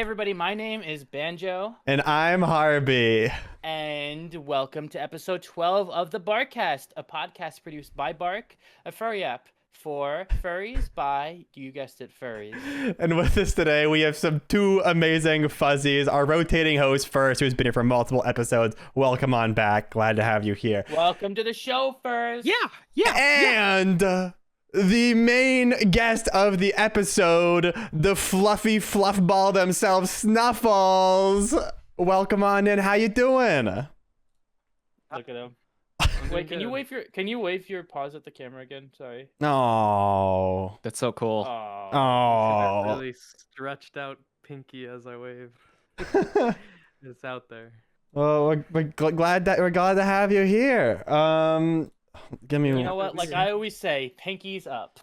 Hey everybody, my name is Banjo, And I'm Harvey. and welcome to episode 12 of the BARQcast, a podcast produced by BARQ, a furry app for furries by, you guessed it, furries. And with us today, we have two amazing fuzzies. Our rotating host first, who's been here for multiple episodes. Welcome on back. Glad to have you here. Welcome to the show, furs. And the main guest of the episode, the fluffy fluff ball themselves, Snuffles. Welcome on in. How you doing? Look at him. Wait, can you wave your paws at the camera again? Sorry. Oh, That's so cool. oh. Really stretched out pinky as I wave. It's out there. Well, we're glad to have you here. Give me. You know what? Like I always say, pinkies up.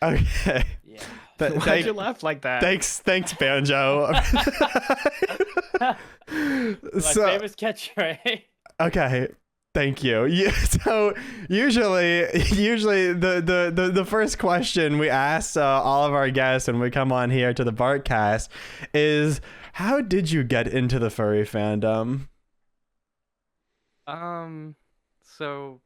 Okay. Yeah. Why'd you laugh like that? Thanks, Banjo. My famous catchphrase. Okay. Thank you. Yeah, so usually the first question we ask all of our guests when we come on here to the BARQcast is, how did you get into the furry fandom? So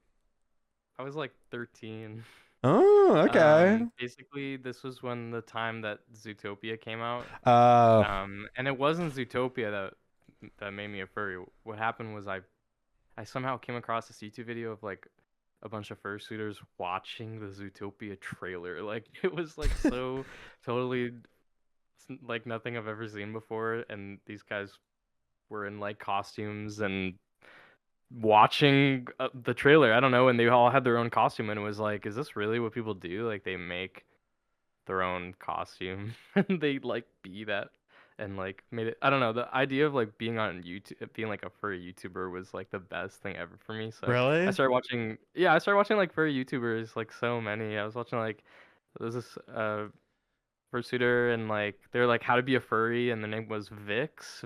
I was like 13. Oh, okay. Basically, this was when the time that Zootopia came out. Uh, And it wasn't Zootopia that made me a furry. What happened was I somehow came across this YouTube video of like a bunch of fursuiters watching the Zootopia trailer. Like it was like so totally like nothing I've ever seen before, and these guys were in like costumes and watching the trailer. I don't know, and they all had their own costume, and it was like, is this really what people do? Like they make their own costume and they like be that and like made it. I don't know, the idea of like being on YouTube, being like a furry YouTuber was like the best thing ever for me. So really? I started watching like furry YouTubers, like so many. I was watching like there was this fursuiter, and like they're like how to be a furry, and the name was Vix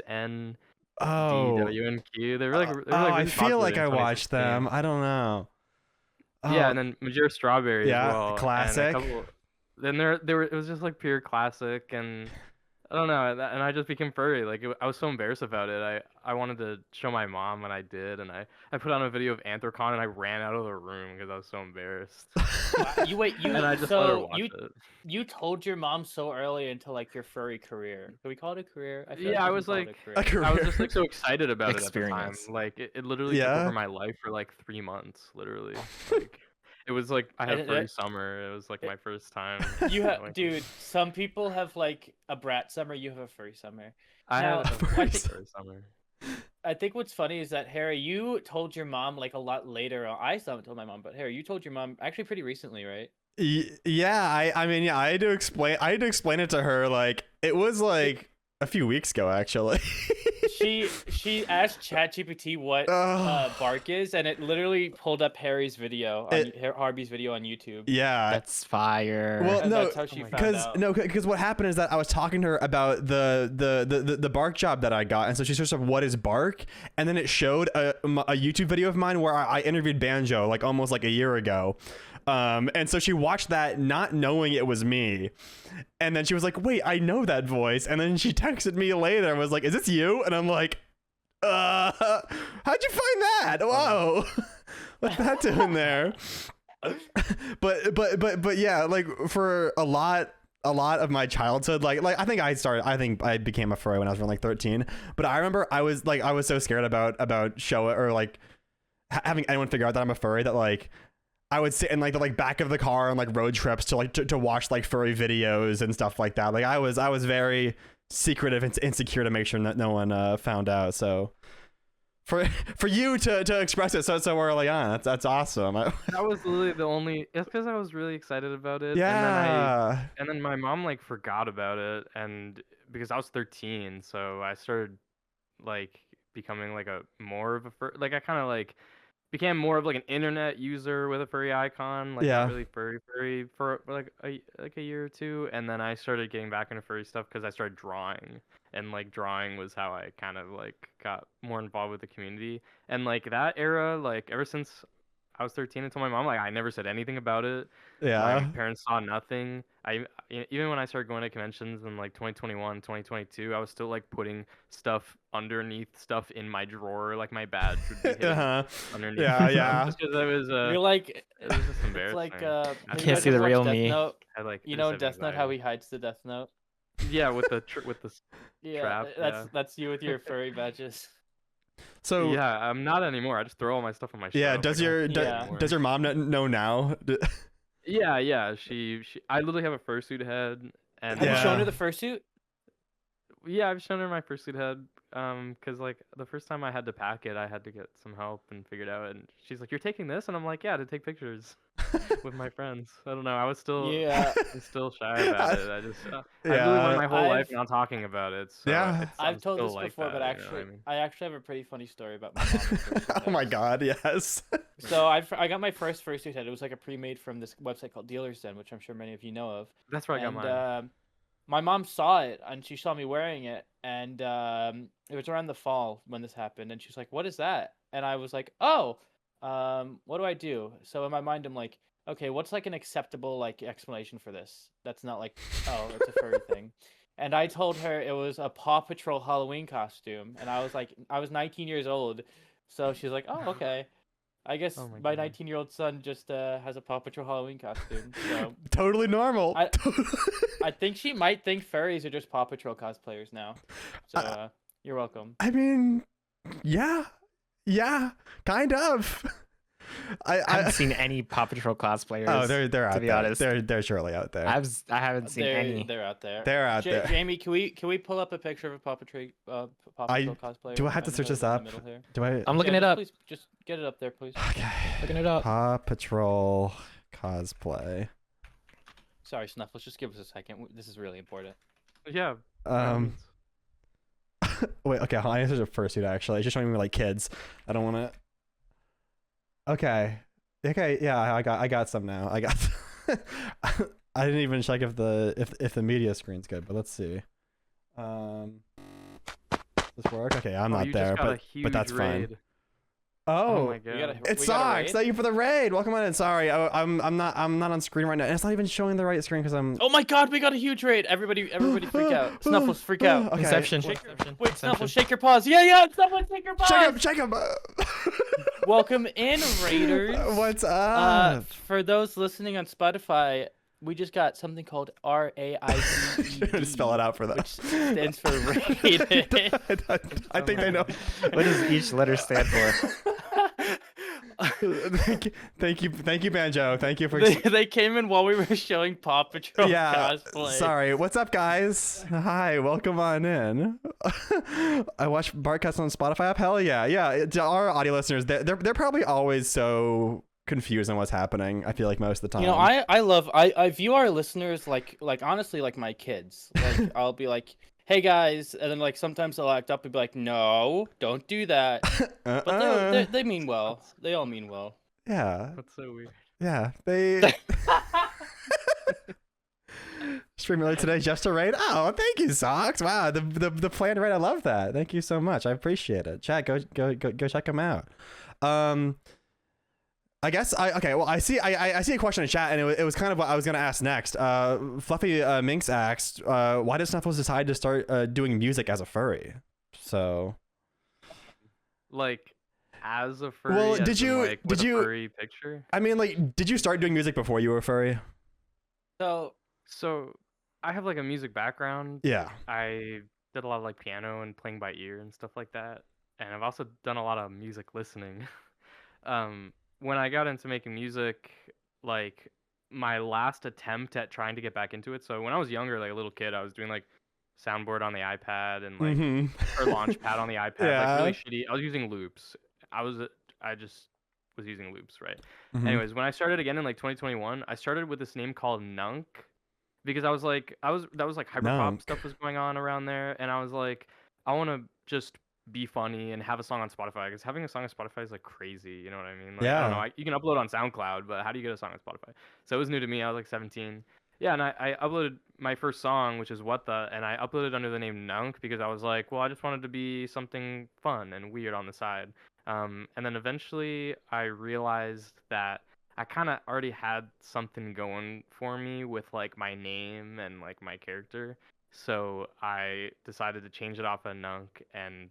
N Oh. DWNQ. They were like, I really feel popular like in I watched 2016. them. I don't know. Yeah, Oh, and then Majora Strawberry yeah, as well. And classic. then there were, it was just like pure classic, and I don't know, and I just became furry. Like I was so embarrassed about it. I wanted to show my mom, and I did, and I put on a video of Anthrocon, and I ran out of the room because I was so embarrassed. Wow, and I just let her watch it. You told your mom so early into like your furry career. Can we call it a career? I feel Yeah, I we was can call it like, a career. I was just like so excited about it at the time. Experience. Like it literally took Yeah. over my life for like 3 months, literally. Like it was like I had a And furry summer. It was like my first time. You going have, through- dude. Some people have like a brat summer. You have a furry summer. I Now, had a furry furry summer. I think what's funny is that Harry, you told your mom like a lot later. I still haven't told my mom, but Harry, you told your mom actually pretty recently, right? Yeah, I mean, yeah, I had to explain it to her. Like, it was like a few weeks ago, actually. She asked ChatGPT what BARQ is, and it literally pulled up Harry's video on Harvey's video on YouTube. Yeah. That's fire. Well, And no, that's how she found out. because what happened is that I was talking to her about the BARQ job that I got, and so she searched up what is BARQ, and then it showed a YouTube video of mine where I interviewed Banjo like almost like a year ago. And so she watched that not knowing it was me. And then she was like, wait, I know that voice. And then she texted me later and was like, is this you? And I'm like, how'd you find that? Whoa. What's that doing there? But yeah, like for a lot of my childhood, like I think I became a furry when I was around like 13. But I remember I was so scared about show it or like having anyone figure out that I'm a furry that like I would sit in like the back of the car on like road trips to watch like furry videos and stuff like that. Like I was very secretive and insecure to make sure that no one found out. So for you to express it so early on, that's awesome. That was literally the only. It's because I was really excited about it. Yeah. And then my mom like forgot about it, and because I was 13, so I started like becoming like a more of a like I kind of like became more of like an internet user with a furry icon, like Yeah. not really furry for like a year or two, and then I started getting back into furry stuff because I started drawing, and like drawing was how I kind of like got more involved with the community, and like that era, like ever since I was 13 and told my mom, like, I never said anything about it. My Yeah. parents saw nothing. Even when I started going to conventions in like 2021, 2022, I was still like putting stuff underneath stuff in my drawer, like my badge would be hidden Uh-huh. underneath. Yeah, yeah. Just because I was You're like, it was just it's like embarrassing. I have you Can't guys see ever the watched real Death me. Note? had like You I know just in have Death Note how anxiety. he hides the Death Note? Yeah, with the Yeah, trap. Yeah. that's you with your furry badges. So Yeah, I'm not anymore. I just throw all my stuff on my yeah, shelf. I does don't your keep it Yeah. anymore. does your mom know now? Yeah. She I literally have a fursuit head, and Have you shown Yeah. her the fursuit? yeah, I've shown her my fursuit head. Cause like the first time I had to pack it, I had to get some help and figure it out. And she's like, "You're taking this?" And I'm like, "Yeah, to take pictures with my friends." I don't know. I was Yeah, still shy about it. I just I really Yeah. went my whole life I've not talking about it. So Yeah. I'm I've told still this like before, that. but You know what I mean? I actually have a pretty funny story about my mom and fursuit Oh my heads. god, yes. So I got my first fursuit head. It was like a pre-made from this website called Dealer's Den, which I'm sure many of you know of. That's where I got And mine. my mom saw it and she saw me wearing it, and it was around the fall when this happened, and she was like, "What is that?" And I was like, "Oh, what do I do?" So in my mind, I'm like, "Okay, what's like an acceptable like explanation for this? That's not like, oh, it's a furry thing." And I told her it was a Paw Patrol Halloween costume, and I was like, I was 19 years old, so she's like, "Oh, okay." I guess Oh my my god. 19-year-old son just has a Paw Patrol Halloween costume, so. Totally normal. I think she might think furries are just Paw Patrol cosplayers now. So you're welcome. I mean, yeah. Yeah, kind of. I haven't seen any Paw Patrol cosplayers. Oh, they're out to be there. honest. They're surely out there. I haven't seen any. They're out there. They're out there. Jamie, can we pull up a picture of a Paw Patrol cosplayer? Do I have to and search hold this it in the up? middle here? Do I? I'm looking Yeah, it up. Please, just get it up there, please. Okay. Looking it up. Paw Patrol cosplay. Sorry, Snuffles. Just give us a second. This is really important. Yeah. by all Um. means. Wait. Okay. I answered a fursuit actually. It's just showing me like kids. I don't want to. Okay. Okay. Yeah. I got some now. I got. I didn't even check if the media screen's good, but let's see. Does this work? Okay. I'm Oh, not you there, just got a but huge that's fine. raid. Oh. my We god. gotta- It we got a sucks. raid? Thank you for the raid. Welcome on in. Sorry, I'm not on screen right now. And it's not even showing the right screen because I'm. Oh my God, we got a huge raid! Everybody freak out! Snuffles, freak out! Okay. Inception. Wait, Inception. Wait, Inception. Snuffles, shake your paws! Yeah, Snuffles, shake your paws! Check him. Welcome in, raiders. What's up? For those listening on Spotify, we just got something called RAID. Spell it out for them. Which stands for raid. I think they know. What does each letter stand for? Thank you, Banjo. Thank you for. they came in while we were showing Paw Patrol Yeah. cosplay. Sorry. What's up, guys? Hi. Welcome on in. I watch BARQcast on Spotify app. Hell yeah. Yeah. To our audio listeners, they're probably always so confused on what's happening. I feel like most of the time. You know, I view our listeners like honestly like my kids. Like I'll be like, "Hey guys," and then like sometimes they'll act up and be like, "No, don't do that." But they mean well. They all mean well. Yeah. That's so weird. Yeah. They. Stream early today just to raid. Oh, thank you, Socks. Wow, the planned raid. I love that. Thank you so much. I appreciate it. Chat, go check them out. I guess I see a question in chat, and it was kind of what I was gonna ask next. Fluffy Minx asked, why did Snuffles decide to start doing music as a furry? So, Like, as a furry. Well, as did in, you- like, did with a you- furry picture? I mean, like, did you start doing music before you were a furry? So I have like a music background. Yeah. I did a lot of like piano and playing by ear and stuff like that. And I've also done a lot of music listening. When I got into making music, like my last attempt at trying to get back into it. So when I was younger, like a little kid, I was doing like soundboard on the iPad and like or Launchpad on the iPad, like really shitty. I was using loops. I just was using loops, right? Mhm. Anyways, when I started again in like 2021, I started with this name called Nunk because that was like hyperpop Nunk. stuff was going on around there, and I was like, I want to just be funny and have a song on Spotify because having a song on Spotify is like crazy, you know what I mean? Like, I don't know, Yeah. you can upload on SoundCloud, but how do you get a song on Spotify? So it was new to me. I was like 17. Yeah, and I uploaded my first song, which is What the, and I uploaded under the name Nunk because I was like, well, I just wanted to be something fun and weird on the side. And then eventually I realized that I kind of already had something going for me with like my name and like my character. So I decided to change it off of Nunk and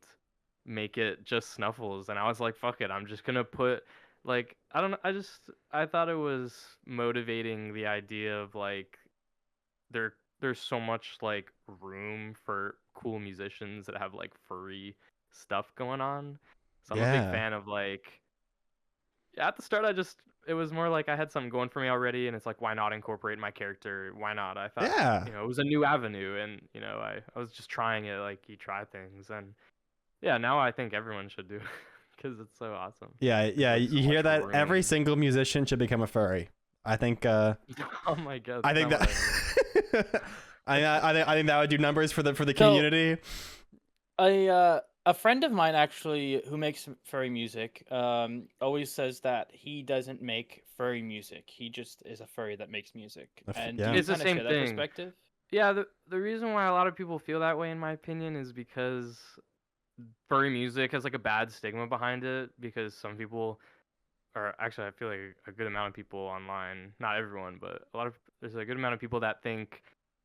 make it just Snuffles. And I was like, fuck it, I'm just gonna put like I don't know, I thought it was motivating the idea of like there's so much like room for cool musicians that have like furry stuff going on. So I'm a big Yeah. fan of like at the start it was more like I had something going for me already and it's like why not incorporate my character? Why not? I thought, Yeah. it was a new avenue and I was just trying it like you try things and yeah, now I think everyone should do because it's so awesome. Yeah, There's yeah. like so You hear much that? Every room. single musician should become a furry. I think. Oh my god, I think that's not that. what I mean. I think that would do numbers for the So- community. A friend of mine actually who makes furry music always says that he doesn't make furry music. He just is a furry that makes music. And yeah. do you It's the kinda same share that thing. perspective? Yeah, the reason why a lot of people feel that way, in my opinion, is because furry music has like a bad stigma behind it. Because some people, or actually, I feel like a good amount of people online, not everyone, but there's a good amount of people that think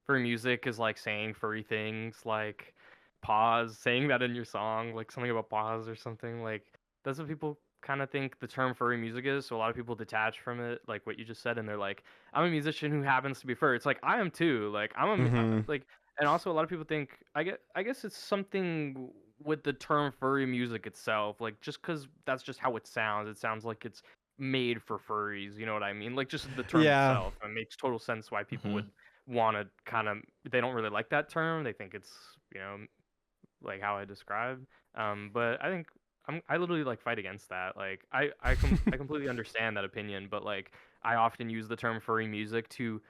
furry music is like saying furry things, like pause, saying that in your song, like something about pause or something. Like that's what people kind of think the term furry music is. So a lot of people detach from it, like what you just said, and they're like, I'm a musician who happens to be furry. It's like I am too. Like Mhm. like, and also a lot of people think I guess it's something with the term furry music itself, like just because that's just how it sounds. It sounds like it's made for furries. You know what I mean? Like just the term Yeah. itself. It makes total sense why people Mhm. would want to kind of. They don't really like that term. They think it's like how I described. But I think I literally like fight against that. Like I completely understand that opinion, but like I often use the term furry music to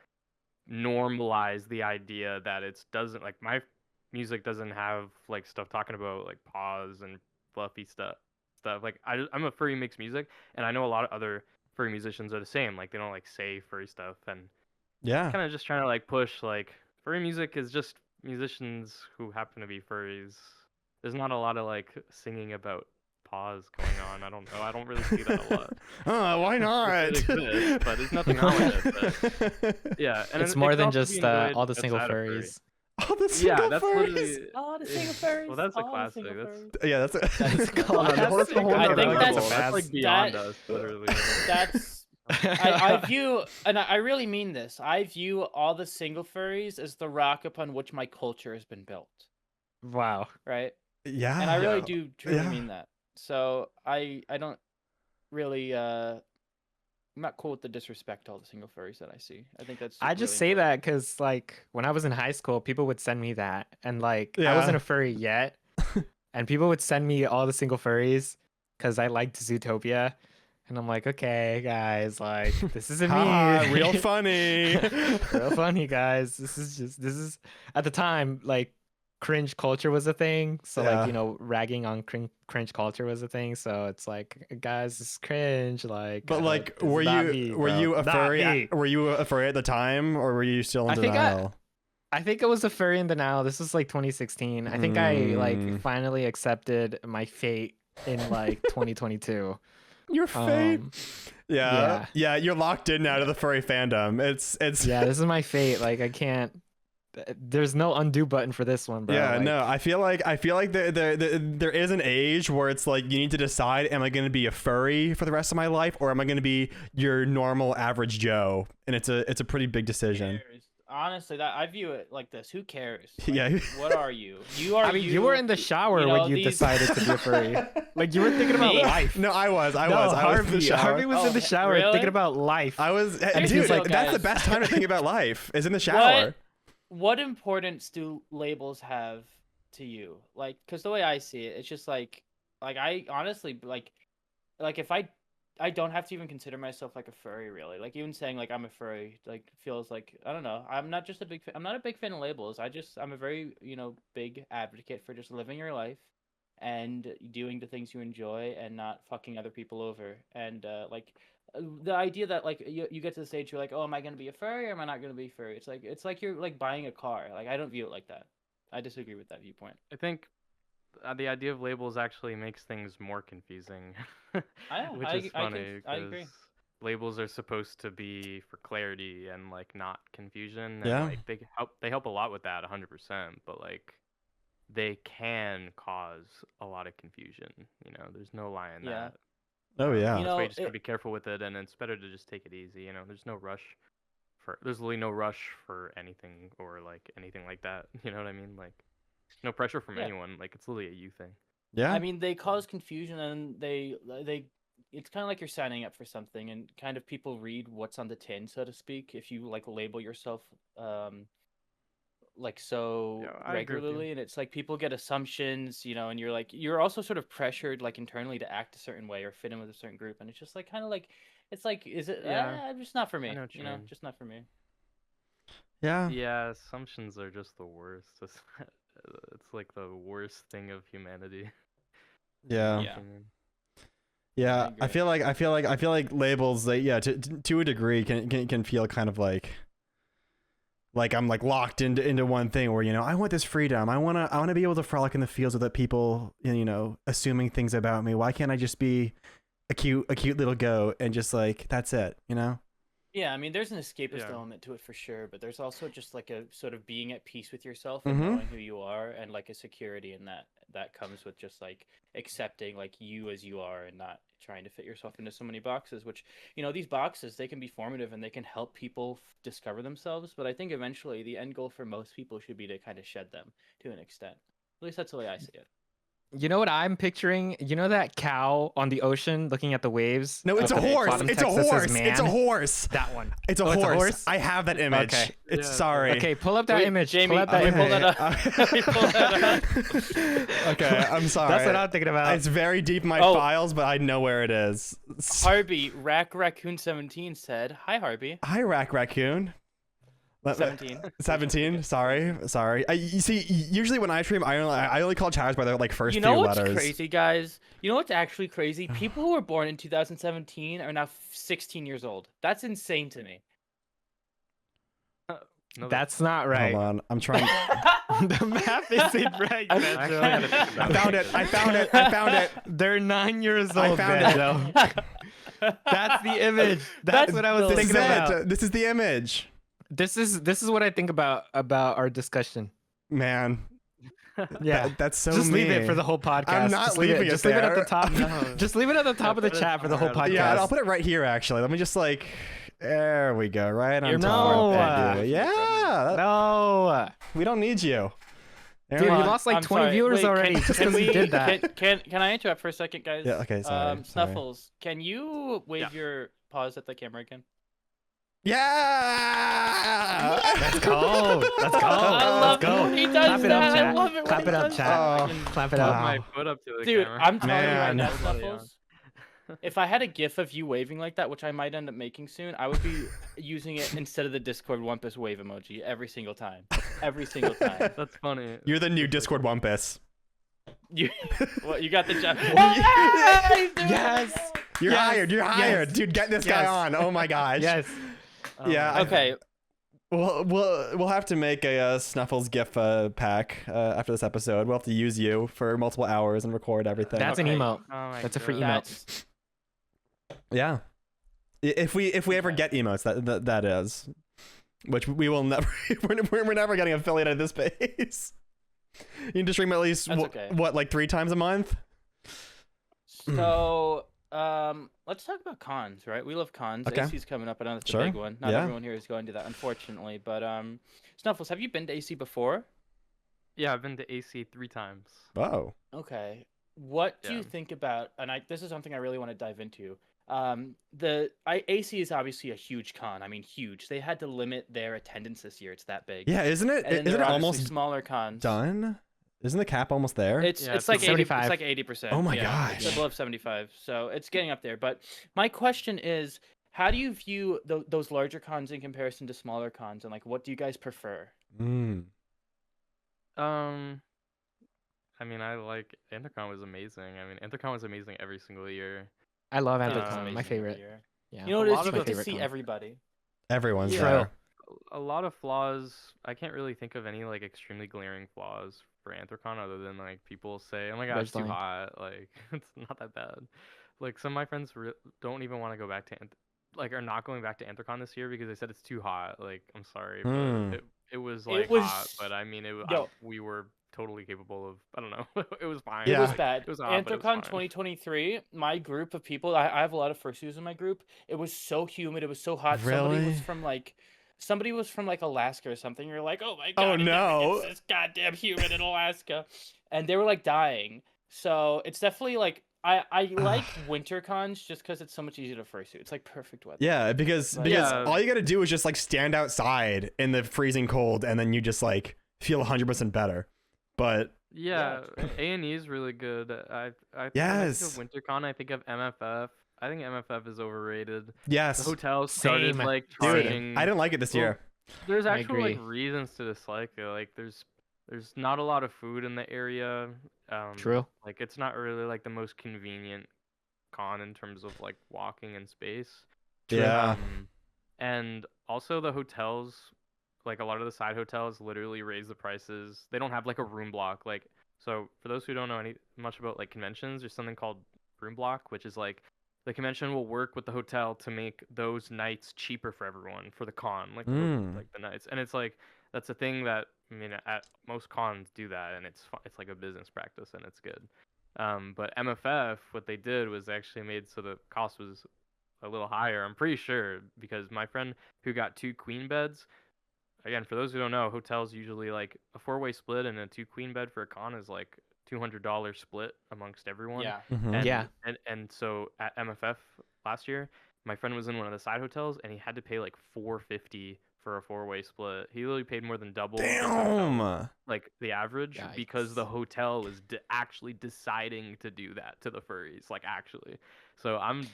normalize the idea that it doesn't like my music doesn't have like stuff talking about like paws and fluffy stuff like I'm a furry mixed music and I know a lot of other furry musicians are the same, like they don't like say furry stuff and Yeah. kind of just trying to like push like furry music is just musicians who happen to be furries. There's not a lot of like singing about paws going on. I don't know, I don't really see that a lot. Why not? It exists, but there's nothing wrong with it. But yeah, and It's it more can than also be just enjoyed all the single outside of furry. furries. Oh, the Yeah, single that's furries. literally. Oh, the single furries. Well, that's a oh, the classic. single That's furries. Yeah, that's That is a classic. that's a whole I nother think level. that's- That's like that- beyond us, literally. That's I view, and I really mean this. I view all the single furries as the rock upon which my culture has been built. Wow. Right, yeah. and I really Yeah. do truly Yeah. mean that. So I don't really I'm not cool with the disrespect to all the single furries that I see. I think that's I just really say important. that because, like, when I was in high school, people would send me that, and like, I Yeah. wasn't a furry yet, and people would send me all the single furries because I liked Zootopia, and I'm like, okay, guys, like, this isn't me. Ha, real funny. Real funny, guys. This is at the time like cringe culture was a thing, so Yeah. like ragging on cringe culture was a thing. So it's like, guys, this is cringe. Like, But like, this is were not you me, were bro. you a Not furry? me. Were you a furry at the time, or were you still in I think denial? I think it was a furry in denial. This was like 2016. I think I like Mm. finally accepted my fate in like 2022. Your fate. Um, Yeah. Yeah. You're locked in now to the furry fandom. It's. yeah, this is my fate. Like, I can't. There's no undo button for this one, bro. Yeah, like, no, I feel like there is an age where it's like you need to decide: am I going to be a furry for the rest of my life, or am I going to be your normal average Joe? And it's a pretty big decision. Honestly, that I view it like this. Who cares? Like, Yeah. What are you? You are. I mean, you were in the shower when you decided to be a furry. Like, you were thinking about Me? life. No, I was No, in the shower. Harvey was in the Oh, shower really? thinking about life. I was, Here's dude. the deal, That's the guys. best time to think about life is in the shower. What importance do labels have to you? Like, because the way I see it, it's just like I honestly like if I don't have to even consider myself like a furry, really. Like, even saying like I'm a furry like feels like, I don't know. I'm not a big fan of labels. I'm a very big advocate for just living your life and doing the things you enjoy and not fucking other people over. And the idea that like you get to the stage you're like, oh, am I gonna be a furry or am I not gonna be furry? It's like you're like buying a car. Like, I don't view it like that. I disagree with that viewpoint. I think the idea of labels actually makes things more confusing, which I is funny I because agree. labels are supposed to be for clarity and like not confusion, and Yeah. like they help a lot with that 100%, but like they can cause a lot of confusion. You know, there's no lie in Yeah. that. Oh yeah. You That's why you know, just gotta be careful with it, and it's better to just take it easy. You know, there's really no rush for anything or like anything like that. You know what I mean? Like, no pressure from yeah. anyone. Like, it's literally a you thing. Yeah. I mean, they cause confusion, and they. It's kind of like you're signing up for something, and kind of people read what's on the tin, so to speak. If you like label yourself, like so Yeah, I agree with you. regularly, and it's like people get assumptions, you know, and you're also sort of pressured like internally to act a certain way or fit in with a certain group, and it's just like kind of like it's like is it Yeah, just not for me, know what you mean. just not for me. Yeah. Yeah, assumptions are just the worst. It's like the worst thing of humanity. Yeah. Yeah. Yeah. I I feel like labels, like, yeah, to a degree can feel kind of like I'm like locked into one thing where, you know, I want this freedom. I want to be able to frolic in the fields without people, you know, assuming things about me. Why can't I just be a cute little goat and just like that's it, you know? Yeah, I mean, there's an escapist Yeah. element to it for sure, but there's also just like a sort of being at peace with yourself and Mhm. knowing who you are, and like a security in that comes with just like accepting like you as you are and not trying to fit yourself into so many boxes. Which, you know, these boxes, they can be formative and they can help people discover themselves, but I think eventually the end goal for most people should be to kind of shed them to an extent. At least that's the way I see it. You know what I'm picturing? You know that cow on the ocean looking at the waves? No, it's a with the horse. bottom It's a text that says horse. It's a man? horse. That one. It's a Oh, it's a horse. horse? I have that image. Okay. It's Yeah, sorry. Okay, pull up that Wait, image. Jamie, pull up that okay, image. pull that up. Let me pull that up. Okay, I'm sorry. That's what I'm thinking about. It's very deep in my Oh. files, but I know where it is. Harvey Raccoon 17 said, "Hi Harvey." Hi, Raccoon. 17. 17. Sorry. You see, usually when I stream, I only call chatters by their like first You know few what's letters. crazy, guys? You know what's actually crazy? People who were born in 2017 are now 16 years old. That's insane to me. No, That's not right. Hold on, I'm trying. The math isn't right, I actually gotta think Banjo. about I found it. They're 9 years I old, found it. Banjo. That's the image. That's what I was the- This is thinking about. it. This is the image. This is what I think about our discussion. Man. Yeah. That's so Just leave it me. for the whole podcast. I'm not just leave leaving it Just leave it at the there. top. No. Just leave it at the top of the put it chat for the whole somewhere. podcast. Yeah, I'll put it right here. Actually, let me just like. There we go. Right on You're top. no, Thank you. Yeah. No, We don't need you. dude, Aaron- we lost like I'm 20 sorry. viewers Wait, already just because we did that. Can I interrupt for a second, guys? Yeah, okay, sorry, sorry. Snuffles, can you wave Yeah. your paws at the camera again? Yeah. Let's go. Let's go. I love Let's go. it when he does Clap it up, that. I chat. love it when Clap he it up, does chat. that. Clap it Put up. my foot up to the Dude, camera. I'm telling you right Man. now, Bloody Snuffles. If I had a GIF of you waving like that, which I might end up making soon, I would be using it instead of the Discord Wumpus wave emoji every single time. Every single time. That's funny. You're the new Discord Wumpus. You, what, you got the job? Yes. You're Yes. hired. You're Yes. hired, dude. Get this guy Yes. on. Oh my gosh. Yes. Yeah, I- Okay. We'll have to make a Snuffles GIF pack after this episode. We'll have to use you for multiple hours and record everything. That's an Okay. emote. Oh my That's a free God. emote. That's Yeah. If we ever Okay. get emotes, that is, which we will never. we're never getting affiliated at this pace. You need to stream at least That's okay. what, like 3 times a month? So, let's talk about cons, right? We love cons. Okay. AC's coming up. I know that's a Sure. big one. Not Yeah. everyone here is going to that, unfortunately. But Snuffles, have you been to AC before? Yeah, I've been to AC 3 times. Oh. Okay. What do you Yeah. think about? And this is something I really want to dive into. AC is obviously a huge con. I mean, huge. They had to limit their attendance this year. It's that big. Yeah, isn't it? And then Isn't there it are obviously almost smaller cons. done? Isn't the cap almost there? It's Yeah, it's it's like 80. 75. It's like 80%. Oh my yeah, It's gosh. above 75. So it's getting up there. But my question is, how do you view those larger cons in comparison to smaller cons, and like, what do you guys prefer? Mm. I mean, I like Intercon was amazing. I mean, Intercon was amazing every single year. I love It was Anticon. amazing My every favorite. year. Yeah. You know what A it lot is? You of get my to favorite see con. everybody. Everyone's True. there. A lot of flaws. I can't really think of any like extremely glaring flaws for Anthrocon other than like people say, "Oh my god, it's too Ridgeline. hot." Like it's not that bad. Like some of my friends don't even want to go back to like are not going back to Anthrocon this year because they said it's too hot. Like I'm sorry, but it was like hot, but I mean Yo, we were totally capable of, I don't know. It was fine. it was Yeah. bad. It was hot, but it was Anthrocon fine. 2023, my group of people, I have a lot of fursuits in my group. It was so humid. It was so hot. Really? Somebody was from like Alaska or something. You're like, oh my Oh, god, it never no. gets this goddamn humid in Alaska, and they were like dying. So it's definitely like I like winter cons just because it's so much easier to fursuit. It's like perfect weather. Yeah, because Like, Yeah. all you gotta do is just like stand outside in the freezing cold, and then you just like feel 100% better. But Yeah, A&E is really good. I when I Yes. think of WinterCon, I think of MFF. I think MFF is overrated. The yes, hotels started Same. like dude, charging. I didn't like it this Well, year. There's I actual like agree. reasons to dislike it. Like there's not a lot of food in the area. True. Like it's not really like the most convenient con in terms of like walking and space. Yeah. And also the hotels, like a lot of the side hotels literally raise the prices. They don't have like a room block. Like, so for those who don't know much about like conventions, there's something called room block, which is like the convention will work with the hotel to make those nights cheaper for everyone for the con, like like the nights. And it's like that's a thing that, I mean, at most cons do that, and it's like a business practice, and it's good. But MFF, what they did was actually made so the cost was a little higher. I'm pretty sure because my friend who got 2 queen beds. Again, for those who don't know, hotels usually like a 4-way split and a 2 queen bed for a con is like $200 split amongst everyone. yeah. And, Yeah. and so at MFF last year, my friend was in one of the side hotels and he had to pay like $450 for a 4-way split. He literally paid more than double his hotel, Damn. like the average, because the Yikes. hotel is actually deciding to do that to the furries, like actually. So I'm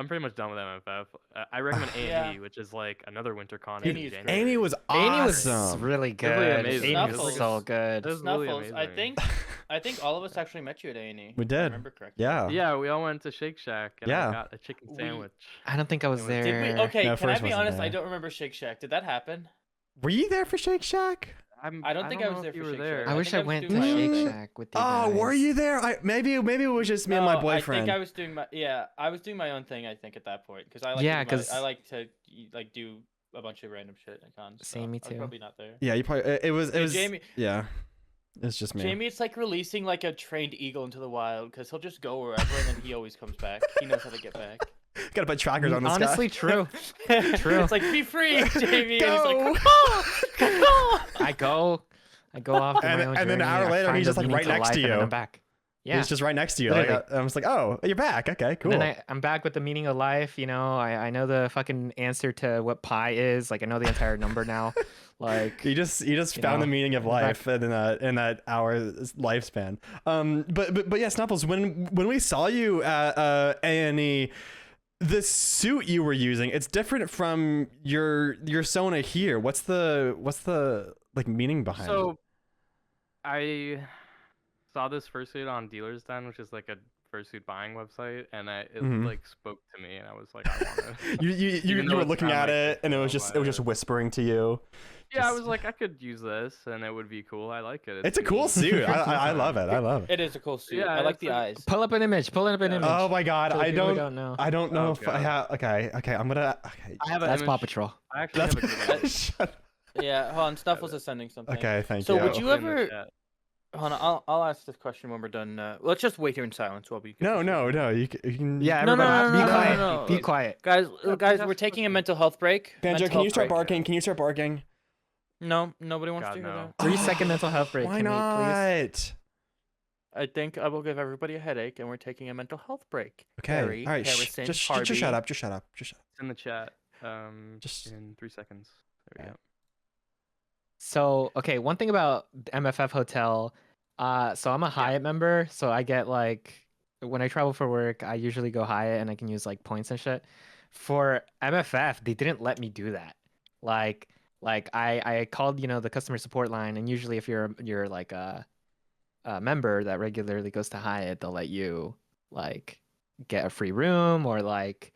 pretty much done with MFF. I recommend A&E, Yeah. which is like another winter con A&E in is January. Amy was A&E was awesome. really It was really good. amazing. A&E was Snuffles. so good. It was really Snuffles. amazing. I think all of us actually met you at A&E. We if did. I remember correctly. Yeah. Yeah, we all went to Shake Shack and Yeah. I got a chicken We- sandwich. I don't think I was Did there. Did we? Okay, No, can I first be wasn't honest? I there. don't remember Shake Shack. Did that happen? Were you there for Shake Shack? I don't think I was know there if you for were Shake there. Shack. I I wish think I I was went to doing my own Shake thing. Shack with you Oh, were guys. you there? Maybe it was just me and my No, boyfriend. I think I was doing I was doing my own thing. I think at that point because I like Yeah, to do 'cause- I like to like do a bunch of random shit at cons. So Same, me I was too. probably not there. Yeah, you probably it was Dude, Jamie, yeah. It's just me. Jamie, it's like releasing like a trained eagle into the wild because he'll just go wherever and then he always comes back. He knows how to get back. Gotta put trackers on this Honestly, true. True. It's like be free, Jamie. Go. And he's like, I go off to And- my own and then an journey, hour I later, find he's the just, like, meaning right to next to life, and then you. I'm back. Yeah. He's just right next to you. Like, Literally. I'm just like, oh, you're back. Okay, cool. And then I'm back with the meaning of life. You know, I know the fucking answer to what pi is. Like I know the entire number now. Like You just found know, the meaning of I'm back. life in that hour lifespan. But yeah, Snuffles. When we saw you at A&E, the suit you were using, it's different from your Sona here. What's the like meaning behind it? So I saw this fursuit on Dealer's Den, which is like a fursuit buying website, and it Mhm. like spoke to me, and I was like, I want to. You Even though were it's looking not, at like, it, and it was I'll just buy it. whispering to you. Yeah, I Just- was like, I could use this, and it would be cool. I like it. It's a cool neat. suit. I love it. I love it. it is a cool suit. Yeah, I like it's the like- eyes. pull up an image. Pull up an image. Oh my god, For the I people who don't know. I don't know Oh, if I God. have. Okay, I'm gonna. Okay, I have an That's Paw image. Patrol. I actually have a good image. Shut- Yeah, hold on. Snuffles is sending something. okay, thank So you. would I'll you put it in the ever- chat. Hold on. I'll ask this question when we're done. Let's just wait here in silence while we. get No, this no, figured out. no. You can. Yeah, No, no, everybody, no, be no, quiet. no, no. Be quiet. Guys, Yeah, guys, please we're ask taking a questions. mental health break. Banjo, Mental can you health start break. barking? Can you start barking? No, nobody wants God, to hear no. that. 3-second mental health break. Why Can we please? not? I think I will give everybody a headache, and we're taking a mental health break. Okay. Harry, All right. Harrison, Just Harvey. shut up. Just shut up. Just shut up. It's in the chat. Just- In 3 seconds. There we go. So, okay, one thing about the MFF Hotel, so I'm a Hyatt member, so I get like when I travel for work, I usually go Hyatt and I can use like points and shit. For MFF, they didn't let me do that. Like I called, the customer support line, and usually if you're like a member that regularly goes to Hyatt, they'll let you like get a free room or like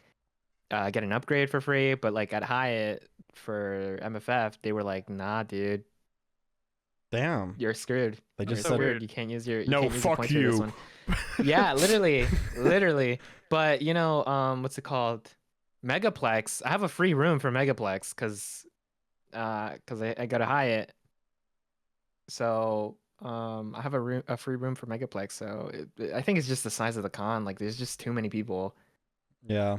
get an upgrade for free. But like at Hyatt for MFF, they were like, nah, dude, Damn. you're screwed. They You're just so said, screwed. weird. You can't use your no, can't use your fuck points for this you. one. Yeah, literally. But you know, what's it called? Megaplex. I have a free room for Megaplex because I go to Hyatt. So I have a free room for Megaplex. So I think it's just the size of the con. Like there's just too many people. Yeah.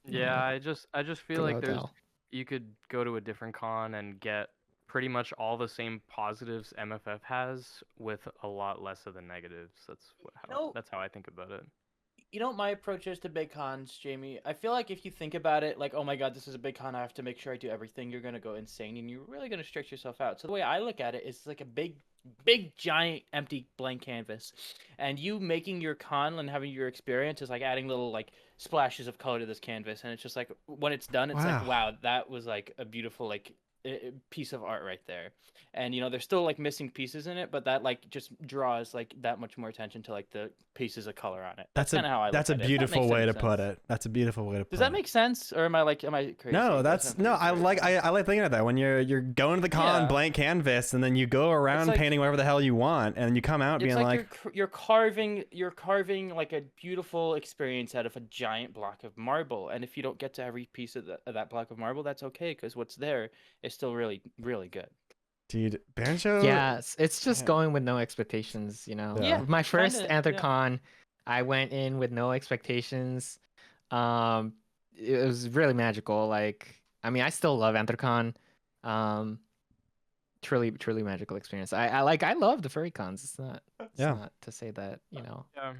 Yeah, I just feel For the like hotel. you could go to a different con and get pretty much all the same positives MFF has with a lot less of the negatives. That's how I think about it. You know what my approach is to big cons, Jamie? I feel like if you think about it, like, oh my god, this is a big con, I have to make sure I do everything, you're gonna go insane and you're really gonna stretch yourself out. So the way I look at it is like a big, giant, empty blank canvas. And you making your con and having your experience is like adding little like splashes of color to this canvas. And it's just like when it's done, it's like, wow, that was like a beautiful like piece of art right there. And you know there's still like missing pieces in it, but that like just draws like that much more attention to like the pieces of color on it. That's kind of how I look That's a at it. If that beautiful makes way any to put sense. it. That's a beautiful way to put it. Does that make sense, or am I crazy? No, Does that's that no. make sense? I like thinking of that when you're going to the con Yeah. blank canvas and then you go around like- painting whatever the hell you want and you come out It's being like you're carving like a beautiful experience out of a giant block of marble, and if you don't get to every piece of that block of marble, that's okay because what's there is still really really good. dude, Banjo. Yeah, it's just Yeah. going with no expectations, you know. Yeah. My first kinda, yeah. AntherCon, I went in with no expectations. It was really magical. Like, I mean, I still love AntherCon. Truly magical experience. I love the furry cons. It's Yeah. not to say that, you know, Yeah.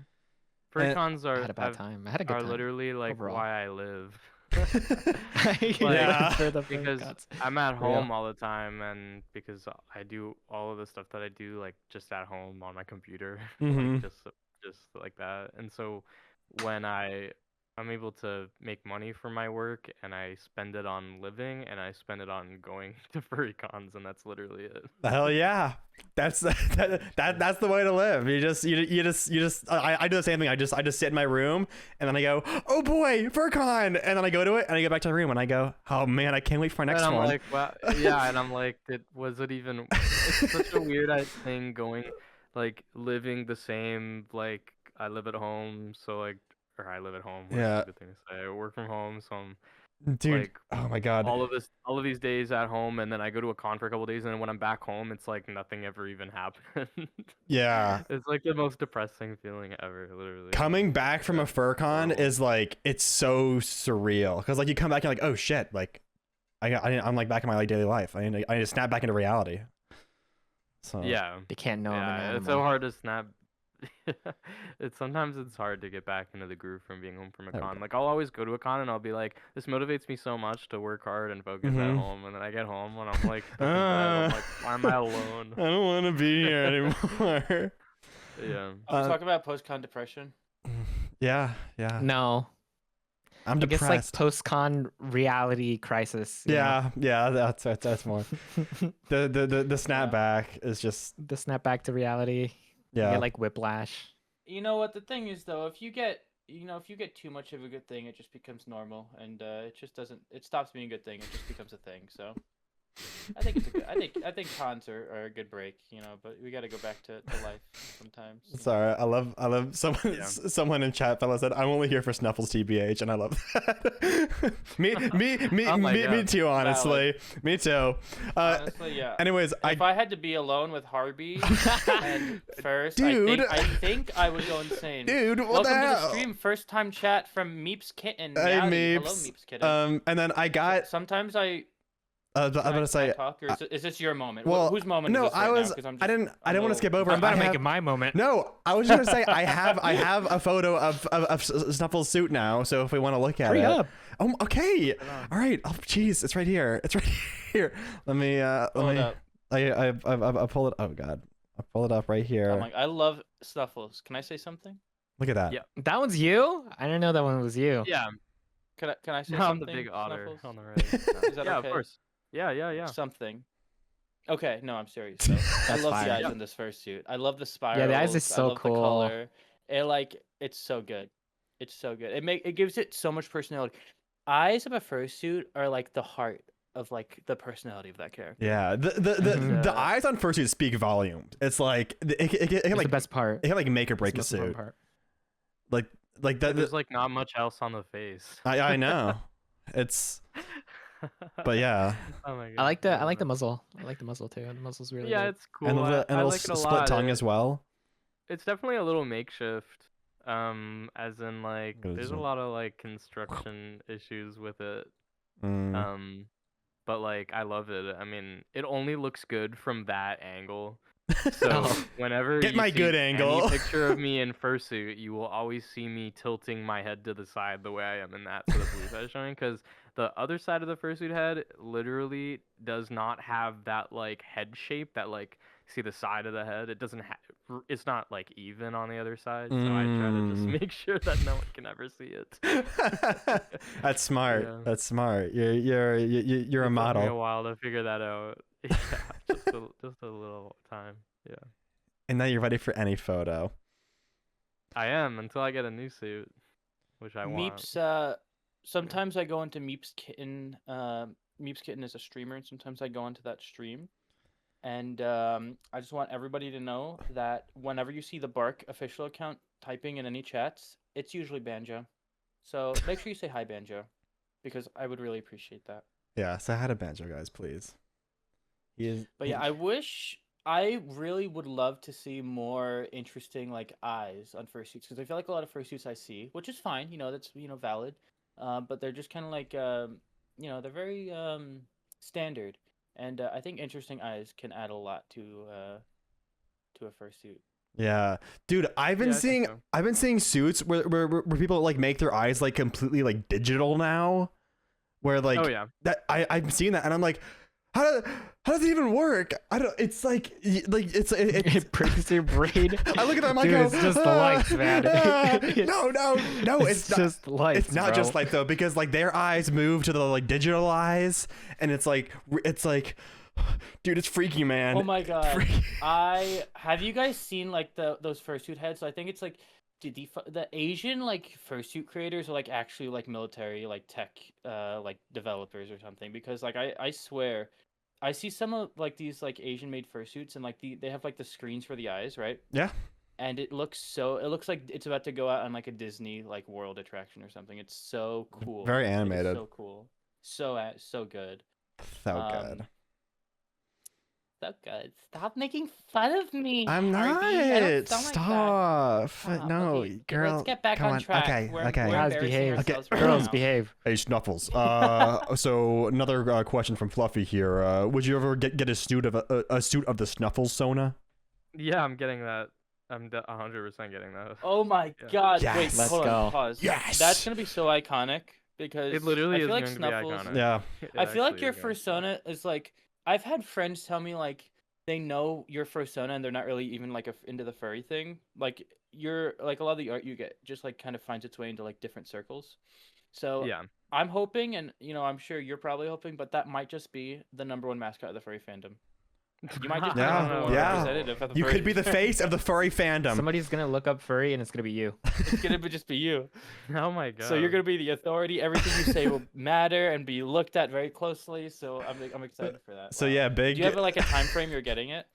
Furry And- cons I had a bad time. I had a good are time. literally like overall. why I live. Yeah. For the furry Because cons. I'm at For real. home all the time, and because I do all of the stuff that I do like just at home on my computer, Mhm. like just like that. And so when I'm able to make money for my work and I spend it on living and I spend it on going to furry cons, and that's literally it. Hell yeah. That's that's the way to live. You just I do the same thing. I just sit in my room and then I go, oh boy, FurCon, and then I go to it and I go back to the room and I go, oh man, I can't wait for my next And I'm one. like, wow, yeah, and I'm like, was it even? It's such a weird thing going, like living the same. Like I live at home, so like, or I live at home. What's Yeah. a good thing to say? I work from home, so I'm Dude, like, oh my god. all of these days at home, and then I go to a con for a couple days, and then when I'm back home, it's like nothing ever even happened. Yeah. It's like the most depressing feeling ever, literally. Coming back from a FurCon Horrible. is like, it's so surreal because like you come back and you're like, oh shit, like I'm like back in my like daily life. I need to snap back into reality. So Yeah. They can't know I'm an Yeah, it's so animal. hard to snap. Sometimes it's hard to get back into the groove from being home from a There we con. go. Like I'll always go to a con and I'll be like, this motivates me so much to work hard and focus at Mhm. home, and then I get home and I'm like, stuck in bed, I'm like, why am I alone? I don't want to be here anymore. Yeah. I'm talking about post-con depression. Yeah, yeah. No. I'm I guess depressed. like post-con reality crisis. you know? Yeah, that's more. The snapback is just The snap back to reality. You yeah. get like whiplash. You know what the thing is though, if you get too much of a good thing, it just becomes normal, and it just doesn't. It stops being a good thing. It just becomes a thing. So I think it's a good. I think cons are a good break, you know. But we got to go back to life sometimes. you know. Sorry, I love someone Yeah. someone in chat fella said I'm only here for Snuffles TBH, and I love that. me Oh my me God. too, honestly. Me too. Honestly, yeah. Anyways, If I had to be alone with Harvey and first, Dude. I think I would go insane. dude, what Welcome the to the hell? stream. First time chat from Meeps Kitten. Hey, Meowdy. Hello, Meeps. Meeps Kitten. And then I got. Sometimes I. I was Can about to I say. talk, or is this your moment? Well, Whose moment no, is this I right was. now? 'Cause I'm I just didn't. I a didn't want to little- skip over. I'm about I to make have- it my moment. No, I was just gonna say I have a photo of Snuffles' suit now. So if we want to look at Hurry it. up. Oh, okay. All right. Oh, jeez, it's right here. It's right here. Let me. Pull Let it me. up. I pull it. Oh God, I pull it up right here. Oh my, I love Snuffles. Can I say something? Look at that. Yeah. That one's you? I didn't know that one was you. Yeah. Can I say No, I'm something? the big otter Snuffles? on the right. Is that Yeah, okay? of course. Yeah. Something. Okay, no, I'm serious. Though. I That's love fire. the eyes Yeah. in this fursuit. I love the spirals. Yeah, the eyes is so I love cool. The color. It's so good. It's so good. It gives it so much personality. Eyes of a fursuit are like the heart of like the personality of that character. Yeah, the And, the eyes on fursuit speak volumes. It's like it can It's like the best part. it can like make or break a It's the most suit. fun part. Like that. There's like not much else on the face. I know. It's but yeah. Oh my god. I like the muzzle. I like the muzzle too. The muzzle's really Yeah, good. it's cool. And a I little like it a split lot. tongue as well. It's definitely a little makeshift. As in like Good there's a zoom. lot of like construction issues with it. Mm. But like I love it. I mean, it only looks good from that angle. So Oh. whenever Get you my see good angle. any picture of me in fursuit, you will always see me tilting my head to the side the way I am in that for the booth I was showing, because the other side of the fursuit head literally does not have that like head shape that like see the side of the head. It doesn't have. It's not like even on the other side. So I try to just make sure that no one can ever see it. That's smart. Yeah. That's smart. You're a It took me a model. while to figure that out. Yeah, just a little time. Yeah, And now you're ready for any photo. I am until I get a new suit, which I want. Meeps. Sometimes I go into Meeps Kitten. Meeps Kitten is a streamer, and sometimes I go into that stream. And I just want everybody to know that whenever you see the BARQ official account typing in any chats, it's usually Banjo. So make sure you say hi, Banjo, because I would really appreciate that. Yeah, say hi to Banjo, guys, please. He is. But yeah, I really would love to see more interesting like eyes on fursuits, because I feel like a lot of fursuits I see, which is fine, that's valid, but they're just kind of like they're very standard, and I think interesting eyes can add a lot to a fursuit. Yeah, dude, I've been Yeah, I think so. seeing suits where people like make their eyes like completely like digital now, where like Oh yeah. that I'm seeing that and I'm like, how does it even work? I don't. It's like it's It breaks your brain. I look at them, I Dude, go, it's just the lights, man. no, it's just lights. It's not just light though, because like their eyes move to the like digital eyes, and it's like, dude, it's freaky, man. Oh my god! Freaky. Have you guys seen like those fursuit heads? So I think it's like the Asian like fursuit creators are like actually like military like tech like developers or something, because like I swear I see some of like these like Asian made fursuits, and like they have like the screens for the eyes, right? Yeah. And it looks like it's about to go out on like a Disney like world attraction or something. It's so cool. Very Like, it's animated. so cool. So good. So good. So good. Stop making fun of me. I'm Harvey. I don't not. sound like that. Stop. Stop. No, Okay, girl. Let's get back come on track. Okay. We're Okay. Guys, embarrassing behave. ourselves right Girls, now. behave. Hey, Snuffles. So another question from Fluffy here. Would you ever get a suit of a suit of the Snuffles Sona? Yeah, I'm getting that. I'm 100% getting that. Oh my Yeah. god. Yes. Wait, Let's hold go. on. Pause. Yes. That's going to be so iconic, because It literally I is feel like going to be Snuffles, iconic. Yeah. I feel like actually your is going to. fursona is like, I've had friends tell me like they know your fursona and they're not really even like into the furry thing. Like you're like a lot of the art you get just like kind of finds its way into like different circles. So Yeah. I'm hoping, and I'm sure you're probably hoping, but that might just be the #1 mascot of the furry fandom. You might just be the Yeah, #1 yeah. representative of the You furry could be the face of the furry fandom. Somebody's gonna look up furry and it's gonna be you. It's gonna just be you. Oh my god. So you're gonna be the authority. Everything you say will matter and be looked at very closely. So I'm excited for that. So Wow. yeah, big. Do you have like a time frame you're getting it?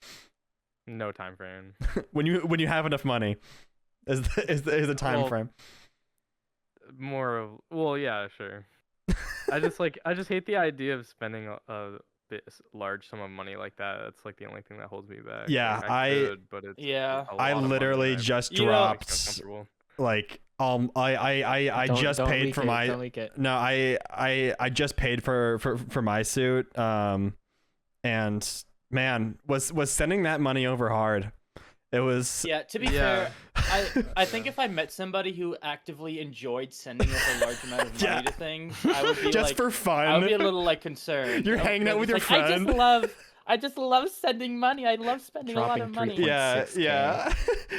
No time frame. when you have enough money, is the time Well, frame. More of yeah, sure. I just hate the idea of spending a large sum of money like that. That's like the only thing that holds me back. Yeah, like, I- could, but it's Yeah. a lot I of money literally that just You know- dropped uncomfortable. like I just Don't paid leak for it, my Don't leak it. no I just paid for my suit and man was sending that money over hard. It was Yeah. To be Yeah. fair, I think if I met somebody who actively enjoyed sending like a large amount of money Yeah. to things, I would be just like, for fun. I would be a little like concerned. You're hanging out with your Because, like, friend. I just love sending money. I love spending a lot of Dropping money. 3 yeah, 0.6K. yeah.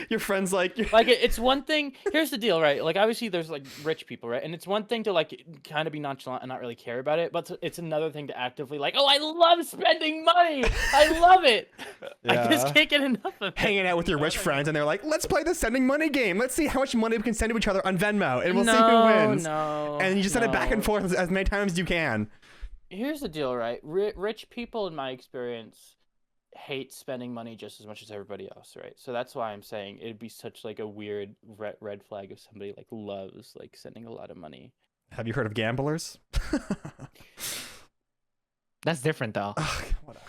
Your friend's like Like it's one thing. Here's the deal, right? Like obviously there's like rich people, right? And it's one thing to like kind of be nonchalant and not really care about it, but it's another thing to actively like, oh, I love spending money. I love it. I just Yeah. can't get enough of it. hanging out with your rich friends and they're like, let's play the sending money game. Let's see how much money we can send to each other on Venmo and we'll see who wins. No, And you just send it back and no. forth as many times as you can. Here's the deal, right? Rich people, in my experience, hate spending money just as much as everybody else, right? So that's why I'm saying it'd be such like a weird red flag if somebody like loves like sending a lot of money. Have you heard of gamblers? That's different though. Ugh, whatever.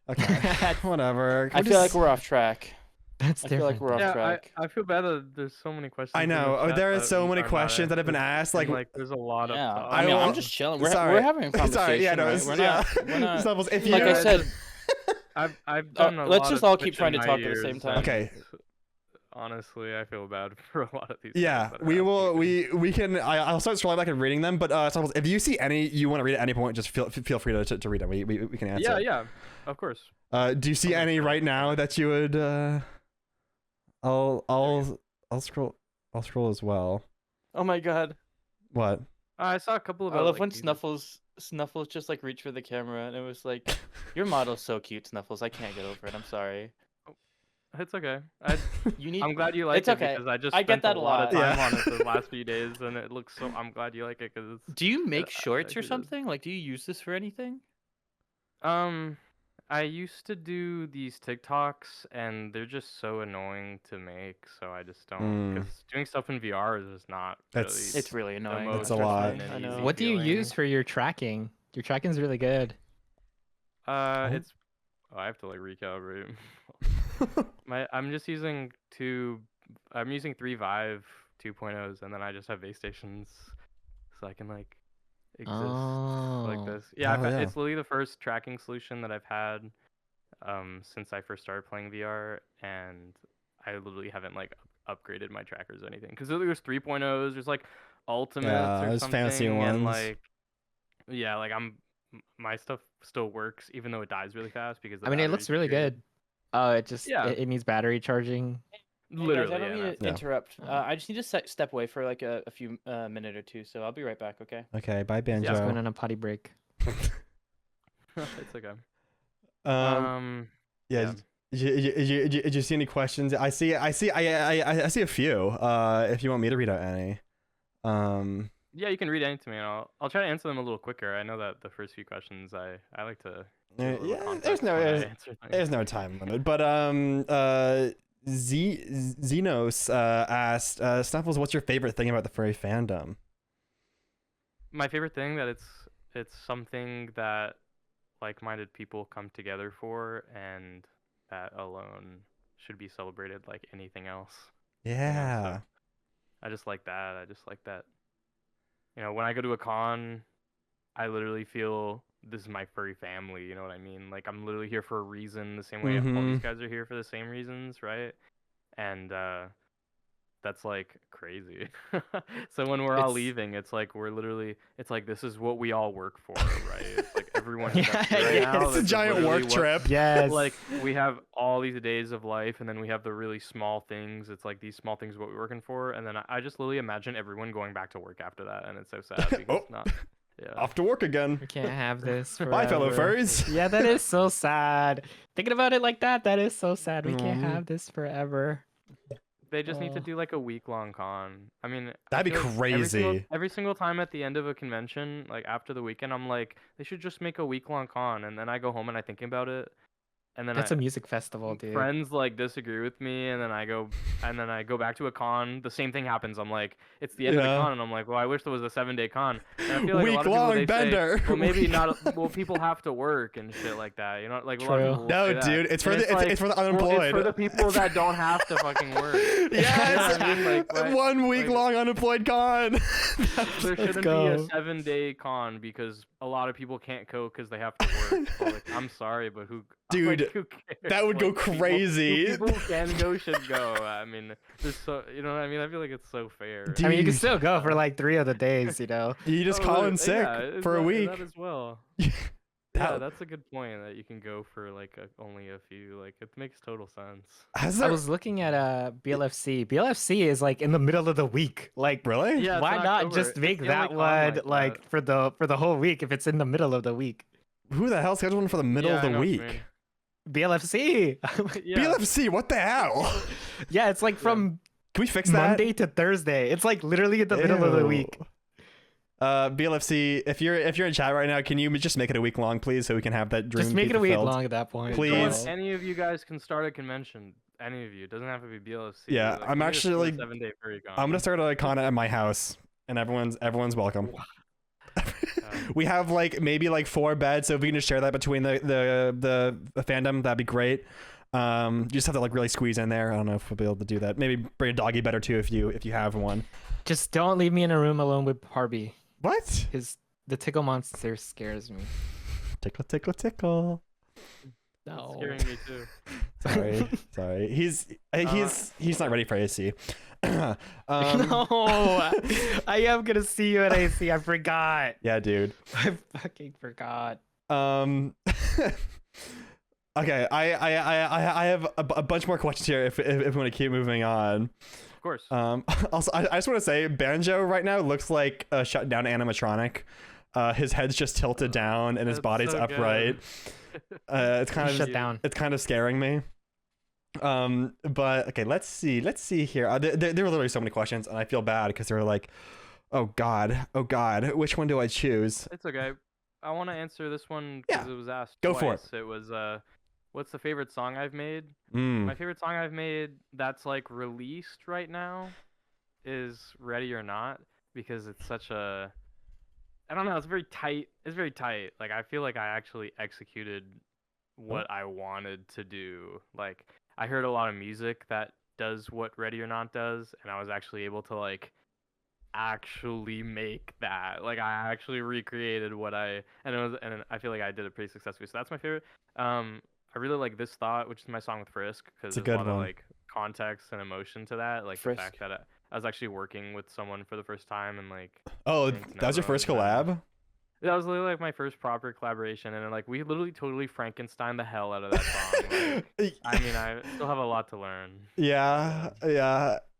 Okay, whatever. I feel like we're off track. That's I feel different. like we're off Yeah, track. I feel bad that there's so many questions. I in the know. chat There are that so many are not questions that have been answered, asked. and, there's a lot of. Yeah, stuff. I mean, will- I'm just chilling. We're sorry. we're having a conversation. Sorry, yeah, no, right? it's, We're yeah. not. We're not. Snuffles, if you Like I Yeah, said, I've done a let's lot just of all keep Twitch trying in to my talk at the years, same time. Okay. Honestly, I feel bad for a lot of these. Yeah, guys that are we asking will. me. We can. I'll start scrolling back and reading them. But Snuffles, if you see any you want to read at any point, just feel free to read them. We can answer. Yeah, of course. Do you see Okay, any sure. right now that you would? I'll scroll. I'll scroll as well. oh my god, What? I saw a couple of. I love when Snuffles just like reached for the camera and it was like, your model's so cute, Snuffles. I can't get over it. I'm sorry. It's okay. You need. I'm glad you like It's it okay. because I just I get spent that a a lot of lot. time Yeah. on it the last few days, and it looks so. I'm glad you like it because it's. Do you make I shorts or actually did. something? Like, do you use this for anything? I used to do these TikToks, and they're just so annoying to make, so I just don't. Because doing stuff in VR is just not really. That's- It's really annoying. That's most a lot. fun and I know. easy What do you feeling. use for your tracking? Your tracking's really good. It's. Oh, I have to like recalibrate. I'm just using I'm using 3 Vive 2.0s, and then I just have base stations, so I can like exist like Oh. this. Yeah, Oh, yeah. it's literally the first tracking solution that I've had since I first started playing VR, and I literally haven't like upgraded my trackers or anything because there's 3.0s, there's like ultimates Yeah, or there's something, fancy and ones. like like my stuff still works even though it dies really fast because the I mean, it looks battery's really weird. good. Oh, it just Yeah. it needs battery charging. Hey guys, Literally, I don't yeah, mean that's to Yeah. interrupt. I just need to step away for like a few minute or two, so I'll be right back. Okay. Okay. Bye, Just going Banjo. on a potty break. it's okay. Yeah. yeah. Did you see any questions? I see a few. If you want me to read out any. Yeah, you can read any to me, and I'll try to answer them a little quicker. I know that the first few questions I like to. give a little Yeah, context when I answer things. there's no time limit. But Xenos asked Snuffles, what's your favorite thing about the furry fandom? My favorite thing that it's something that like-minded people come together for, and that alone should be celebrated like anything else. Yeah. So I just like that. I just like that. When I go to a con, I literally feel this is my furry family. You know what I mean? Like I'm literally here for a reason, the same way all these guys are here for the same reasons, right? And that's like crazy. So when we're all It's- leaving, it's like it's like this is what we all work for, right? It's like everyone. Yeah, invested right yeah. now, It's a this is giant literally work what- trip. Yes. Like we have all these days of life, and then we have the really small things. It's like these small things what we're working for, and then I just literally imagine everyone going back to work after that, and it's so sad because Oh. not. Yeah. Off to work again. We can't have this. Bye, fellow forever. furries. Yeah, that is so sad. Thinking about it like that is so sad. We can't Mhm. have this forever. They just need to Oh. do like a week-long con. I mean, I That'd be feel like crazy. every single time at the end of a convention, like after the weekend, I'm like, they should just make a week-long con, and then I go home and I think about it, and then That's a music festival, dude. friends like disagree with me, and then I go back to a con. The same thing happens. I'm like, it's the end of the Yeah. con, and I'm like, well, I wish there was a 7-day con. And I feel like a lot of people, Week-long they say, bender. well, maybe not. Well, people have to work and shit like that. Like a lot of True. people will No, say that. dude, it's for And the it's for the well, unemployed. it's for the people that don't have to fucking work. Yes. You know what I mean? Like, what? 1 week long unemployed con. There Let's shouldn't be go. a 7-day con because a lot of people can't go because they have to work. So, like, I'm sorry, but Dude, who cares? that would go crazy. People who can go should go. I mean, there's so you know what I mean. I feel like it's so fair. I mean, you can Dude. still go for like 3 of the days, you know. You just call in sick for a week. That as well. That- Yeah, that's a good point that you can go for like only a few. Like it makes total sense. Has I there was looking at BLFC. BLFC is like in the middle of the week. Like, really? Yeah, it's why in not October. just It's make the that only con one like like for the whole week if it's in the middle of the week? Who the hell scheduled one for the middle Yeah, of I the know what you week? mean. BLFC. Yeah. BLFC, what the hell? Yeah, it's like from Can we fix that? Monday to Thursday. It's like literally in the middle of the week. BLFC, if you're in chat right now, can you just make it a week long, please, so we can have that dream? Just make be it a week fulfilled? long at that point. Please. Any of you guys can start a convention. Any of you. It doesn't have to be BLFC. Yeah, Like, I'm we need to start a actually- 7-day furry con. I'm gonna start a con at my house, and everyone's welcome. We have like maybe like 4 beds, so if we can just share that between the fandom, that'd be great. You just have to like really squeeze in there. I don't know if we'll be able to do that. Maybe bring a doggy bed or 2 if you have one. Just don't leave me in a room alone with Harvey. What? The tickle monster scares me. Tickle, tickle, tickle. It's No. scaring me too. Sorry. He's not ready for AC. No, I am gonna see you at AC. I forgot. Yeah, dude. I fucking forgot. Okay, I have a bunch more questions here if we want to keep moving on. Of course. Also, I just want to say Banjo right now looks like a shut down animatronic. His head's just tilted down and his That's body's so upright. It's kind of Shut down. It's kind of scaring me. But okay, let's see here. There were literally so many questions, and I feel bad because they were like, oh god, which one do I choose? It's okay. I want to answer this one Yeah. because it was asked Go twice. for it. It was what's the favorite song I've made? Mm. My favorite song I've made that's like released right now is Ready or Not, because it's such a, I don't know, it's very tight. It's very tight. Like I feel like I actually executed what I wanted to do. Like I heard a lot of music that does what Ready or Not does, and I was actually able to like actually make that. Like I actually recreated what and I feel like I did it pretty successfully. So that's my favorite. I really like This Thought, which is my song with Frisk, because It's a there's a good lot of one. like context and emotion to that. Like Frisk. the fact that I was actually working with someone for the first time, and like Oh, getting to that was your know first them. collab? That was literally like my first proper collaboration, and like we literally totally Frankenstein the hell out of that song. Like, I mean, I still have a lot to learn. Yeah.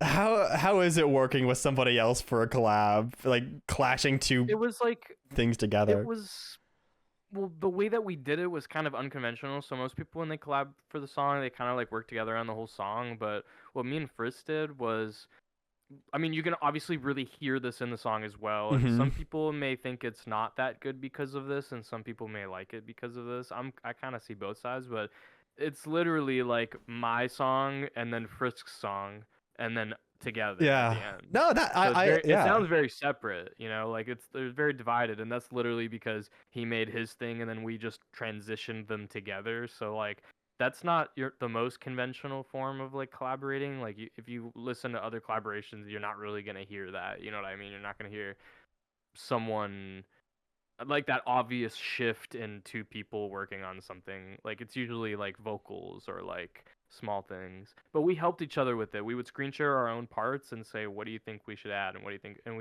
How is it working with somebody else for a collab? Like clashing two It was like things together. it was, well, the way that we did it was kind of unconventional. So most people, when they collab for the song, they kind of like work together on the whole song. But what me and Frisk did was, I mean, you can obviously really hear this in the song as well. And Mhm. some people may think it's not that good because of this, and some people may like it because of this. I kind of see both sides, but it's literally like my song and then Frisk's song, and then together Yeah. at the end. No, that So it's I it yeah. sounds very separate, you know, like they're very divided, and that's literally because he made his thing and then we just transitioned them together. So like that's not the most conventional form of like collaborating. Like if you listen to other collaborations, you're not really gonna hear that. You know what I mean? You're not gonna hear someone like that obvious shift in 2 people working on something. Like it's usually like vocals or like small things, but we helped each other with it. We would screen share our own parts and say, what do you think we should add, and what do you think, and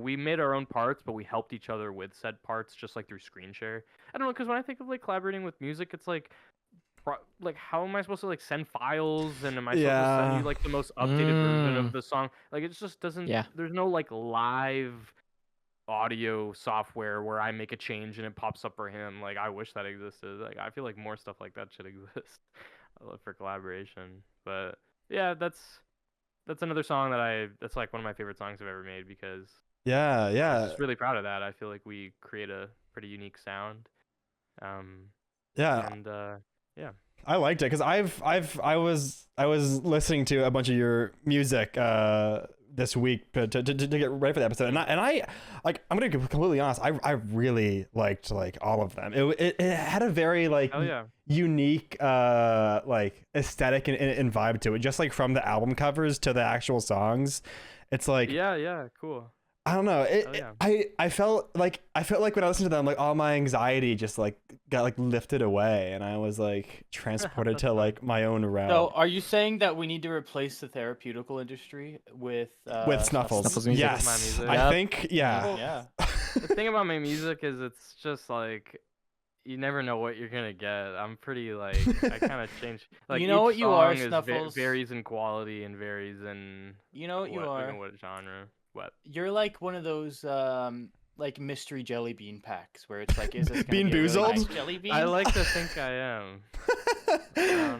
we made our own parts, but we helped each other with said parts, just like through screen share. I don't know, because when I think of like collaborating with music, it's like how am I supposed to like send files, and am I supposed to send Yeah. you like the most updated version of the song? Like it just doesn't, Yeah. there's no like live audio software where I make a change and it pops up for him. Like I wish that existed. Like I feel like more stuff like that should exist for collaboration. But yeah, that's another song that's like one of my favorite songs I've ever made, because Yeah, I'm yeah. just really proud of that. I feel like we create a pretty unique sound. Yeah. And yeah. I liked it because I was listening to a bunch of your music this week to get ready for the episode, and I like, I'm gonna be completely honest, I really liked like all of them. It had a very like Hell yeah. unique like aesthetic and vibe to it, just like from the album covers to the actual songs. It's like, Yeah, cool. I don't know. yeah. I felt like when I listened to them, like all my anxiety just like got like lifted away, and I was like transported to like my own realm. So, are you saying that we need to replace the therapeutical industry with Snuffles. Snuffles music. Yes, My music. I Yep. think yeah. Yeah. The thing about my music is it's just like you never know what you're gonna get. I'm pretty like I kind of change. Like You know each what you are, song is Snuffles? varies in quality and varies in You know what you are? what genre. What? You're like one of those like mystery jelly bean packs where it's like, is this gonna Bean be a really boozled? nice jelly bean? I like to think I am.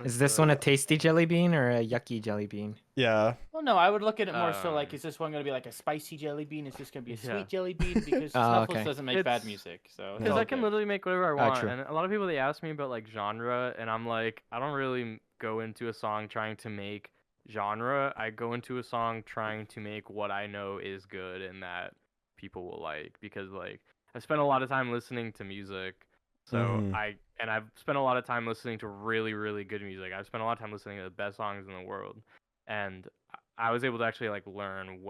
Is this one a tasty jelly bean or a yucky jelly bean? Yeah. Well, no, I would look at it more so like, Um, is this one going to be like a spicy jelly bean? Is this going to be a Yeah. sweet jelly bean? Because Oh, Snuffles okay. doesn't make bad It's- music, so it's Because all I can good. literally make whatever I want, true. and a lot of people they ask me about like genre, and I'm like, I don't really go into a song trying to make genre. I go into a song trying to make what I know is good and that people will like, because like I spent a lot of time listening to music, so Mhm. I've spent a lot of time listening to really really good music. I've spent a lot of time listening to the best songs in the world, and I was able to actually like learn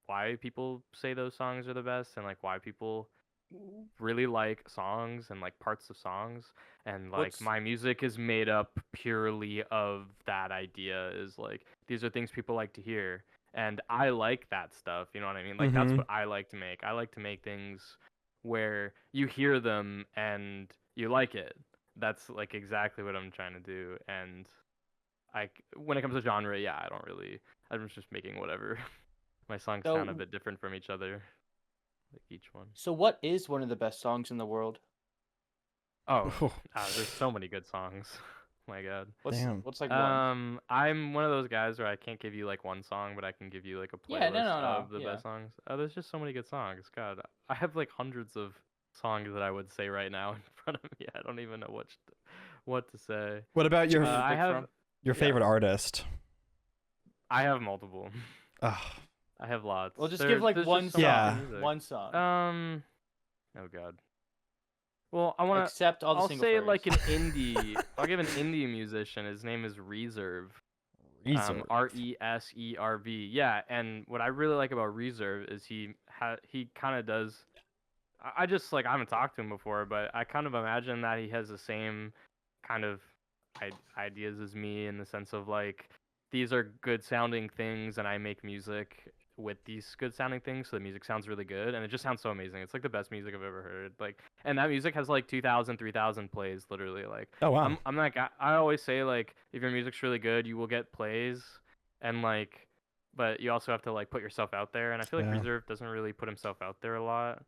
why people say those songs are the best and like why people really like songs and like parts of songs, and like What's- my music is made up purely of that idea, is like these are things people like to hear and I like that stuff, you know what I mean? Like that's Mhm. what I like to make. I like to make things where you hear them and you like it. That's like exactly what I'm trying to do. And when it comes to genre, yeah, I'm just making whatever. My songs sound a So, bit different from each other, like each one. so what is one of the best songs in the world? Oh, Oh, there's so many good songs. My God. damn. What's like one? I'm one of those guys where I can't give you like one song, but I can give you like a Yeah, no, playlist no, no, of the yeah. best songs. Oh, there's just so many good songs. God, I have like hundreds of songs that I would say right now in front of me. I don't even know what to say. What about your Where you I pick have from? your yeah. favorite artist? I have multiple. Ugh. I have lots. Well, just give like There's one just song. so much Yeah. good music. One song. Oh God. Well, I wanna. Except all the I'll single say furries. like an indie. I'll give an indie musician. His name is Reserve. Reserve. Reserv. Yeah, and what I really like about Reserve is he kind of does. I just like I haven't talked to him before, but I kind of imagine that he has the same kind of ideas as me, in the sense of like these are good sounding things, and I make music with these good sounding things, so the music sounds really good, and it just sounds so amazing. It's like the best music I've ever heard. Like, and that music has like 2,000, 3,000 plays, literally. Like, Oh wow. I'm that guy. I always say like, if your music's really good, you will get plays, and like, but you also have to like put yourself out there. And I feel like Yeah. Reserve doesn't really put himself out there a lot.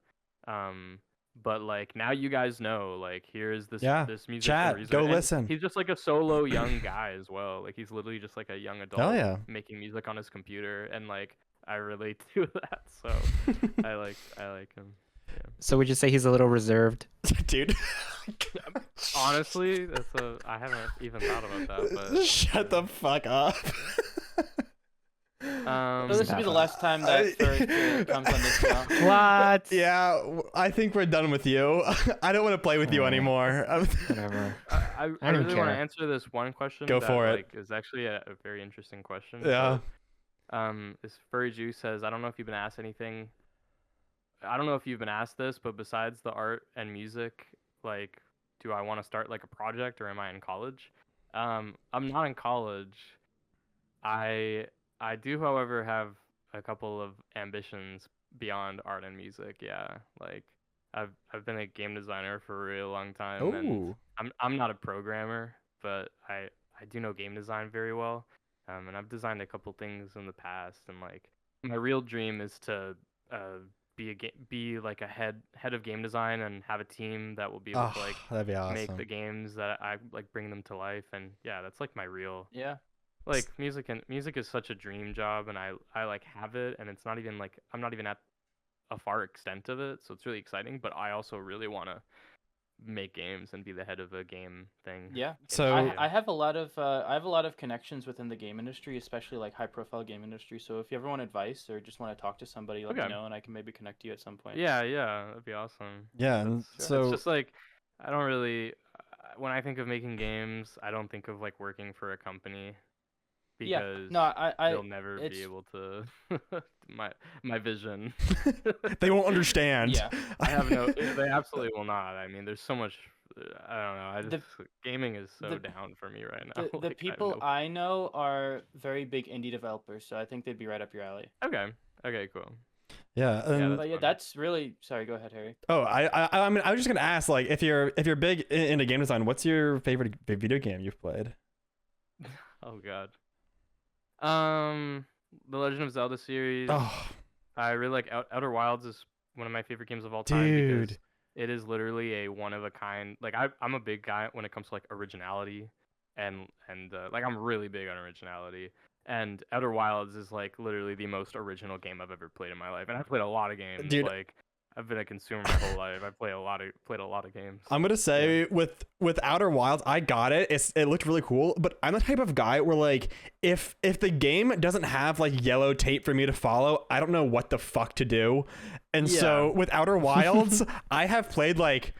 But like now you guys know, like here's this Yeah. this music Chat, from Reserve. go And listen. He's just like a solo young guy as well. Like he's literally just like a young adult Hell yeah. making music on his computer, and like I relate to that. So I like him. So would you say he's a little reserved? Dude. Honestly, I haven't even thought about that, but Shut the fuck up. So this will be the Stop. last time that Furry Spirit comes on this channel. What? Yeah, I think we're done with you. I don't want to play with you Alright. anymore. Whatever. I I don't really want to care. answer this one question. Go that, for it. Like, is actually a very interesting question. Yeah. But, this Furry Juice says, I don't know if you've been asked anything. I don't know if you've been asked this, but besides the art and music, like, do I want to start like a project, or am I in college? I'm not in college. I do, however, have a couple of ambitions beyond art and music. Yeah, like I've been a game designer for a really long time, and Ooh. I'm not a programmer, but I do know game design very well. And I've designed a couple things in the past, and like my real dream is to be like a head of game design and have a team that will be able to like That'd be awesome. make the games that I like, bring them to life. And yeah, that's like my real Yeah. like music is such a dream job, and I like have it, and it's not even like I'm not even at a far extent of it, so it's really exciting. But I also really want to make games and be the head of a game thing. Yeah. So- I have a lot of connections within the game industry, especially like high profile game industry. So if you ever want advice or just want to talk to somebody, let me Okay. know, and I can maybe connect you at some point. Yeah, that'd be awesome. Yeah, and It's so just like I don't really when I think of making games, I don't think of like working for a company, Yeah. because No, I they'll never it's- be able to my vision. they won't understand. Yeah. I have no. They absolutely will not. I mean, there's so much. I don't know. I The- just gaming is so the- down for me right now. the Like, I have people no- I know are very big indie developers, so I think they'd be right up your alley. Okay. Okay. Cool. Yeah. Yeah, and- that's But yeah, fun. that's really sorry. Go ahead, Harry. oh, I mean, I was just gonna ask, like, if you're big into game design, what's your favorite video game you've played? Oh God. The Legend of Zelda series. Oh, I really like Outer Wilds is one of my favorite games of all time, because dude. it is literally a one of a kind. Like I'm a big guy when it comes to like originality. like I'm really big on originality. And Outer Wilds is like literally the most original game I've ever played in my life. And I've played a lot of games. Dude. Like I've been a consumer my whole life. I've played a lot of games. I'm gonna say with Outer Wilds, I got it. It looked really cool, but I'm the type of guy where like if the game doesn't have like yellow tape for me to follow, I don't know what the fuck to do. And so with Outer Wilds, I have played like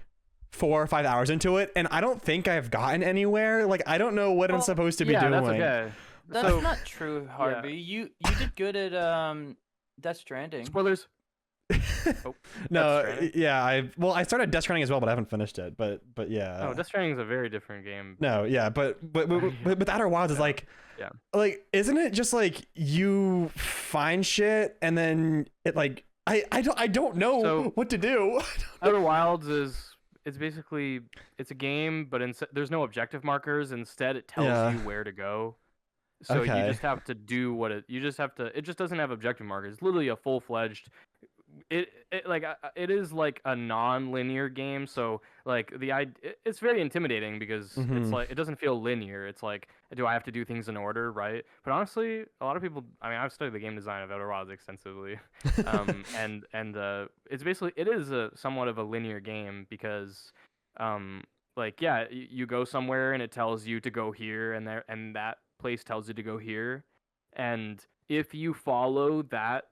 4 or 5 hours into it, and I don't think I've gotten anywhere. Like I don't know what I'm supposed to be doing. That's okay. That's not true, Harvey. You did good at Death Stranding. Spoilers. No, yeah, I started Death Stranding as well, but I haven't finished it. But yeah. Oh, Death Stranding is a very different game. No, yeah, but Outer Wilds is like, like, isn't it just like you find shit and then it like I don't know what to do. Outer Wilds it's basically it's a game, but there's no objective markers. Instead, it tells you where to go. So you just have to do it just doesn't have objective markers. It's literally a full-fledged it is like a non-linear game, so like it's very intimidating because it's like it doesn't feel linear. It's like, do I have to do things in order, right? But honestly, a lot of people, I mean, I've studied the game design of Outer Wilds extensively, and it's basically, it is somewhat of a linear game because like you go somewhere and it tells you to go here, and that place tells you to go here, and if you follow that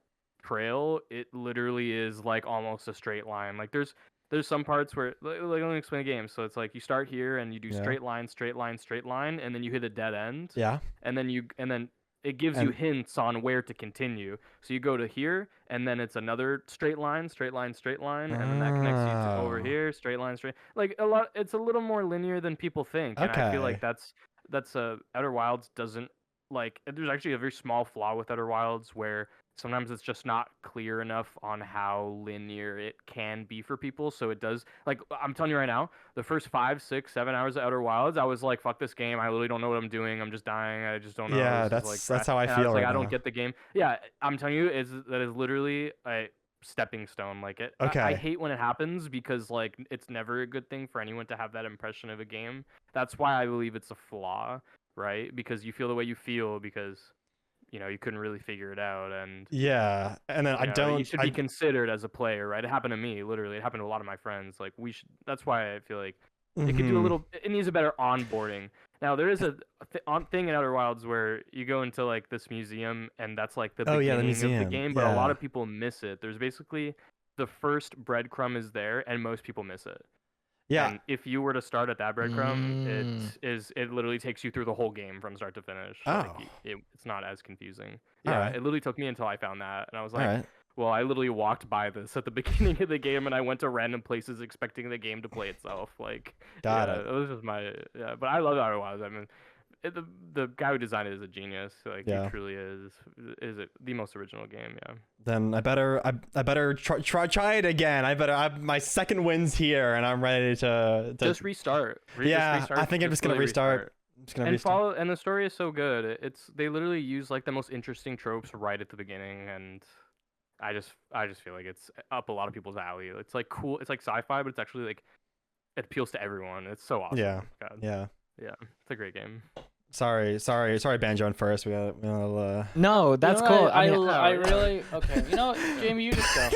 trail, it literally is like almost a straight line. Like there's some parts where, like, let me explain the game. So it's like you start here and you do straight line, and then you hit a dead end. Yeah. And then it gives you hints on where to continue. So you go to here, and then it's another straight line, and then that connects you to over here, straight line. Like it's a little more linear than people think, and I feel like that's Outer Wilds doesn't, like, there's actually a very small flaw with Outer Wilds where sometimes it's just not clear enough on how linear it can be for people. So it does, like, I'm telling you right now, the first 5, 6, 7 hours of Outer Wilds, I was like, fuck this game. I literally don't know what I'm doing. I'm just dying. I just don't know. Yeah, that's how I feel right now. I don't get the game. Yeah, I'm telling you, that is literally a stepping stone. Like it. Okay. I hate when it happens because like it's never a good thing for anyone to have that impression of a game. That's why I believe it's a flaw, right? Because you feel the way you feel because you couldn't really figure it out, and and then you should be considered as a player, right? It happened to me, literally. It happened to a lot of my friends. Like that's why I feel like it could do a little. It needs a better onboarding. Now there is a thing in Outer Wilds where you go into like this museum, and that's like the beginning of the game, but a lot of people miss it. There's basically the first breadcrumb is there, and most people miss it. Yeah. And if you were to start at that breadcrumb, it literally takes you through the whole game from start to finish. Oh. Like, it's not as confusing. Yeah, it literally took me until I found that, and I was like, well, I literally walked by this at the beginning of the game, and I went to random places expecting the game to play itself. Like, Got it. It was just but I love Outer Wilds. I mean, the guy who designed it is a genius. Like, he truly is it the most original game. Yeah. Then I better try it again. My second win's here, and I'm ready to just restart. I think I'm just gonna restart. And the story is so good. They literally use like the most interesting tropes right at the beginning, and I just feel like it's up a lot of people's alley. It's like cool. It's like sci-fi, but it's actually like it appeals to everyone. It's so awesome. Yeah. God. Yeah. It's a great game. Sorry, Banjo and first. No, that's cool. I really okay. You know what, Jamie, you just go.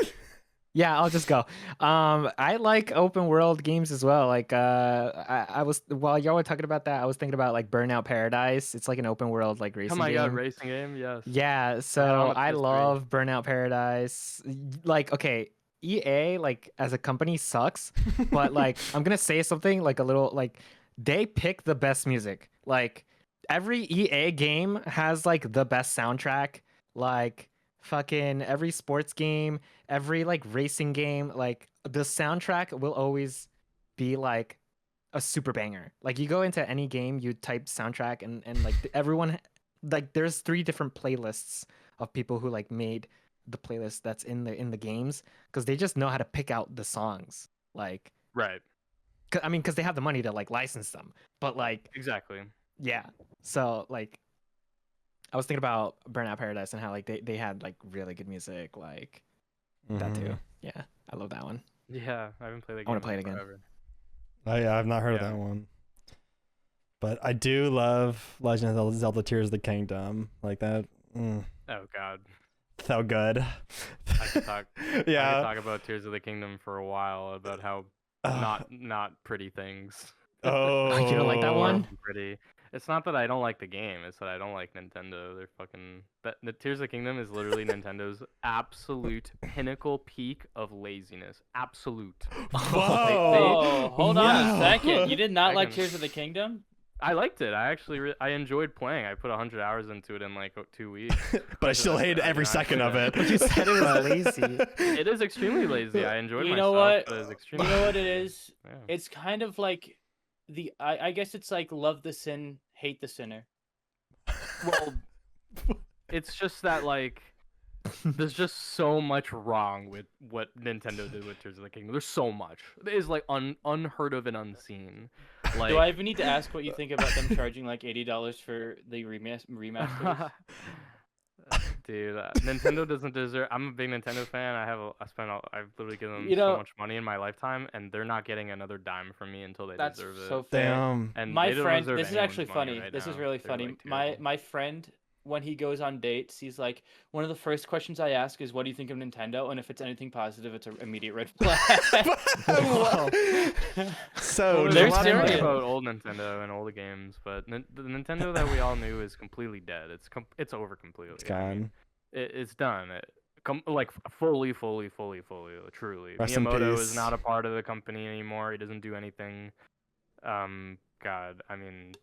Yeah, I'll just go. I like open world games as well. Like, I was, while y'all were talking about that, I was thinking about like Burnout Paradise. It's like an open world like racing game. Oh my god, racing game, yes. Yeah, so I love Burnout Paradise. Like, okay, EA like as a company sucks, but like I'm gonna say something like a little like they pick the best music. Like every EA game has like the best soundtrack. Like fucking every sports game, every like racing game, like the soundtrack will always be like a super banger. Like you go into any game, you type soundtrack and like everyone, like there's 3 different playlists of people who like made the playlist that's in the games because they just know how to pick out the songs. Like right. I mean, because they have the money to like license them, but like exactly. Yeah. So like I was thinking about Burnout Paradise and how like they had like really good music, like that too. Yeah, I love that one. Yeah, I haven't played that game. I want to play it again. Forever. Oh yeah, I've not heard of that one. But I do love Legend of Zelda Tears of the Kingdom. Like that. Oh God. So good. I could talk. I could talk about Tears of the Kingdom for a while about how not pretty things. Oh, You don't like that one? Pretty. It's not that I don't like the game. It's that I don't like Nintendo. They're fucking. The Tears of the Kingdom is literally Nintendo's absolute pinnacle peak of laziness. Absolute. Oh, hold on a Wow. second. You did not I like can- Tears of the Kingdom? I liked it. I actually I enjoyed playing. I put 100 hours into it in like 2 weeks. But I still hated every second of it. You said it was lazy. It is extremely lazy. I enjoyed You myself. know what? But it's You extremely know what it is? Yeah. It's kind of like I guess it's like love the sin, hate the sinner. Well, it's just that like there's just so much wrong with what Nintendo did with Tears of the Kingdom. There's so much. It is like unheard of and unseen. Like Do I even need to ask what you think about them charging like $80 for the remasters? Dude, Nintendo doesn't deserve. I'm a big Nintendo fan. I've literally given them You know- so much money in my lifetime, and they're not getting another dime from me until they That's deserve it. so fair. Damn. And My they don't friend, deserve this is anyone's actually money funny. right This is now. really They're, funny. like, My terrible. friend, when he goes on dates, he's like, one of the first questions I ask is, "What do you think of Nintendo?" And if it's anything positive, it's an immediate red flag. So Well, They're there's a lot to serious. say about old Nintendo and old games, but the Nintendo that we all knew is completely dead. It's over completely. it's I mean, gone. it's done. Like fully, truly. Rest in Miyamoto peace. is not a part of the company anymore. He doesn't do anything. God, I mean,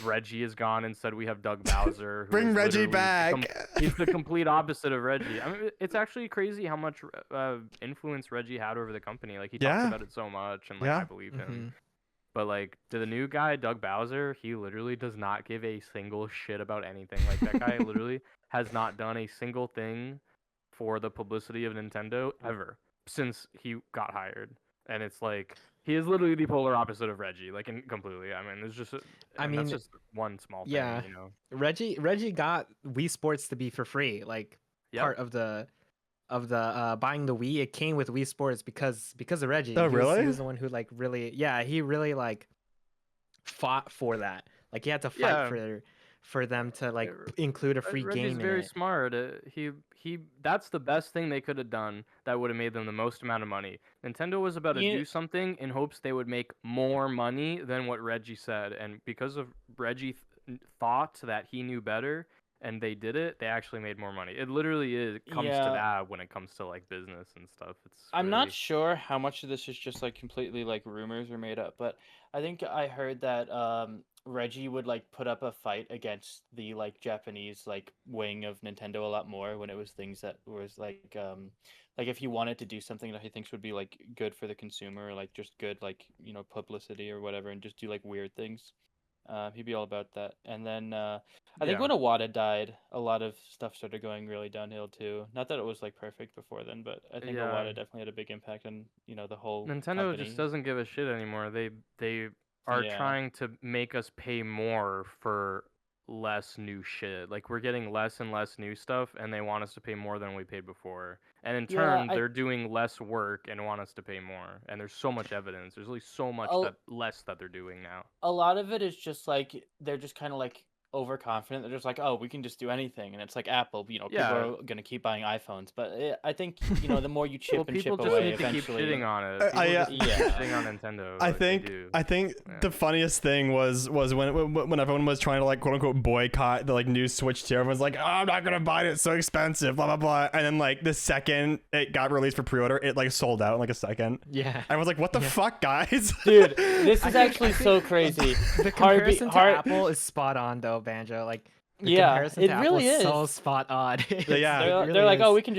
Reggie is gone. Instead, we have Doug Bowser. Who Bring is Reggie literally back. He's the complete opposite of Reggie. I mean, it's actually crazy how much influence Reggie had over the company. Like he talks Yeah. about it so much, and like Yeah. I believe him. Mhm. But like to the new guy, Doug Bowser, he literally does not give a single shit about anything. Like that guy literally has not done a single thing for the publicity of Nintendo ever since he got hired. And it's like he is literally the polar opposite of Reggie, like completely. I mean, it's just I that's mean, just one small thing, yeah. you know. Reggie got Wii Sports to be for free, like Yep. part of the buying the Wii. It came with Wii Sports because of Reggie. Oh, He really? was the one who like really, yeah, he really like fought for that. Like he had to fight Yeah. for them to like include a free Reggie's game very in it. smart. He that's the best thing they could have done that would have made them the most amount of money. Nintendo was about to You- do something in hopes they would make more money than what Reggie said, and because of Reggie thought that he knew better and they did it, they actually made more money. It literally is comes Yeah. to that when it comes to like business and stuff. It's I'm not really- sure how much of this is just like completely like rumors or made up, but I think I heard that Reggie would like put up a fight against the like Japanese like wing of Nintendo a lot more when it was things that was like if he wanted to do something that he thinks would be like good for the consumer or like just good like publicity or whatever and just do like weird things. He'd be all about that. And then I think Yeah. when Iwata died, a lot of stuff started going really downhill too. Not that it was like perfect before then, but I think Yeah. Iwata definitely had a big impact on the whole Nintendo company. just doesn't give a shit anymore. They are Yeah. trying to make us pay more for less new shit. Like we're getting less and less new stuff, and they want us to pay more than we paid before. And in Yeah, turn, I- they're doing less work and want us to pay more. And there's so much evidence. There's really so much Oh. less that they're doing now. A lot of it is just like they're just kind of like overconfident. They're just like, oh, we can just do anything, and it's like Apple. Yeah. People are gonna keep buying iPhones, but I think the more you chip Well, and people chip just away, need to keep eventually. shitting on it. I- People I, just need to keep Yeah. shitting on Nintendo. I like they think do. Yeah. the funniest thing was when everyone was trying to like quote unquote boycott the like new Switch 2. Everyone's like, oh, I'm not gonna buy it, it's so expensive, blah blah blah. And then like the second it got released for pre-order, it like sold out in like a second. Yeah. I was like, what the Yeah. fuck, guys? Dude, this I is think- actually I so think crazy. The Harvey- comparison to Har- Apple is spot on though, Banjo. Like the Yeah, comparison it to really Apple is is. so spot on. Yeah. They're like, oh, we can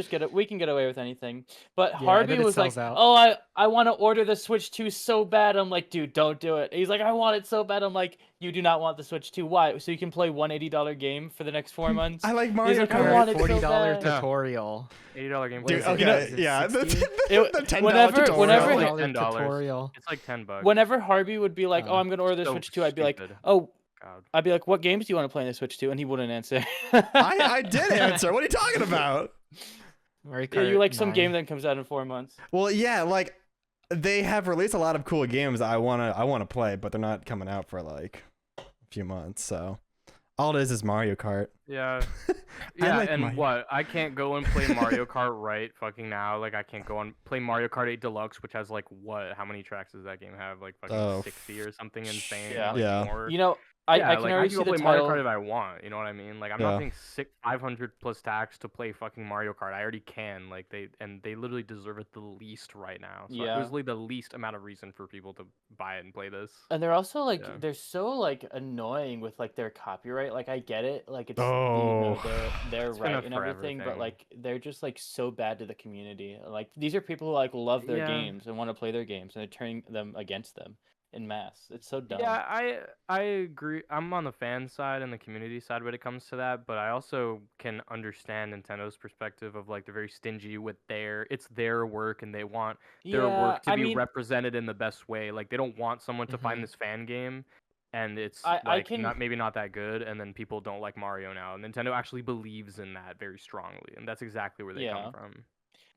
get away with anything. But Yeah, and Harvey then it was like, sells out. oh, I want to order the Switch 2 so bad. I'm like, dude, don't do it. He's like, I want it so bad. I'm like, you do not want the Switch 2. Why? So you can play one $80 game for the next 4 months? I like He's Mario like, I Kart. want it so $40 bad. tutorial. $80 game. What Dude, is it? okay, Is it yeah, the, 60? the $10 whenever- tutorial. whenever- $10 $10. tutorial. It's like $10. Whenever Harvey would be like, oh, Oh. I'm going to order the So Switch 2, I'd be like, stupid. oh, God. I'd be like, what games do you want to play in the Switch 2? And he wouldn't answer. I did answer. What are you talking about? Mario Yeah, you Kart like some 9. game that comes out in 4 months. Well, yeah, like they have released a lot of cool games I wanna play, but they're not coming out for like few months. So all it is Mario Kart. Yeah. Yeah, like and Mario. what? I can't go and play Mario Kart right fucking now. Like, I can't go and play Mario Kart 8 Deluxe, which has, like, what? How many tracks does that game have? Like, fucking 60 or something insane? Yeah. Like, Yeah. more? You know, I Yeah, can like, already can see go the play Mario title. Kart if I want, you know what I mean? Like, I'm Yeah. not paying 500 plus tax to play fucking Mario Kart. I already can. Like, they literally deserve it the least right now. So Yeah. it was literally the least amount of reason for people to buy it and play this. And they're also like Yeah. they're so like annoying with like their copyright. Like I get it, like it's Oh. they're It's been a right and forever everything, but thing. like they're just like so bad to the community. Like these are people who like love their Yeah. games and want to play their games, and they're turning them against them in mass. It's so dumb. Yeah, I agree. I'm on the fan side and the community side when it comes to that, but I also can understand Nintendo's perspective of like they're very stingy with it's their work and they want their work to I be mean, represented in the best way. Like they don't want someone to Mhm. find this fan game and it's I like can maybe not that good and then people don't like Mario now. Nintendo actually believes in that very strongly, and that's exactly where they Yeah. come from.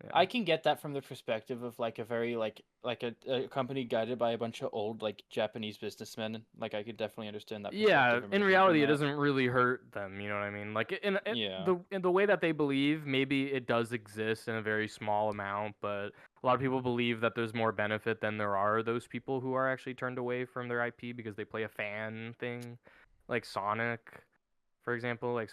Yeah. I can get that from the perspective of like a very like a company guided by a bunch of old like Japanese businessmen. Like I could definitely understand that. Yeah, perspective in emerging reality, it from that. doesn't really hurt them. You know what I mean? Like Yeah. in the way that they believe, maybe it does exist in a very small amount, but a lot of people believe that there's more benefit than there are those people who are actually turned away from their IP because they play a fan thing, like Sonic, for example. Like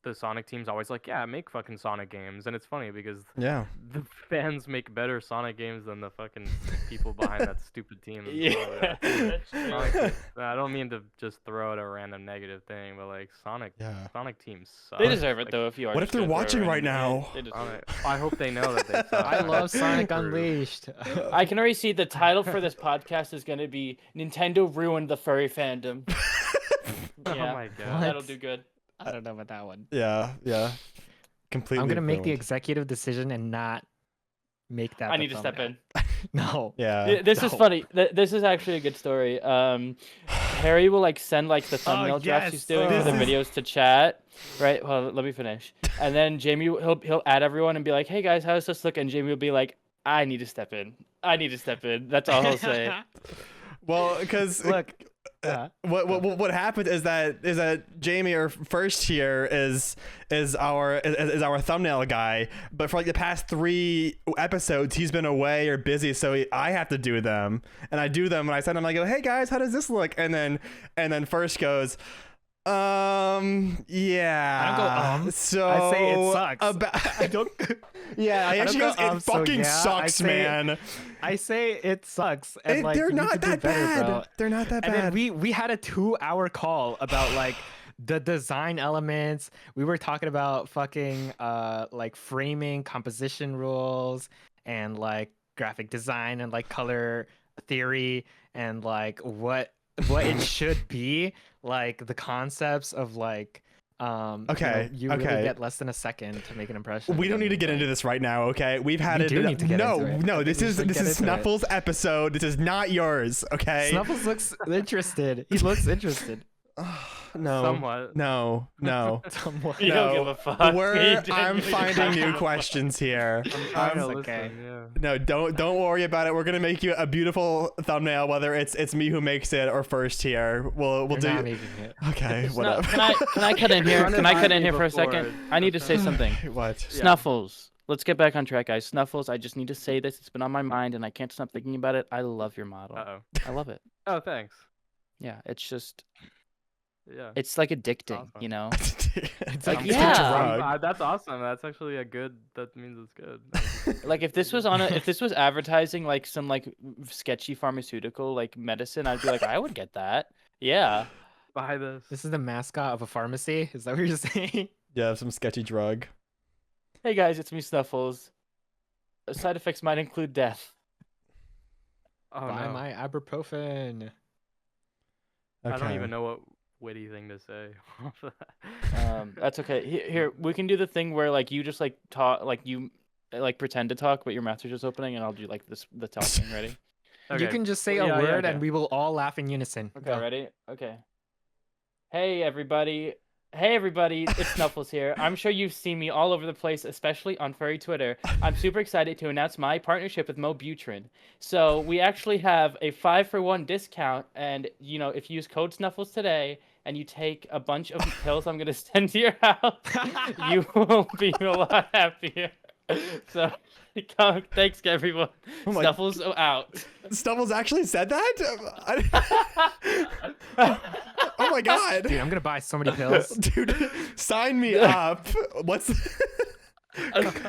the Sonic team's always like, yeah, make fucking Sonic games, and it's funny because Yeah. the fans make better Sonic games than the fucking people behind that stupid team. Yeah, that's true. Sonic, I don't mean to just throw out a random negative thing, but like Sonic teams suck. They deserve it Like, though. If you are. What if just they're gonna throw watching a right random- now? They deserve Sonic, it. I hope they know that they suck. I love Sonic Proof. Unleashed. I can already see the title for this podcast is going to be Nintendo ruined the furry fandom. Oh Yeah, my god. What? that'll do good. I don't know about that one. Yeah. Completely. I'm gonna make the ruined. executive decision and not make that. I the need to step thumbnail. in. No. Yeah. This is No. funny. This is actually a good story. Harry will like send like the thumbnail drafts he's yes. doing for the This is- videos to chat, right? Well, let me finish. And then Jamie he'll add everyone and be like, "Hey guys, how does this look?" And Jamie will be like, "I need to step in. I need to step in." That's all he'll say. Well, because Look. what happened is that Jamie or first here is our thumbnail guy, but for like the past 3 episodes he's been away or busy, so I have to do them, and I do them and I send him, I go, hey guys, how does this look? And then first goes, yeah. I don't go, So I say it sucks. About, I don't. yeah, I I actually don't goes, go, it so fucking yeah, I sucks, say- man. I say it sucks, and like They're you need not to do that better, bad. bro. They're not that And bad. then we had a 2-hour call about like the design elements. We were talking about fucking like framing, composition rules, and like graphic design and like color theory and like what it should be, like the concepts of like Okay, you really okay. get less than a second to make an impression. We don't need to get like- into this right now, okay? We've had We it. do need to get no, into it. I no. think This we is should get into it. Snuffles' episode. This is not yours, okay? Snuffles looks interested. He looks interested. No, Somewhat. no. Somewhat. You don't give a fuck. You I'm genuinely finding don't new give a questions here. I'm trying That's to okay. listen, yeah. No, don't worry about it. We're gonna make you a beautiful thumbnail, whether it's me who makes it or first here. We'll You're do. not making it. Okay, Snu- whatever. can I cut in here? Run it Can I by cut in me here for a before. second? I need to say something. What? Yeah. Snuffles. Let's get back on track, guys. Snuffles, I just need to say this. It's been on my mind and I can't stop thinking about it. I love your model. Uh-oh. I love it. Oh, thanks. Yeah, it's just, Yeah. it's like addicting, awesome. you know? It's like, like yeah. a drug. That's awesome. That's actually a good. That means it's good. Like if this was if this was advertising like some like sketchy pharmaceutical like medicine, I'd be like, I would get that. Yeah. Buy this. This is the mascot of a pharmacy. Is that what you're saying? Yeah, some sketchy drug. Hey guys, it's me, Snuffles. Side effects might include death. Oh Buy no. my ibuprofen. I don't Okay. even know what witty thing to say. That's okay. Here, we can do the thing where like you just like talk, like you like pretend to talk, but your mouth's are just opening, and I'll do like the talking. Ready? You can just say Well, a yeah, word okay. and we will all laugh in unison. Okay, Go. ready? Okay. Hey everybody. Hey everybody, it's Snuffles here. I'm sure you've seen me all over the place, especially on Furry Twitter. I'm super excited to announce my partnership with Mobutrin. So we actually have a 5-for-1 discount, and you know, if you use code Snuffles today, and you take a bunch of pills I'm gonna send to your house, you will be a lot happier. So, thanks everyone. Oh my- Snuffles out. Snuffles actually said that? Oh my god. Dude, I'm gonna buy so many pills. Dude, sign me up. What's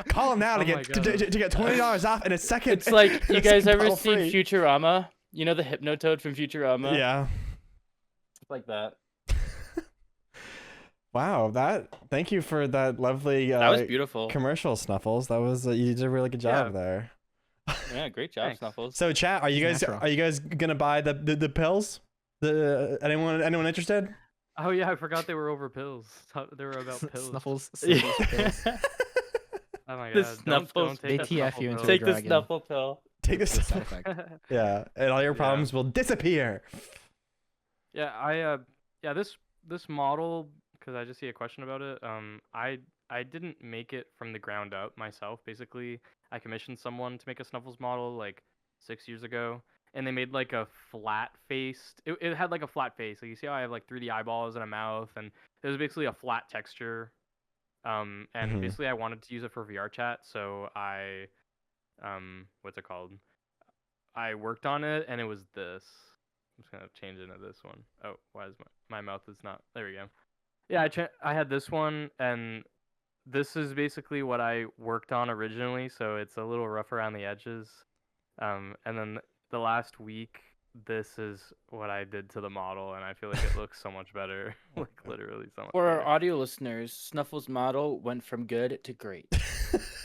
call him now to Oh my get God. to get $20 off in a second. It's like, in you a guys second ever bottle seen free. Futurama? You know the Hypnotoad from Futurama? Yeah. It's like that. Wow, thank you for that lovely That was beautiful. commercial, Snuffles. That was you did a really good job Yeah. there. Yeah, great job, Thanks. Snuffles. So chat, are you It's guys natural. gonna buy the pills? Anyone interested? Oh yeah, I forgot they were over pills. They were about pills. Snuffles. Yeah. Snuffles pills. Oh my The god. Snuffles Don't They take the TF Snuffle you into pill. the Take the drug and Snuffle pill. Take it's a this. side effect. Yeah, and all your Yeah. problems will disappear. Yeah, this model, because I just see a question about it. I didn't make it from the ground up myself. Basically, I commissioned someone to make a Snuffles model like 6 years ago, and they made like a flat faced. It had like a flat face. Like you see how I have like 3D eyeballs and a mouth, and it was basically a flat texture. And Mhm. basically I wanted to use it for VR chat, so I what's it called? I worked on it, and it was this. I'm just gonna change it into this one. Oh, why is my mouth is not? There we go. Yeah, I had this one, and this is basically what I worked on originally. So it's a little rough around the edges. And then the last week, this is what I did to the model, and I feel like it looks so much better. Like literally so much For our better. audio listeners, Snuffles' model went from good to great.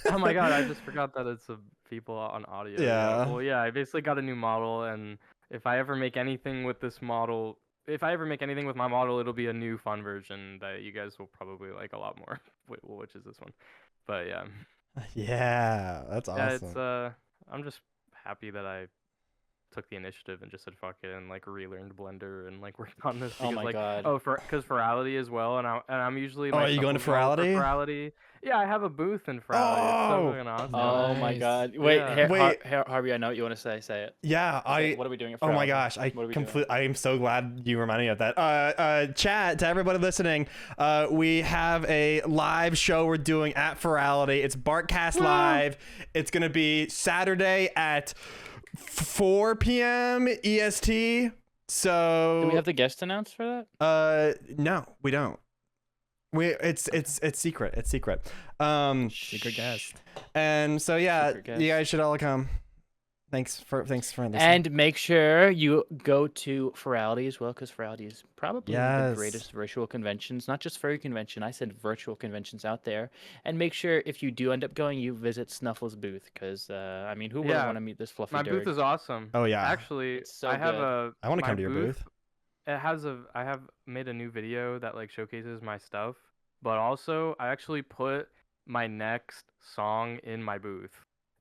Oh my god, I just forgot that it's people on audio. Yeah. Well, yeah, I basically got a new model, and if I ever make anything with this model, if I ever make anything with my model, it'll be a new fun version that you guys will probably like a lot more. Which is this one. But yeah. Yeah, that's Yeah, awesome. it's I'm just happy that I took the initiative and just said fuck it and like relearned Blender and like worked on this Oh because my like god. because Ferality as well, and I'm usually Oh, my are you going to Snuffles model for Ferality? Ferality. Yeah, I have a booth in Ferality. It's so Oh! fucking awesome. Oh my Nice. god. Wait, Yeah. Wait. Harvey, I know what you want to say. Say it. Yeah, Say it. What are we doing? Oh my gosh, I am so glad you reminded me of that. Chat, to everybody listening, we have a live show we're doing at Ferality. It's BARQcast Live. It's gonna be Saturday at 4 p.m. EST. So Do we have the guest announced for that? no, we don't. It's secret. It's secret. Secret guest. And so yeah, Secret guest. you guys should all come. Thanks for listening. And make sure you go to Ferality as well, because Ferality is probably one of Yes. the greatest virtual conventions, not just furry convention. I said virtual conventions out there. And make sure if you do end up going, you visit Snuffles' booth, because I mean, who wouldn't Yeah, want to meet this fluffy My derg? booth is awesome. Oh yeah. Actually, It's so I have good. I want to my come to your booth. It has I have made a new video that like showcases my stuff, but also I actually put my next song in my booth.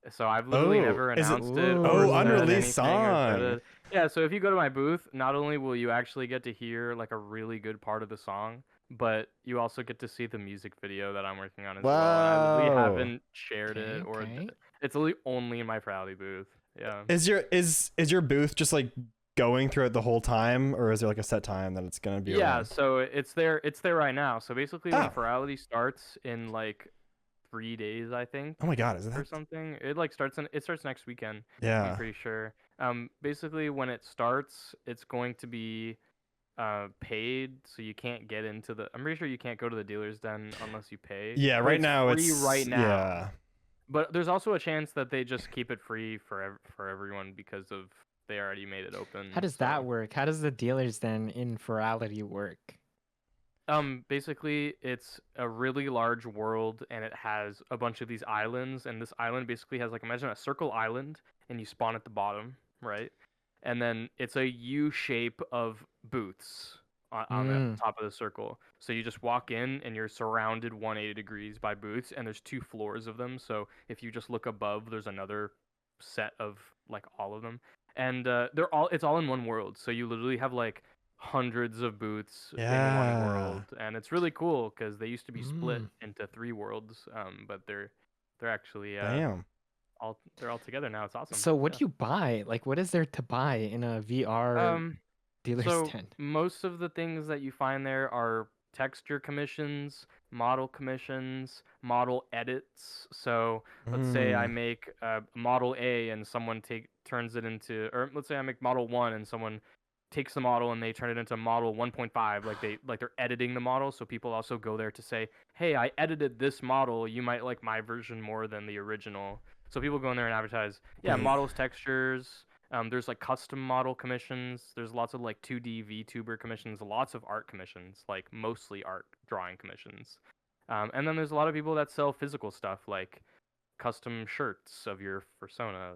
So I've literally Oh, never is it- announced it Ooh. or Oh, said unreleased anything or said song. it. Yeah, so if you go to my booth, not only will you actually get to hear like a really good part of the song, but you also get to see the music video that I'm working on as well. And I literally Wow. haven't shared it or Okay. it's literally only in my Ferality booth. Yeah. Is your booth just like going through it the whole time, or is there like a set time that it's gonna be? Yeah, around? so it's there right now. So basically when Oh. Ferality starts in like 3 days, I think, Oh my god, is or that? something. It like starts next weekend, I'm Yeah. pretty sure. Basically when it starts, it's going to be paid, so you can't get into the I'm pretty sure you can't go to the dealer's den unless you pay. Yeah. But Right it's now free it's right now. Yeah. But there's also a chance that they just keep it free for everyone because of they already made it open. How does so- that work? How does the dealers then in Ferality work? Basically, it's a really large world, and it has a bunch of these islands, and this island basically has like imagine a circle island, and you spawn at the bottom, right? And then it's a U shape of booths on the top of the circle. So you just walk in, and you're surrounded 180 degrees by booths, and there's 2 floors of them. So if you just look above, there's another set of like all of them, and it's all in one world. So you literally have like hundreds of booths in one Yeah. world, and it's really cool because they used to be split Mm. into 3 worlds, but they're actually Damn. they're all together now. It's awesome. So what do you buy? Like, what is there to buy in a VR? dealers So tent? most of the things that you find there are texture commissions, model commissions, model edits. So let's say I make model A and someone turns it into, or let's say I make model 1 and someone takes the model and they turn it into model 1.5, like they're editing the model. So people also go there to say, hey, I edited this model, you might like my version more than the original. So people go in there and advertise, yeah, Wait. models, textures. There's like custom model commissions. There's lots of like 2D VTuber commissions, lots of art commissions, like mostly art drawing commissions. And then there's a lot of people that sell physical stuff, like custom shirts of your persona,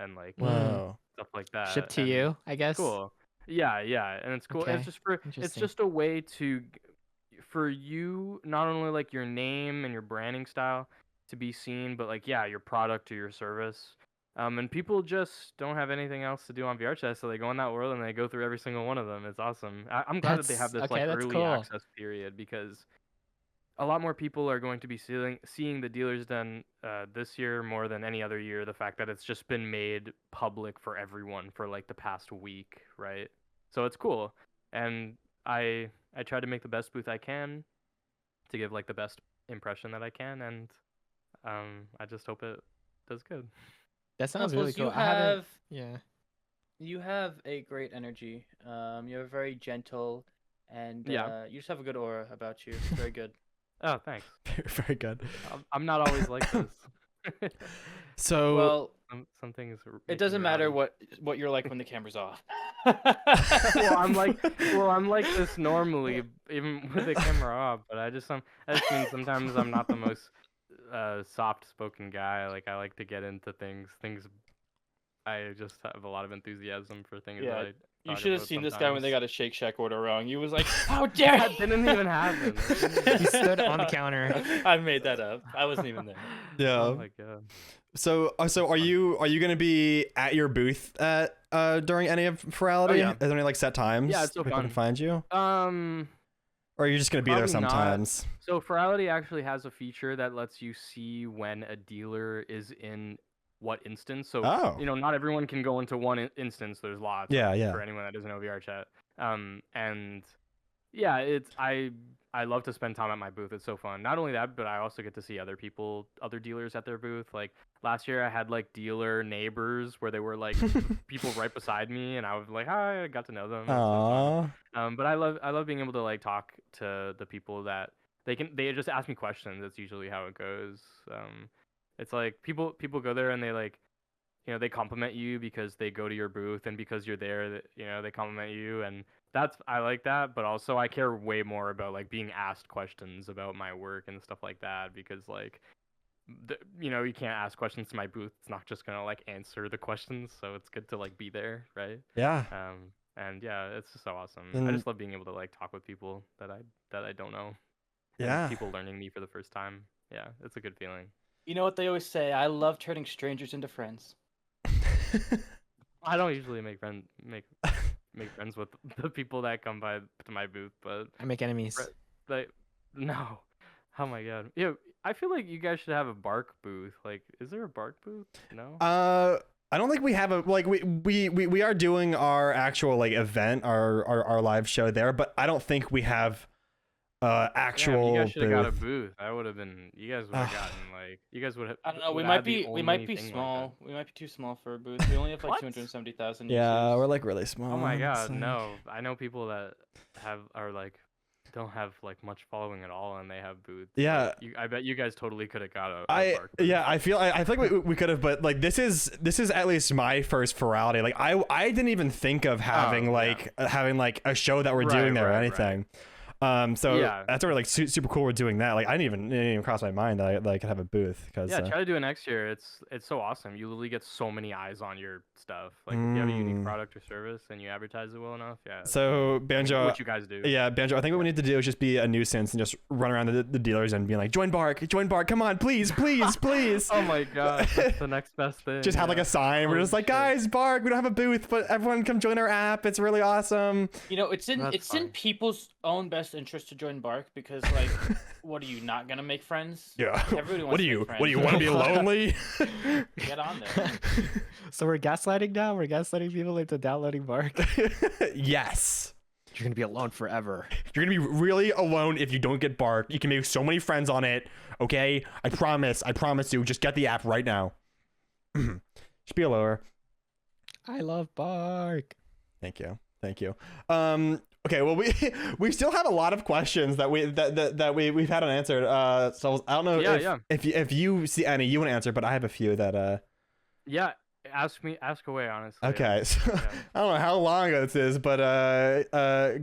and like Whoa. stuff like that. Shipped to And you, I guess. Cool. Yeah, and it's cool. Okay, It's interesting. just a way for you, not only like your name and your branding style to be seen, but like your product or your service. And people just don't have anything else to do on VRChat, so they go in that world and they go through every single one of them. It's awesome. I'm glad that they have this Okay, like that's early cool. access period, because a lot more people are going to be seeing the dealers den this year more than any other year. The fact that it's just been made public for everyone for like the past week, right? So it's cool, and I try to make the best booth I can to give like the best impression that I can, and I just hope it does good. That sounds really Snuffles, cool. I haven't. Yeah. You have a great energy. You're very gentle, and Yeah. you just have a good aura about you. Very good. Oh, thanks. Very good. I'm not always like this. So Well, some things. it make doesn't me matter rowdy. what you're like when the camera's off. well, I'm like this normally, even with the camera off. But I just mean sometimes I'm not the most soft-spoken guy. Like I like to get into things. I just have a lot of enthusiasm for things Yeah, that I You talk should have about seen this guy when they got sometimes. a Shake Shack order wrong. He was like, "How dare That you!" didn't even happen. That didn't even He stood on the counter. I made that up. I wasn't even there. Yeah. Oh my god. So are you gonna be at your booth at during any of Ferality? Oh, yeah. Is there any like set times? Yeah, it's so people can fun. find you, or are you just gonna be there Probably not. sometimes? So Ferality actually has a feature that lets you see when a dealer is in what instance. So Oh. not everyone can go into one instance. There's lots. Yeah. For anyone that doesn't know VR chat. And yeah, I love to spend time at my booth. It's so fun. Not only that, but I also get to see other dealers at their booth. Like last year, I had like dealer neighbors where they were like people right beside me, and I was like, hi, I got to know them. It was so fun. Aww. But I love being able to like talk to the people that they just ask me questions. That's usually how it goes. It's like people go there and they like, they compliment you because they go to your booth, and because you're there, they compliment you, and I like that. But also I care way more about like being asked questions about my work and stuff like that, because like, you can't ask questions to my booth. It's not just gonna like answer the questions, so it's good to like be there, right? Yeah. And yeah, it's just so awesome. I And- just love being able to like talk with people that I don't know. And Yeah. people learning me for the first time. Yeah, it's a good feeling. You know what they always say? I love turning strangers into friends. I don't usually make friends with the people that come by to my booth, but I make enemies. no. Oh my god. Yeah, I feel like you guys should have a BARQ booth. Like, is there a BARQ booth? No. I don't think we have a like we are doing our actual like event, our live show there, but I don't think we have actual you guys should have got a booth. booth. That would have been. You guys would have gotten like. You guys would have. I don't know. We would might have the be only thing like small. that. We might be too small for a booth. We only have like What? 270,000. Yeah, users. we're like really small. Oh my It's god, like- no! I know people that are like don't have like much following at all, and they have booths. Yeah. Like, I bet you guys totally could have got a I BARQ booth. yeah, I feel like we could have, but like this is at least my first Ferality. Like I didn't even think of having yeah. having like a show that we're doing there or Right. anything. So Yeah. that's where like super cool we're doing that. Like it didn't even cross my mind that I could have a booth because Yeah, try to do it next year. It's so awesome. You literally get so many eyes on your stuff. Like if you have a unique product or service and you advertise it well enough, yeah. so Banjo, what you guys do. yeah, Banjo. I think what we need to do is just be a nuisance and just run around the dealers and be like, join BARQ, come on, please. Oh my god, that's the next best thing. Just have like yeah. a sign. We're Holy just like, shit. guys, BARQ, we don't have a booth, but everyone come join our app. It's really awesome. You know, it's in That's in fine. people's own best best interest to join BARQ because, like, what are you not gonna make friends? Yeah. Everybody wants What do to you? make friends. What do you want to be lonely? Get on there. So we're gaslighting now. We're gaslighting people into downloading BARQ. Yes. You're gonna be alone forever. You're gonna be really alone if you don't get BARQ. You can make so many friends on it. Okay, I promise. I promise you. Just get the app right now. Just be a lower. I love BARQ. Thank you. Thank you. Okay, well we still have a lot of questions that we've had unanswered. So I don't know if you see any you want to answer, but I have a few that Yeah, ask away, honestly. Okay, so I don't know how long ago this is, but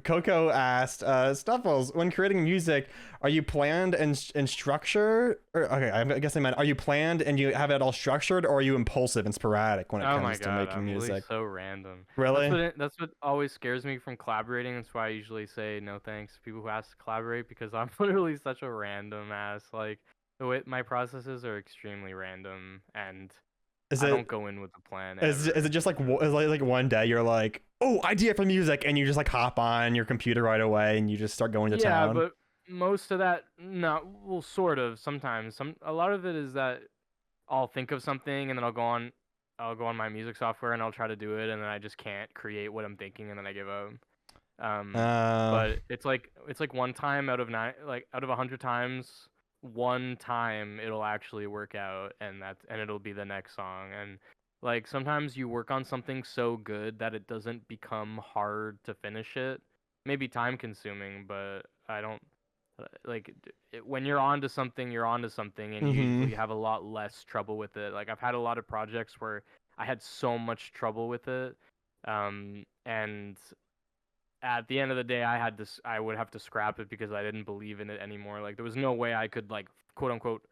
Coco asked, Snuffles, when creating music, are you planned and structured? Or, okay, I guess I meant, are you planned and you have it all structured, or are you impulsive and sporadic when it comes to making I'm music? Really so random. Really? That's what always scares me from collaborating. That's why I usually say no thanks to people who ask to collaborate, because I'm literally such a random ass. Like, the way my processes are extremely random, and I don't go in with a plan. Is it just like like one day you're like, oh, idea for music, and you just like hop on your computer right away and you just start going to town? Yeah, but most of that, well, sort of. Sometimes, a lot of it is that I'll think of something and then I'll go on my music software and I'll try to do it, and then I just can't create what I'm thinking, and then I give up. But it's like one time out of 100 times, one time it'll actually work out, and it'll be the next song. And like sometimes you work on something so good that it doesn't become hard to finish it. Maybe time consuming, but I don't when you're onto something, and you usually have a lot less trouble with it. Like, I've had a lot of projects where I had so much trouble with it, and at the end of the day, I would have to scrap it because I didn't believe in it anymore. Like, there was no way I could, like, quote unquote,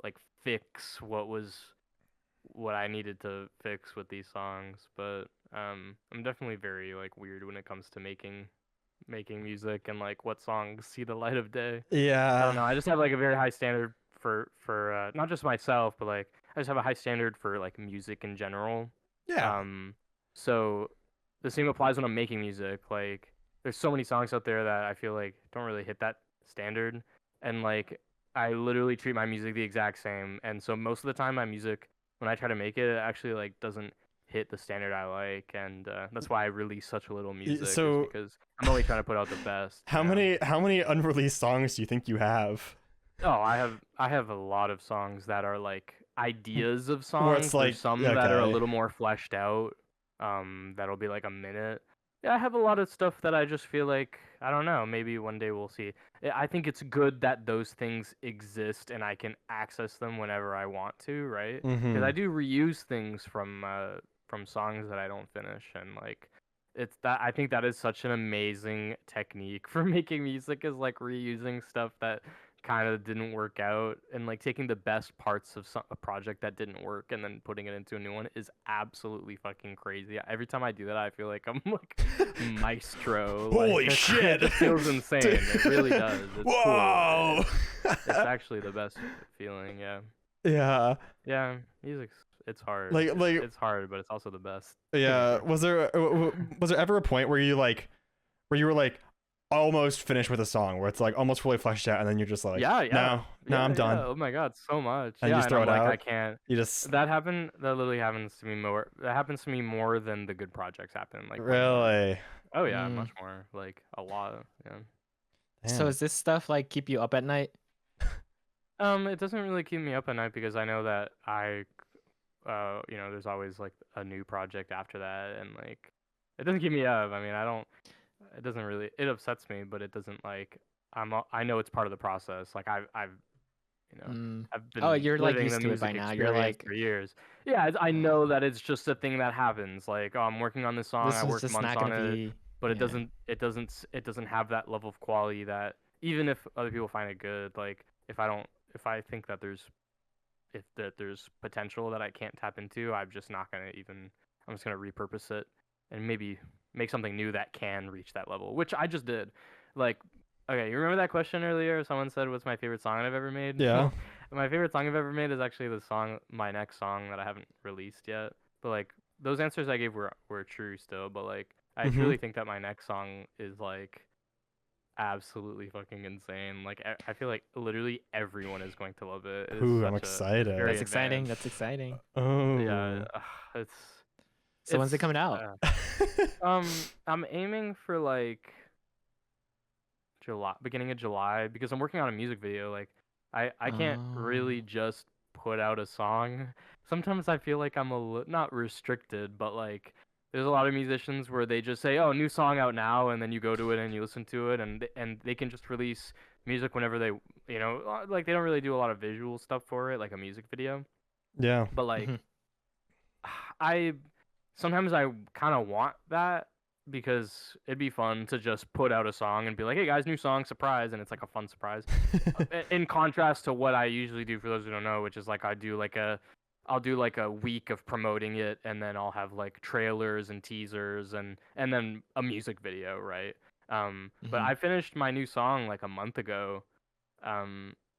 like, fix what I needed to fix with these songs. But I'm definitely very, like, weird when it comes to making music and, like, what songs see the light of day. Yeah. I don't know. I just have, like, a very high standard for not just myself, but, like, I just have a high standard for, like, music in general. Yeah. So the same applies when I'm making music. Like, there's so many songs out there that I feel like don't really hit that standard, and like I literally treat my music the exact same. And so most of the time, my music, when I try to make it, it actually like doesn't hit the standard I like, and that's why I release such little music. So is because I'm only trying to put out the best. How many unreleased songs do you think you have? Oh, I have a lot of songs that are like ideas of songs. Where it's like, There's some that are a little more fleshed out. That'll be like a minute. Yeah, I have a lot of stuff that I just feel like, I don't know, maybe one day we'll see. I think it's good that those things exist and I can access them whenever I want to, right? Because I do reuse things from songs that I don't finish, and like I think that is such an amazing technique for making music, is like reusing stuff that kind of didn't work out, and like taking the best parts of a project that didn't work and then putting it into a new one is absolutely fucking crazy. Every time I do that, I feel like I'm like maestro. Holy shit! It feels insane. It really does. It's Whoa! Cool. It's actually the best feeling. Yeah. Yeah. Yeah. It's hard. Like it's hard, but it's also the best. Yeah. Was there ever a point where you were like almost finished with a song, where it's like almost fully fleshed out, and then you're just like, no, I'm done. Oh my god, so much. And you just throw it out. Like, I can't. You just that literally happens to me more. That happens to me more than the good projects happen. Like, really. Oh yeah, much more. Like a lot. Yeah. Damn. So is this stuff like keep you up at night? It doesn't really keep me up at night because I know that there's always like a new project after that, and like it doesn't keep me up. I mean, it doesn't really, it upsets me, but it doesn't like, I know it's part of the process. Like I've been you're like living used the to it by music now. You're experience like for years. Yeah, I know that it's just a thing that happens. Like, oh, I'm working on this song, this I is worked just months not on gonna it, be. but it yeah. doesn't have that level of quality that, even if other people find it good, like if I think that there's potential that I can't tap into, I'm just gonna repurpose it and maybe make something new that can reach that level, which I just did. Like, okay, you remember that question earlier? Someone said, "What's my favorite song I've ever made?" Yeah. My favorite song I've ever made is actually my next song that I haven't released yet. But like, those answers I gave were true still. But like, I truly think that my next song is like absolutely fucking insane. Like I feel like literally everyone is going to love it. It is Ooh, I'm such a excited. very That's exciting. advanced. That's exciting. Yeah, Oh. it's So when's it it's coming out? I'm aiming for like July, beginning of July, because I'm working on a music video. Like, I can't really Oh. just put out a song. Sometimes I feel like I'm not restricted, but like there's a lot of musicians where they just say, "Oh, new song out now," and then you go to it and you listen to it, and they can just release music whenever they, like they don't really do a lot of visual stuff for it, like a music video. Yeah. But like Mhm. I sometimes I kind of want that because it'd be fun to just put out a song and be like, "Hey guys, new song, surprise!" and it's like a fun surprise. In contrast to what I usually do, for those who don't know, which is like I'll do like a week of promoting it, and then I'll have like trailers and teasers and then a music video, right? But Mhm. I finished my new song like a month ago,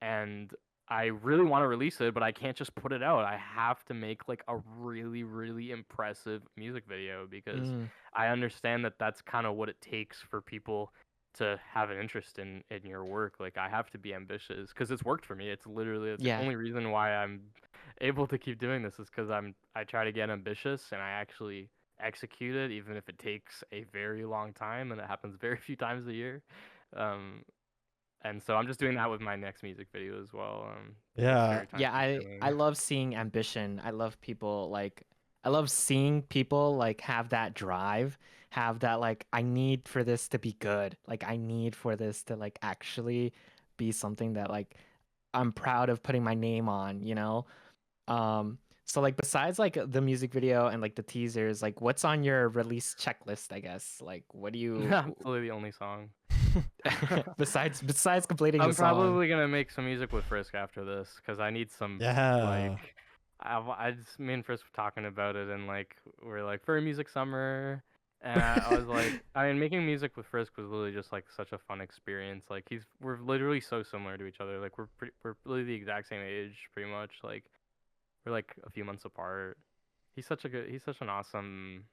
and I really want to release it, but I can't just put it out. I have to make like a really, really impressive music video because Mm. I understand that that's kind of what it takes for people to have an interest in your work. Like I have to be ambitious because it's worked for me. It's literally the Yeah. only reason why I'm able to keep doing this is because I try to get ambitious and I actually execute it, even if it takes a very long time and it happens very few times a year. Um, and so I'm just doing that with my next music video as well. It's Yeah. very time Yeah, I consuming. love seeing ambition. I love people like I love seeing people like have that drive, have that like I need for this to be good. Like I need for this to like actually be something that like I'm proud of putting my name on, you know? So like besides like the music video and like the teasers, like what's on your release checklist, I guess? Like what do you That's literally the only song. besides completing the I'm song? probably gonna make some music with Frisk after this because I need some Yeah. like I just me and Frisk were talking about it and like we're like furry music summer and I was like I mean making music with Frisk was literally just like such a fun experience. Like we're literally so similar to each other. Like we're literally the exact same age pretty much. Like we're like a few months apart. He's such an awesome.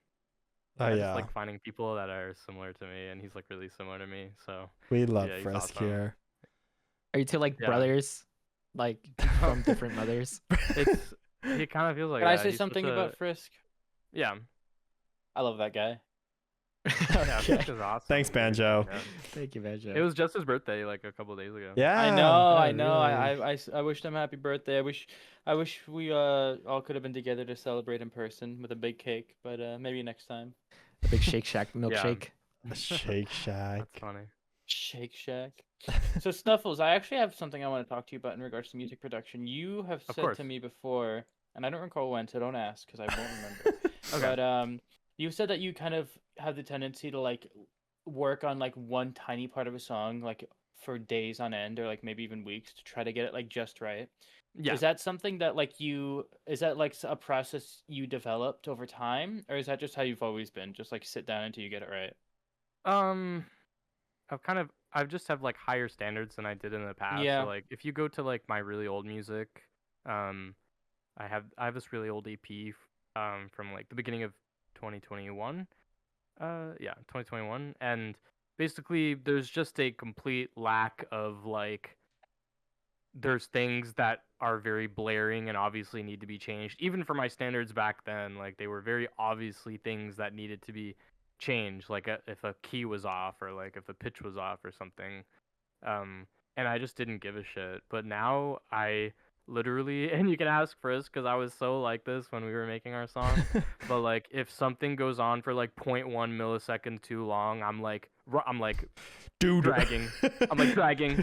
Oh I just yeah. like finding people that are similar to me, and he's like really similar to me. So We love yeah, he's Frisk awesome. here. Are you two like Yeah, brothers? Like from different mothers? it's he kind of feels like Can I that. say He's such something a about Frisk? yeah, I love that guy. yeah. Okay. Frisk is awesome. Thanks, dude. Banjo. Yeah. Thank you, Banjo. It was just his birthday like a couple days ago. Yeah. I know, Oh, I know. really? I wished him happy birthday. I wish we all could have been together to celebrate in person with a big cake, but maybe next time. A big Shake Shack Yeah, milkshake. Shake Shack. that's funny. Shake Shack. So Snuffles, I actually have something I want to talk to you about in regards to music production. You have Of said course. to me before, and I don't recall when, so don't ask because I won't remember. Okay. But you said that you kind of have the tendency to like work on like one tiny part of a song like for days on end or like maybe even weeks to try to get it like just right. Yeah. Is that something that like is that like a process you developed over time, or is that just how you've always been? Just like sit down until you get it right. Um, I've just have like higher standards than I did in the past. So Yeah. like if you go to like my really old music, um, I have this really old EP from like the beginning of 2021. Yeah, 2021, and basically there's just a complete lack of like there's things that are very blaring and obviously need to be changed. Even for my standards back then, like they were very obviously things that needed to be changed, like if a key was off or like if the pitch was off or something. And I just didn't give a shit. But now I literally, and you can ask Frisk because I was so like this when we were making our song. But like, if something goes on for like zero point 0.1 millisecond too long, I'm like Dude. dragging. I'm like dragging.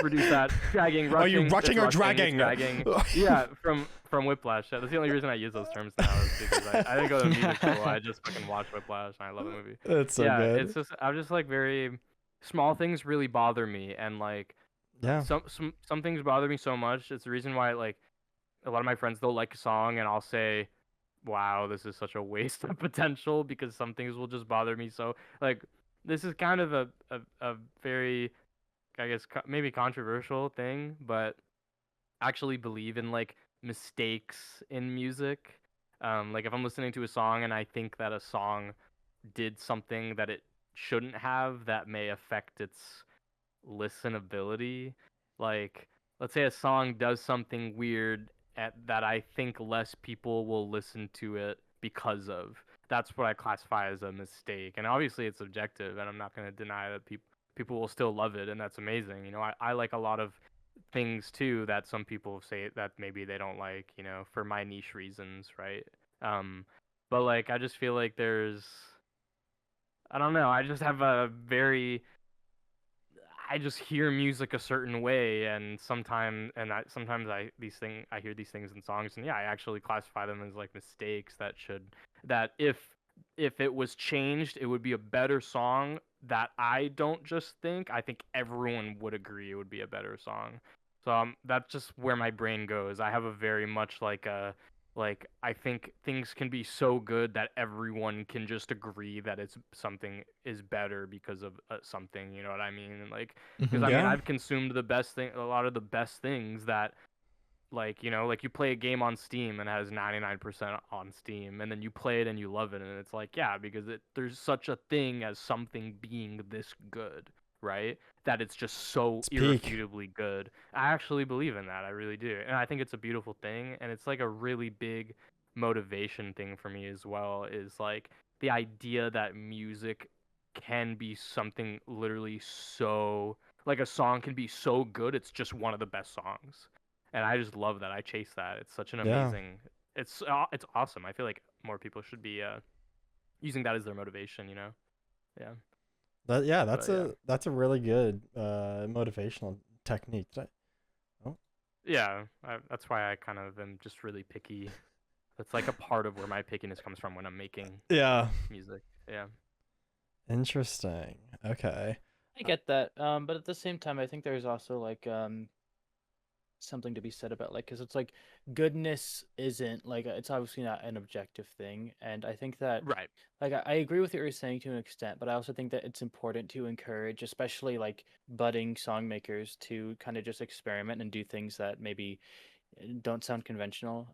Reduce that. Dragging, rushing. Are you it's rushing or it's dragging? dragging. Yeah, from Whiplash. Yeah, that's the only reason I use those terms now is because I didn't go to music school. I just fucking watched Whiplash and I love the movie. That's so Yeah, good. it's just I'm just like very small things really bother me and like Yeah. some things bother me so much. It's the reason why like a lot of my friends they'll like a song and I'll say, "Wow, this is such a waste of potential," because some things will just bother me. So like this is kind of a very I guess maybe controversial thing, but actually believe in like mistakes in music. Like if I'm listening to a song and I think that a song did something that it shouldn't have that may affect its listenability. Like, let's say a song does something weird that I think less people will listen to it because of. That's what I classify as a mistake. And obviously it's subjective, and I'm not going to deny that people will still love it, and that's amazing. You know, I like a lot of things too that some people say that maybe they don't like, you know, for my niche reasons, right? Um, but like I just feel like I don't know, I just have a very I just hear music a certain way, and sometimes I hear these things in songs, and yeah, I actually classify them as like mistakes that if it was changed, it would be a better song. That I don't just think, I think everyone would agree it would be a better song. So that's just where my brain goes. I have a very much like I think things can be so good that everyone can just agree that it's something is better because of something, you know what I mean? And like, because I mean, Yeah. I've consumed a lot of the best things that, like, you know, like you play a game on Steam and it has 99% on Steam, and then you play it and you love it, and it's like, yeah, because there's such a thing as something being this good, right? That it's just so It's peak. irrefutably good. I actually believe in that. I really do. And I think it's a beautiful thing, and it's like a really big motivation thing for me as well, is like the idea that music can be something literally so, like a song can be so good it's just one of the best songs, and I just love that. I chase that. It's such an Yeah. amazing. It's awesome. I feel like more people should be using that as their motivation. You know. Yeah. That's But yeah. that's a really good motivational technique. Oh, Yeah. That's why I kind of am just really picky. That's like a part of where my pickiness comes from when I'm making yeah. music. Yeah. Interesting. Okay. I get that. But at the same time, I think there's also like something to be said about like, because it's like goodness isn't like it's obviously not an objective thing, and I think that Right. like I agree with what you're saying to an extent, but I also think that it's important to encourage, especially like budding song makers, to kind of just experiment and do things that maybe don't sound conventional.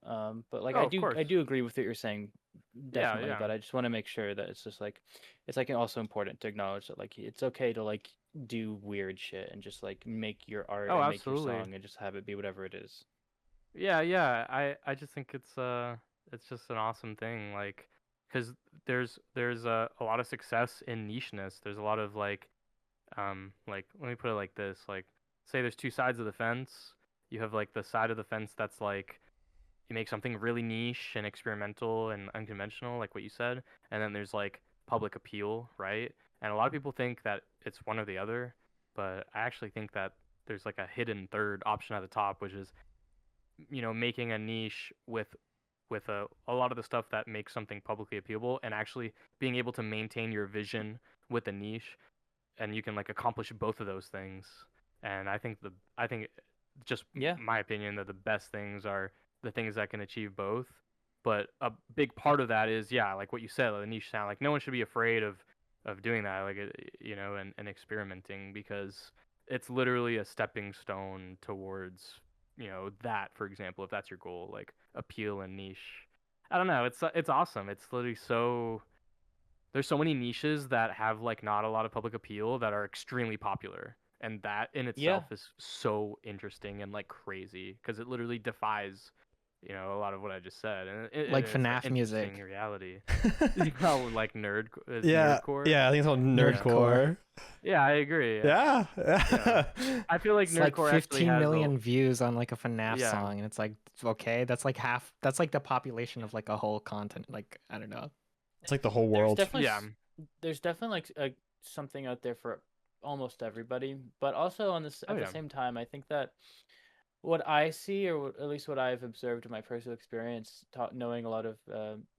But like Oh, of I course. do agree with what you're saying, Yeah. definitely. Yeah. But I just want to make sure that it's just like it's like also important to acknowledge that like it's okay to like do weird shit and just like make your art Oh, and make your absolutely. song and just have it be whatever it is. Yeah. Yeah. I just think it's just an awesome thing. Like, because there's a lot of success in nicheness. There's a lot of like let me put it like this, like say there's two sides of the fence. You have like the side of the fence that's like you make something really niche and experimental and unconventional, like what you said, and then there's like public appeal, right? And a lot of people think that it's one or the other, but I actually think that there's like a hidden third option at the top, which is, you know, making a niche with a lot of the stuff that makes something publicly appealable, and actually being able to maintain your vision with a niche, and you can like accomplish both of those things. And I think just Yeah. my opinion that the best things are the things that can achieve both. But a big part of that is, yeah, like what you said, like the niche sound. Like no one should be afraid of doing that, like you know, and experimenting, because it's literally a stepping stone towards, you know, that, for example, if that's your goal, like appeal and niche. I don't know. It's awesome. It's literally so there's so many niches that have like not a lot of public appeal that are extremely popular, and that in Yeah. itself is so interesting and like crazy because it literally defies, you know, a lot of what I just said, and Like it's an FNAF interesting music. reality. You know, like Yeah. nerdcore. Yeah. I think it's called Yeah. Nerdcore. nerdcore. Yeah, I agree. Yeah. Yeah, I feel like It's like nerdcore actually 15 has million views on like a FNAF yeah. song, and it's like okay, that's like half. That's like the population of like a whole continent. Like I don't know. It's like the whole There's world. definitely Yeah. there's definitely like something out there for almost everybody, but also on this Oh at the yeah. same time, I think that what I see, or at least what I've observed in my personal experience, knowing a lot of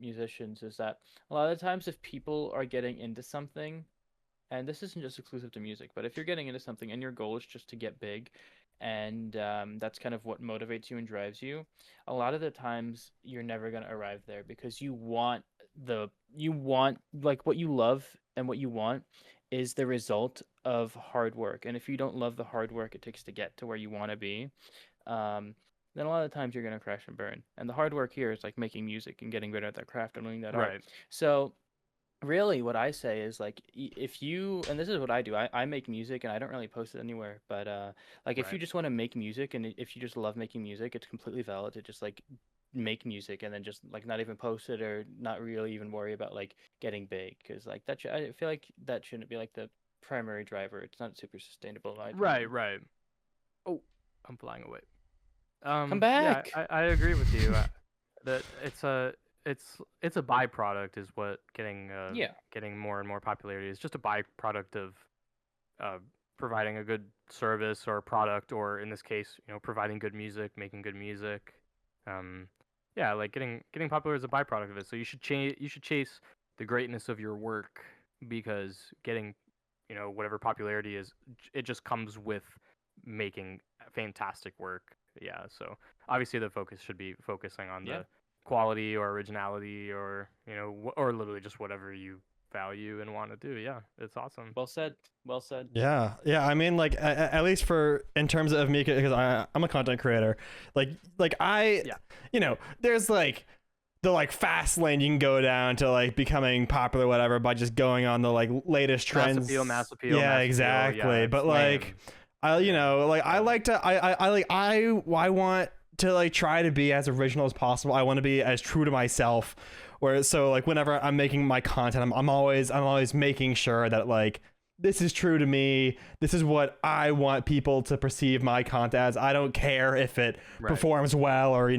musicians, is that a lot of the times if people are getting into something, and this isn't just exclusive to music, but if you're getting into something and your goal is just to get big, and that's kind of what motivates you and drives you, a lot of the times you're never going to arrive there because you want like what you love, and what you want is the result of hard work. And if you don't love the hard work it takes to get to where you want to be, um, then a lot of times you're going to crash and burn. And the hard work here is like making music and getting better at that craft and learning that art. Right. So Really, what I say is like if you, and this is what I do. I make music and I don't really post it anywhere, but like if you Right. just want to make music and if you just love making music, it's completely valid to just like make music and then just like not even post it or not really even worry about like getting big, because like I feel like that shouldn't be like the primary driver. It's not super sustainable in my Right, opinion. right. Oh, I'm flying away. Come Yeah, back. I agree with you. That it's a byproduct is what Yeah. getting more and more popularity is just a byproduct of uh, providing a good service or product, or in this case, providing good music, making good music. Um, yeah, like getting popular is a byproduct of it. So you should chase the greatness of your work, because getting whatever popularity is, it just comes with making fantastic work. Yeah, so obviously the focus should be focusing on Yeah. the quality or originality, or or literally just whatever you value and want to do. Yeah, it's awesome. Well said. Well said. Yeah. I mean, like at least for in terms of me, because I'm a content creator. Like I, Yeah. there's like the like fast lane you can go down to like becoming popular, whatever, by just going on the like latest trends. Mass appeal, Yeah, mass appeal. exactly. Yeah, But it's like, lame. I Yeah, like I yeah. like to I want to like try to be as original as possible. I want to be as true to myself. Where so like whenever I'm making my content, I'm always making sure that like this is true to me. This is what I want people to perceive my content as. I don't care if it Right. performs well or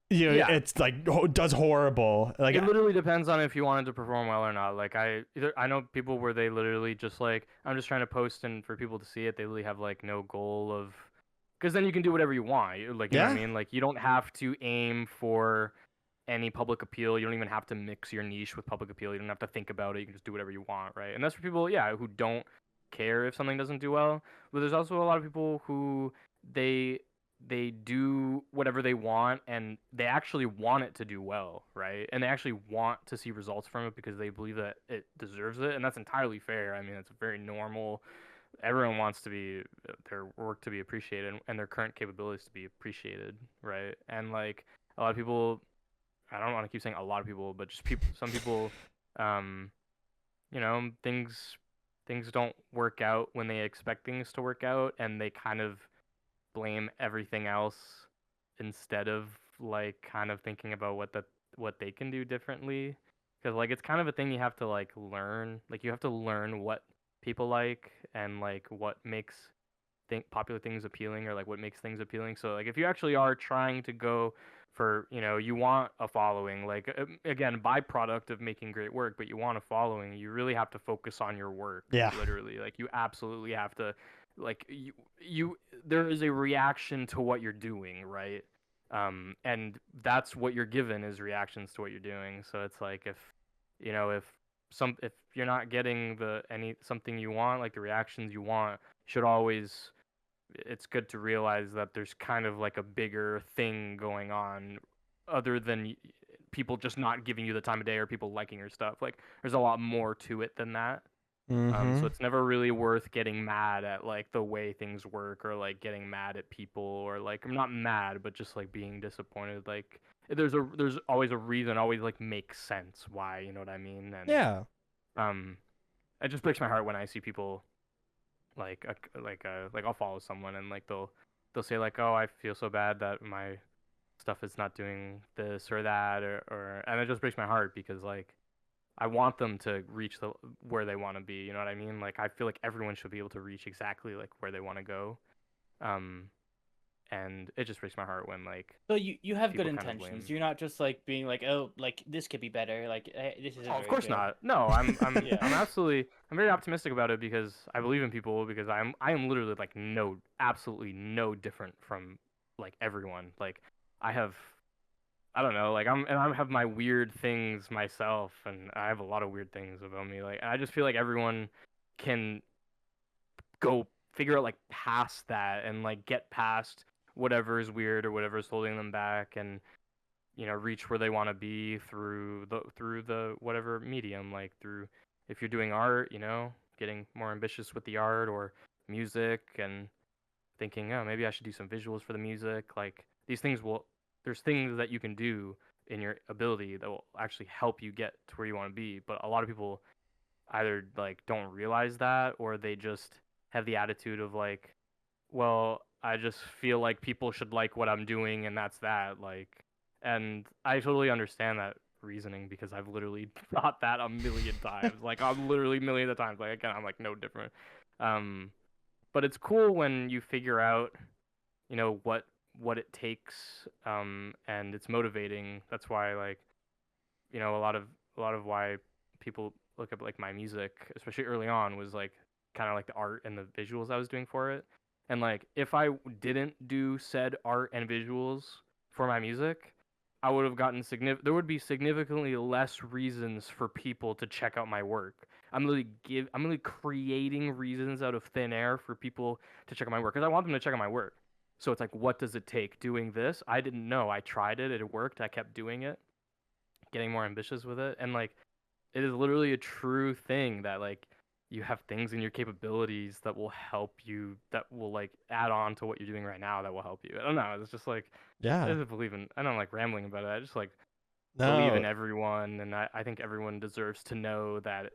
Yeah. it's like does horrible. Like It literally depends on if you wanted to perform well or not. Like I know people where they literally just like, I'm just trying to post and for people to see it. They really have like no goal of, because then you can do whatever you want. Like, you know what I Yeah. mean? Like, you don't have to aim for any public appeal. You don't even have to mix your niche with public appeal. You don't have to think about it. You can just do whatever you want, right? And that's for people, yeah, who don't care if something doesn't do well. But there's also a lot of people who they they do whatever they want, and they actually want it to do well, right? And they actually want to see results from it because they believe that it deserves it, and that's entirely fair. I mean, it's very normal. Everyone wants to be their work to be appreciated, and their current capabilities to be appreciated, right? And like a lot of people, I don't want to keep saying a lot of people, but just people, some people, um, things don't work out when they expect things to work out, and they kind of blame everything else instead of like kind of thinking about what they can do differently. Because like it's kind of a thing you have to like learn. Like you have to learn what people like, and like what makes popular things appealing, or like what makes things appealing. So like if you actually are trying to go for, you want a following, like again, byproduct of making great work, but you want a following, you really have to focus on your work. Yeah. Literally, like you absolutely have to, like there is a reaction to what you're doing, right? And that's what you're given, is reactions to what you're doing. So it's like if if you're not getting something you want, like the reactions you want, should always, it's good to realize that there's kind of like a bigger thing going on, other than people just not giving you the time of day or people liking your stuff. Like there's a lot more to it than that. Mm-hmm. So it's never really worth getting mad at like the way things work, or like getting mad at people, or like, I'm not mad, but just like being disappointed. Like there's always a reason, always like makes sense why, you know what I mean? And Yeah. um it just breaks my heart when I see people like I'll follow someone, and like they'll say like, oh, I feel so bad that my stuff is not doing this or that, or and it just breaks my heart, because like I want them to reach where they want to be, you know what I mean? Like I feel like everyone should be able to reach exactly like where they want to go. um and it just breaks my heart when like So you have good people kind of intentions. blame. You're not just like being like, oh, like this could be better. Like this isn't Oh, of very course good. not. No, Yeah. I'm very optimistic about it, because I believe in people, because I am literally like absolutely no different from like everyone. Like I have, I don't know, like I have my weird things myself, and I have a lot of weird things about me. Like I just feel like everyone can go figure out like past that, and like get past whatever is weird or whatever is holding them back, and reach where they want to be through the whatever medium, like through, if you're doing art, getting more ambitious with the art, or music, and thinking, oh, maybe I should do some visuals for the music. Like these things will there's things that you can do in your ability that will actually help you get to where you want to be. But a lot of people either like don't realize that, or they just have the attitude of like, well, I just feel like people should like what I'm doing, and that's that. Like, and I totally understand that reasoning because I've literally thought that a million times. Like, I'm literally millions of times. Like, again, I'm like no different. Um, but it's cool when you figure out, what it takes, and it's motivating. That's why, like, a lot of why people look up like my music, especially early on, was like kind of like the art and the visuals I was doing for it. And like if I didn't do said art and visuals for my music, I would have gotten there would be significantly less reasons for people to check out my work. I'm really creating reasons out of thin air for people to check out my work because I want them to check out my work. So it's like, what does it take doing this? I didn't know. I tried it. It worked. I kept doing it, getting more ambitious with it. And like, it is literally a true thing that like you have things in your capabilities that will help you, that will like add on to what you're doing right now, that will help you. I don't know. It's just like, I Yeah. just believe in, I don't like rambling about it. I just like believe No. in everyone, and I think everyone deserves to know that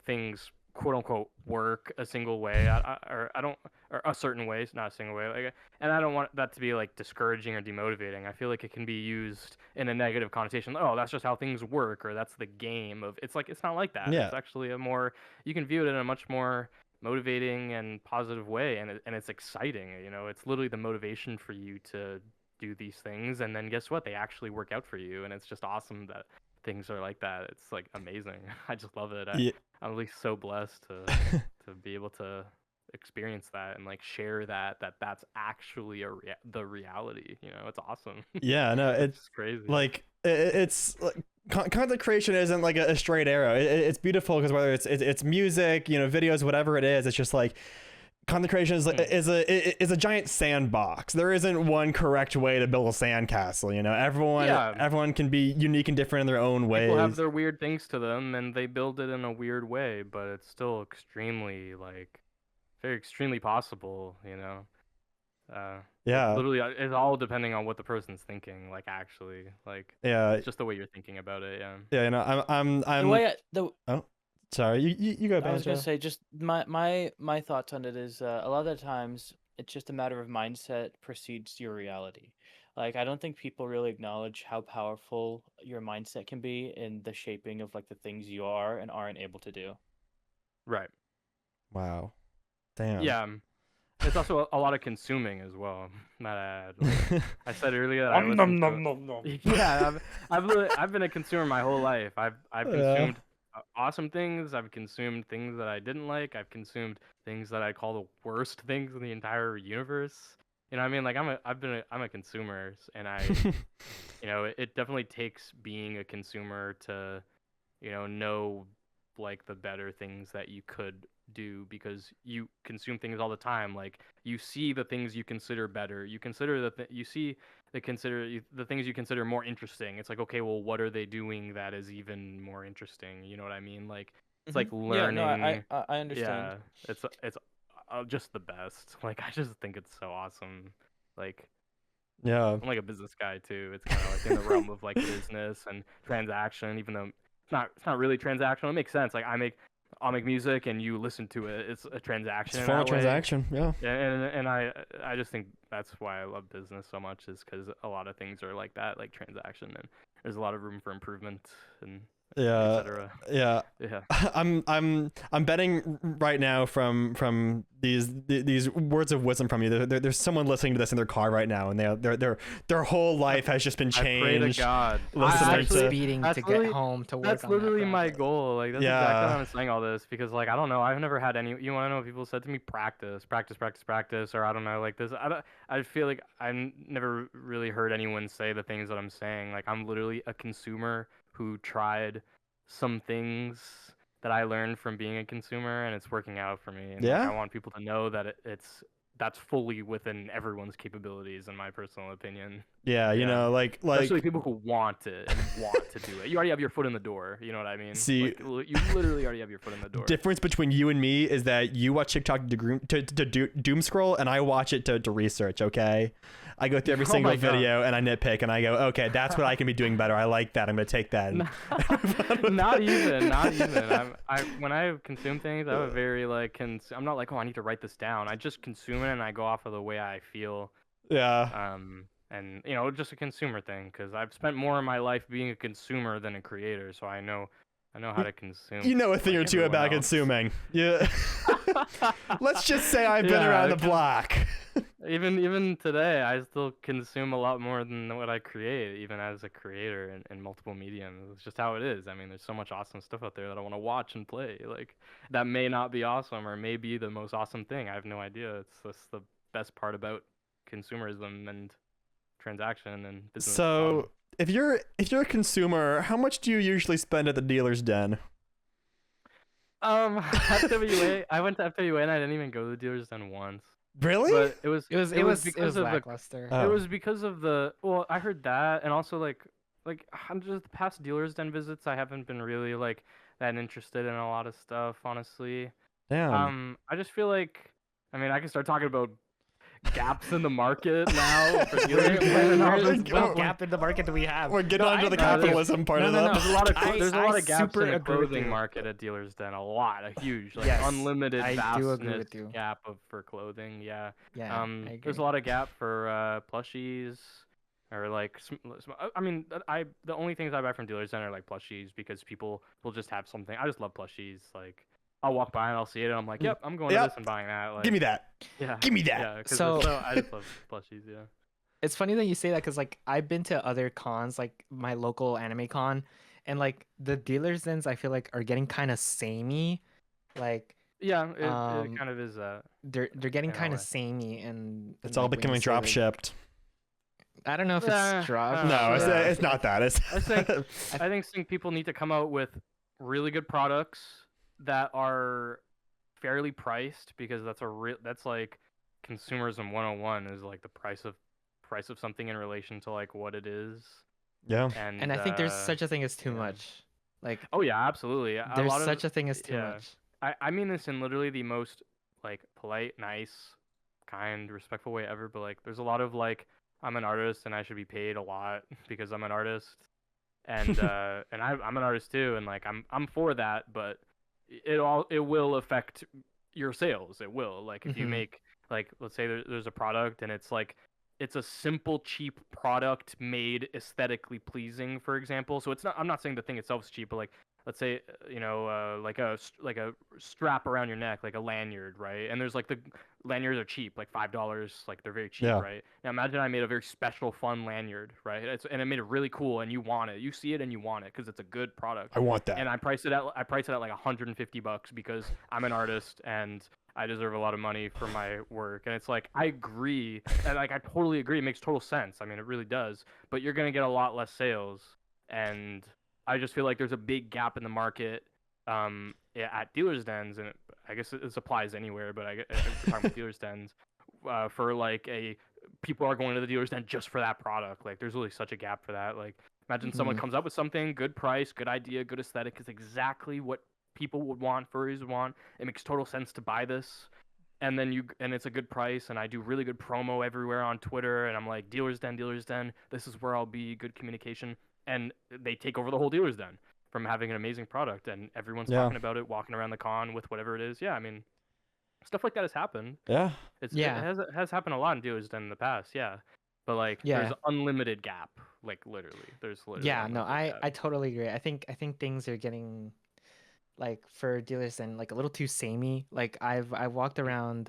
things quote unquote work a single way. Or I don't, or a certain way, it's not a single way. Like, and I don't want that to be like discouraging or demotivating. I feel like it can be used in a negative connotation. Oh, that's just how things work, or that's the game of. It's like, it's not like that. Yeah. It's actually a more, you can view it in a much more motivating and positive way, and it's exciting. It's literally the motivation for you to do these things, and then guess what, they actually work out for you, and it's just awesome that things are like that. It's like amazing. I just love it. Yeah. I'm really so blessed to be able to experience that and like share that's actually the reality. It's awesome. Yeah, no, It's crazy. like it's like, content creation isn't like a straight arrow. It's beautiful because whether it's music, videos, whatever it is, it's just like content creation is a giant sandbox. There isn't one correct way to build a sandcastle. Everyone can be unique and different in their own ways. People have their weird things to them, and they build it in a weird way, but it's still extremely very extremely possible. Yeah. Literally, it's all depending on what the person's thinking. Like, actually, Yeah. it's just the way you're thinking about it. Yeah. Yeah. I'm. The way Oh, sorry. You go, Banjo. I was gonna say, just my thoughts on it is a lot of the times it's just a matter of mindset precedes your reality. Like, I don't think people really acknowledge how powerful your mindset can be in the shaping of like the things you are and aren't able to do. Right. Wow. Damn. Yeah. It's also a lot of consuming as well. Not add. I said earlier that I listen to. Yeah, I've been a consumer my whole life. I've consumed awesome things. I've consumed things that I didn't like. I've consumed things that I call the worst things in the entire universe. What I mean? Like, I'm a consumer, and it definitely takes being a consumer to, know like the better things that you could do, because you consume things all the time. Like, you see the things you consider better, you consider you see the things you consider more interesting. It's like, okay, well, what are they doing that is even more interesting? You know what I mean? Like, it's like learning. Yeah, no, I understand. Yeah, it's just the best. Like, I just think it's so awesome. Like, yeah, I'm like a business guy too. It's kind of like in the realm of like business and transaction, even though it's not really transactional. It makes sense. Like, I'll make music and you listen to it. It's a transaction. It's a form of transaction. Yeah. And I just think that's why I love business so much, is because a lot of things are like that, like transaction, and there's a lot of room for improvement and etc. Yeah. Yeah. I'm betting right now from these words of wisdom from you. There's someone listening to this in their car right now, and their whole life has just been changed. I pray to God. I'm Listening to speeding to get home to work. That's on literally that my project. goal. Like, that's exactly why I'm saying all this, because like, I don't know. I've never had any. You want to know? People said to me, practice, or I don't know, like this. I feel like I've never really heard anyone say the things that I'm saying. Like, I'm literally a consumer who tried some things that I learned from being a consumer, and it's working out for me. And like, I want people to know that that's fully within everyone's capabilities, in my personal opinion. Yeah, you Yeah. know, like Especially people who want it and want to do it. You already have your foot in the door. You know what I mean? See- Like, you literally already have your foot in the door. difference between you and me is that you watch TikTok to doom scroll, and I watch it to research. Okay, I go through every Oh single my God. video and I nitpick and I go, okay, that's what I can be doing better. I like that. I'm gonna take that. Not even. When I consume things, I have a very like I'm not like, oh, I need to write this down. I just consume it and I go off of the way I feel. Yeah. And you know, just a consumer thing, because I've spent more of my life being a consumer than a creator, so I know how to consume. You know a thing like or two everyone about else. consuming. Yeah. Let's just say I've been Yeah, around the 'cause block. Even today, I still consume a lot more than what I create, even as a creator in multiple mediums. It's just how it is. I mean, there's so much awesome stuff out there that I want to watch and play. Like, that may not be awesome or may be the most awesome thing. I have no idea. It's just the best part about consumerism and transaction and business. So if you're a consumer, how much do you usually spend at the dealer's den? FWA, I went to FWA and I didn't even go to the dealer's den once. Really? But it was because of lackluster. Oh. It was because of the I heard that, and also like just the past dealer's den visits, I haven't been really like that interested in a lot of stuff, honestly. Damn. I just feel like, I mean, I can start talking about gaps in the market now for dealers. What gap in the market do we have? We're getting onto the I- no, capitalism part of that. There's a lot of I- there's a I lot of gaps super in the agree with clothing you. market at dealers den. A huge, like Yes, unlimited I do agree vastness with you. gap for clothing. Yeah. Yeah, I There's agree. a lot of gap for plushies, or like I mean, the only things I buy from dealers den are like plushies, because people will just have something. I just love plushies. Like, I'll walk by and I'll see it and I'm like, yep, I'm going to Yep. this and buying that. Like, Give me that. Yeah. Give me that. Yeah. 'Cause So- I just love plushies. Yeah. It's funny that you say that because like I've been to other cons, like my local anime con, and like the dealers dens I feel like are getting kind of samey. Like Yeah. It Um, kind of is that. they're getting In a kind way. of samey, and It's like, all when you becoming say, drop like- shipped. I don't know if Uh, it's drop. No, Yeah. it's not that. It's I think people need to come out with really good products that are fairly priced, because that's like consumerism 101, is like the price of something in relation to like what it is. yeah. And I think there's such a thing as too yeah. much. Like Oh yeah, absolutely. there's such a thing as too yeah. much. I mean this in literally the most like polite, nice, kind, respectful way ever, but like there's a lot of like, I'm an artist and I should be paid a lot because I'm an artist, and I'm an artist too, and like I'm for that, but it will affect your sales. It will, like, if you Mhm. make, like, let's say there's a product and it's like, it's a simple, cheap product made aesthetically pleasing, for example. So it's not, I'm not saying the thing itself is cheap, but like, let's say, like a strap around your neck, like a lanyard, right? And there's like the lanyards are cheap, like $5, like they're very cheap, Yeah. right? Now imagine I made a very special, fun lanyard, right? And I made it really cool, and you want it, you see it and you want it because it's a good product. I want that. And I priced it at like $150 because I'm an artist and I deserve a lot of money for my work. And it's like, I agree, and like I totally agree. It makes total sense. I mean, it really does. But you're gonna get a lot less sales, and I just feel like there's a big gap in the market at dealers' dens, and I guess this applies anywhere. But if we're talking about dealers' dens, for like people are going to the dealers' den just for that product. Like, there's really such a gap for that. Like, imagine someone Mhm. comes up with something, good price, good idea, good aesthetic, is exactly what people would want, furries would want. It makes total sense to buy this. And then and it's a good price, and I do really good promo everywhere on Twitter, and I'm like, dealers' den, this is where I'll be, good communication. And they take over the whole dealers' den from having an amazing product, and everyone's Yeah. talking about it, walking around the con with whatever it is. Yeah, I mean, stuff like that has happened. Yeah. Yeah. It has happened a lot in dealers' den in the past, yeah. But like, Yeah. there's unlimited gap, like literally. There's literally Yeah, no, unlimited I gap. totally agree. I think things are getting like for dealers and like a little too samey. Like I've walked around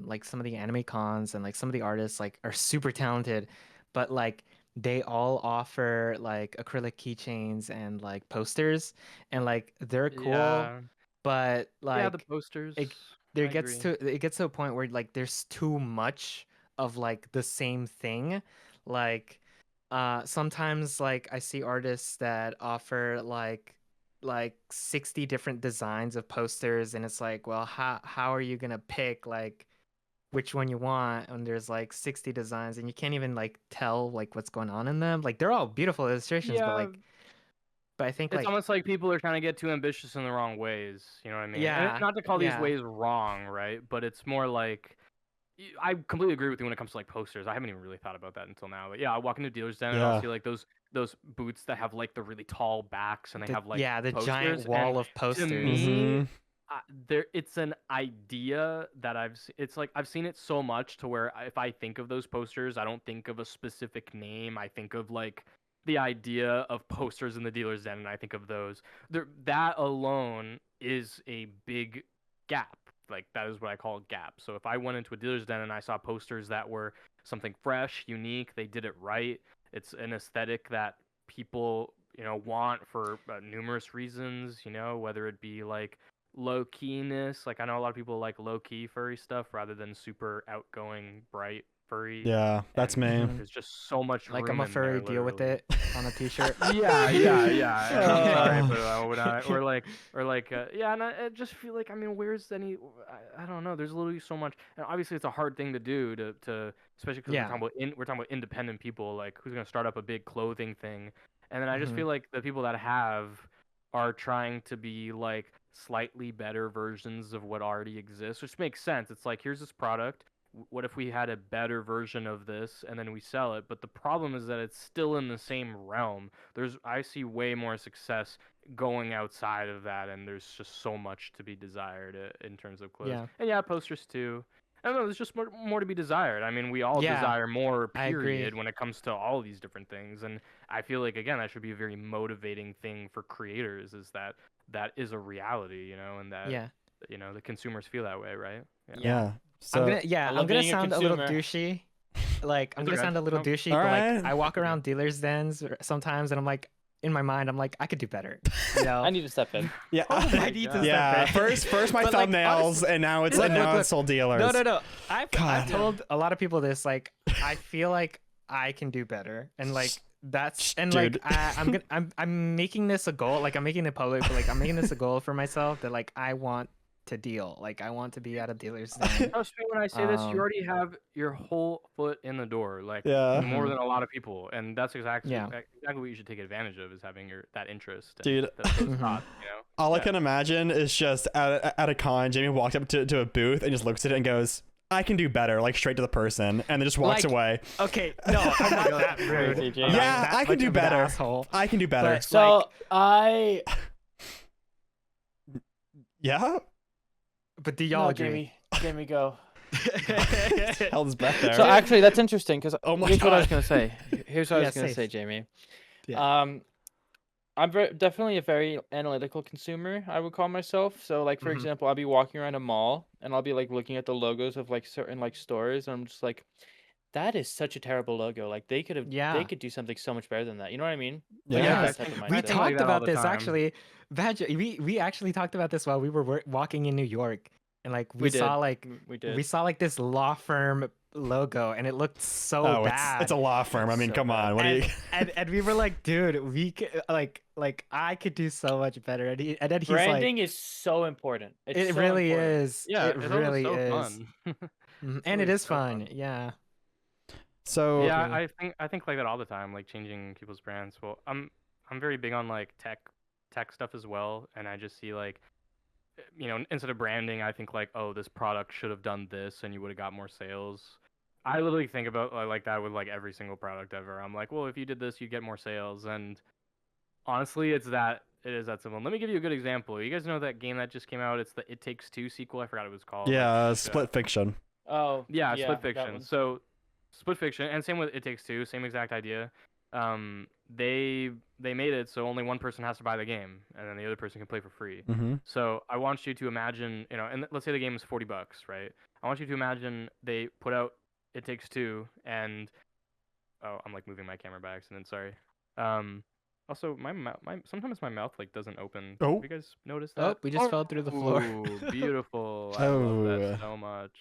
like some of the anime cons, and like some of the artists like are super talented, but like they all offer like acrylic keychains and like posters, and like they're cool, Yeah, but yeah, the like posters. it I gets agree. to a point where like there's too much of like the same thing. Like sometimes like I see artists that offer like 60 different designs of posters, and it's like, well, how are you gonna pick like which one you want, and there's like 60 designs, and you can't even like tell like what's going on in them. Like they're all beautiful illustrations, Yeah, but I think it's like almost like people are trying to get too ambitious in the wrong ways. You know what I mean? And yeah, not to call these yeah, ways wrong, right? But it's more like I completely agree with you when it comes to like posters. I haven't even really thought about that until now. But yeah, I walk into a dealer's den and I'll Yeah. see like those boots that have like the really tall backs and they have like the posters. giant And wall of to posters. me, Mhm. it's an idea that it's like I've seen it so much to where if I think of those posters, I don't think of a specific name. I think of like the idea of posters in the dealer's den, and I think of those. That alone is a big gap. Like that is what I call a gap. So if I went into a dealer's den and I saw posters that were something fresh, unique, they did it right. It's an aesthetic that people want for numerous reasons. Whether it be like low keyness. Like I know a lot of people like low key furry stuff rather than super outgoing, bright furry. Yeah, that's And me. Mhm. There's just so much Like room I'm a in furry, there, deal with literally. it on a t-shirt. Yeah. I'm sorry, Oh. but when yeah, and I just feel like where's any? I don't know. There's literally so much, and obviously it's a hard thing to do to especially because Yeah. we're talking about independent people, like who's gonna start up a big clothing thing, and then I just Mhm. feel like the people that are trying to be like slightly better versions of what already exists, which makes sense. It's like here's this product. What if we had a better version of this and then we sell it? But the problem is that it's still in the same realm. I see way more success going outside of that, and there's just so much to be desired in terms of clothes. Yeah. And yeah, posters too. I don't know. There's just more to be desired. We all Yeah, desire more, I agree. period, when it comes to all these different things. And I feel like again, that should be a very motivating thing for creators. Is that is a reality, and that Yeah. the consumers feel that way, right? Yeah. So I'm I love gonna being a sound a little consumer. douchey. Like I'm It's gonna okay. sound a little No. douchey, All but right. like I walk Okay. around dealers' dens sometimes, and I'm like, in my mind, I'm like, I could do better. You know? I need to step in. yeah. Oh my I need to God. Yeah, step in. first my But, like, thumbnails, honestly- and now it's Look, and now look, it's sold dealers. No. I've God. told a lot of people this. Like, I feel like I can do better, and like that's and Dude. like I'm making this a goal. Like I'm making it public, but like I'm making this a goal for myself that like I want to deal. Like I want to be at a dealer's den. Trust me when I say this, Um, you already have your whole foot in the door, like Yeah. more Mhm. than a lot of people, and that's exactly Yeah. exactly what you should take advantage of is having that interest. And Dude. those Mhm. thoughts, All I Yeah. can imagine is just at a con, Jamie walks up to a booth and just looks at it and goes, I can do better, like straight to the person, and then just walks Like, away. Okay, no, I'm not that rude. Crazy, I'm Jamie. not Yeah, that I can much do of an better. asshole. I can do better. But- So Like- I Yeah? But do y'all no, agree? Jamie, go. Held his breath there. So actually, that's interesting because Oh my here's what I was God. gonna say. Here's what I Yeah, was gonna say say, it. Jamie. Yeah. I'm definitely a very analytical consumer. I would call myself. So, like for Mhm. example, I'll be walking around a mall and I'll be like looking at the logos of like certain like stores, and I'm just like, that is such a terrible logo. Like they Yeah. could do something so much better than that. You know what I mean? Yeah. Like, I have I that type of think- We I mindset. think like talked that all about the this time. actually. Badger, we actually talked about this while we were walking in New York, and like we did. saw like We did. we saw like this law firm logo, and it looked so Oh, bad. it's a law firm. I mean, So come bad. on. What do you? and we were like, dude, we could, like I could do so much better. And then he's Branding is so important. like, It's it so really important. is. Yeah, it it's really so is. fun. Mhm. And really it is so fun. fun. Yeah. So Yeah, agree. I think like that all the time, like changing people's brands. Well, I'm very big on like tech stuff as well, and I just see like instead of branding, I think like, oh, this product should have done this, and you would have got more sales. I literally think about like that with like every single product ever. I'm like, well, if you did this, you'd get more sales, and honestly, it is that simple. Let me give you a good example. You guys know that game that just came out? It's the It Takes Two sequel. I forgot what it was called. yeah, Like, split fiction. Oh, yeah, yeah, Split that Fiction. one. So, Split Fiction, and same with It Takes Two, same exact idea. They made it so only one person has to buy the game, and then the other person can play for free. Mm-hmm. So I want you to imagine, and let's say the game is $40, right? I want you to imagine they put out It Takes Two, and I'm like moving my camera by accident. Sorry. Also, sometimes my mouth like doesn't open. Oh. Have you guys noticed that? Oh, we just fell through the floor. Ooh, beautiful. I love Oh. that so much.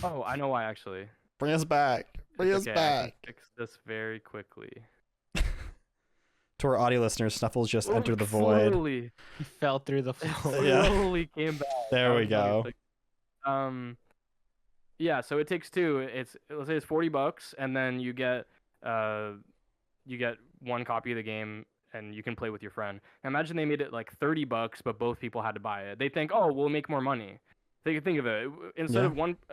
Oh, I know why actually. Bring us back. Bring us Okay, I back. can fix this very quickly. To our audio listeners, Snuffles just entered the void. Slowly, He fell through the floor. Yeah. slowly came back. There I we was like, go. it's like- Yeah, so it takes two. Let's say it's $40, and then you get one copy of the game, and you can play with your friend. Now imagine they made it like $30, but both people had to buy it. They think, oh, we'll make more money. Think of it. Yeah.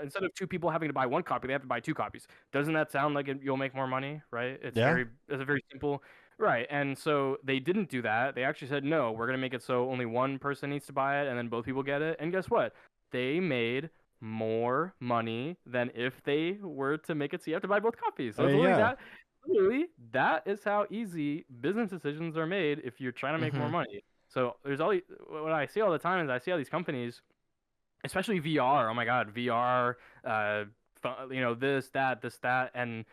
Instead of two people having to buy one copy, they have to buy two copies. Doesn't that sound like you'll make more money, right? Yeah. It's a very simple, right? And so they didn't do that. They actually said, no, we're gonna make it so only one person needs to buy it, and then both people get it. And guess what? They made more money than if they were to make it so you have to buy both copies. So it's literally that is how easy business decisions are made if you're trying to make more Mhm. money. So there's what I see all the time is I see all these companies, especially VR. Oh my God, VR. This, that, and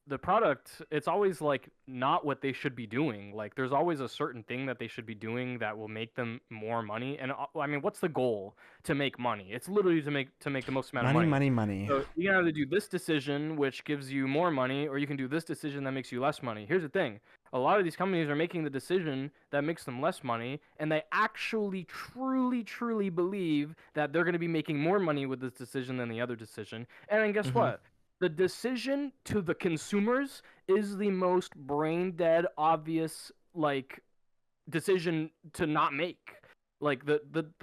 the product. It's always like not what they should be doing. Like there's always a certain thing that they should be doing that will make them more money. And I mean, what's the goal? To make money. It's literally to make the most amount of money. So you can either do this decision, which gives you more money, or you can do this decision that makes you less money. Here's the thing. A lot of these companies are making the decision that makes them less money, and they actually truly believe that they're going to be making more money with this decision than the other decision. And then guess Mhm. what? The decision to the consumers is the most brain dead, obvious, like, decision to not make. Like the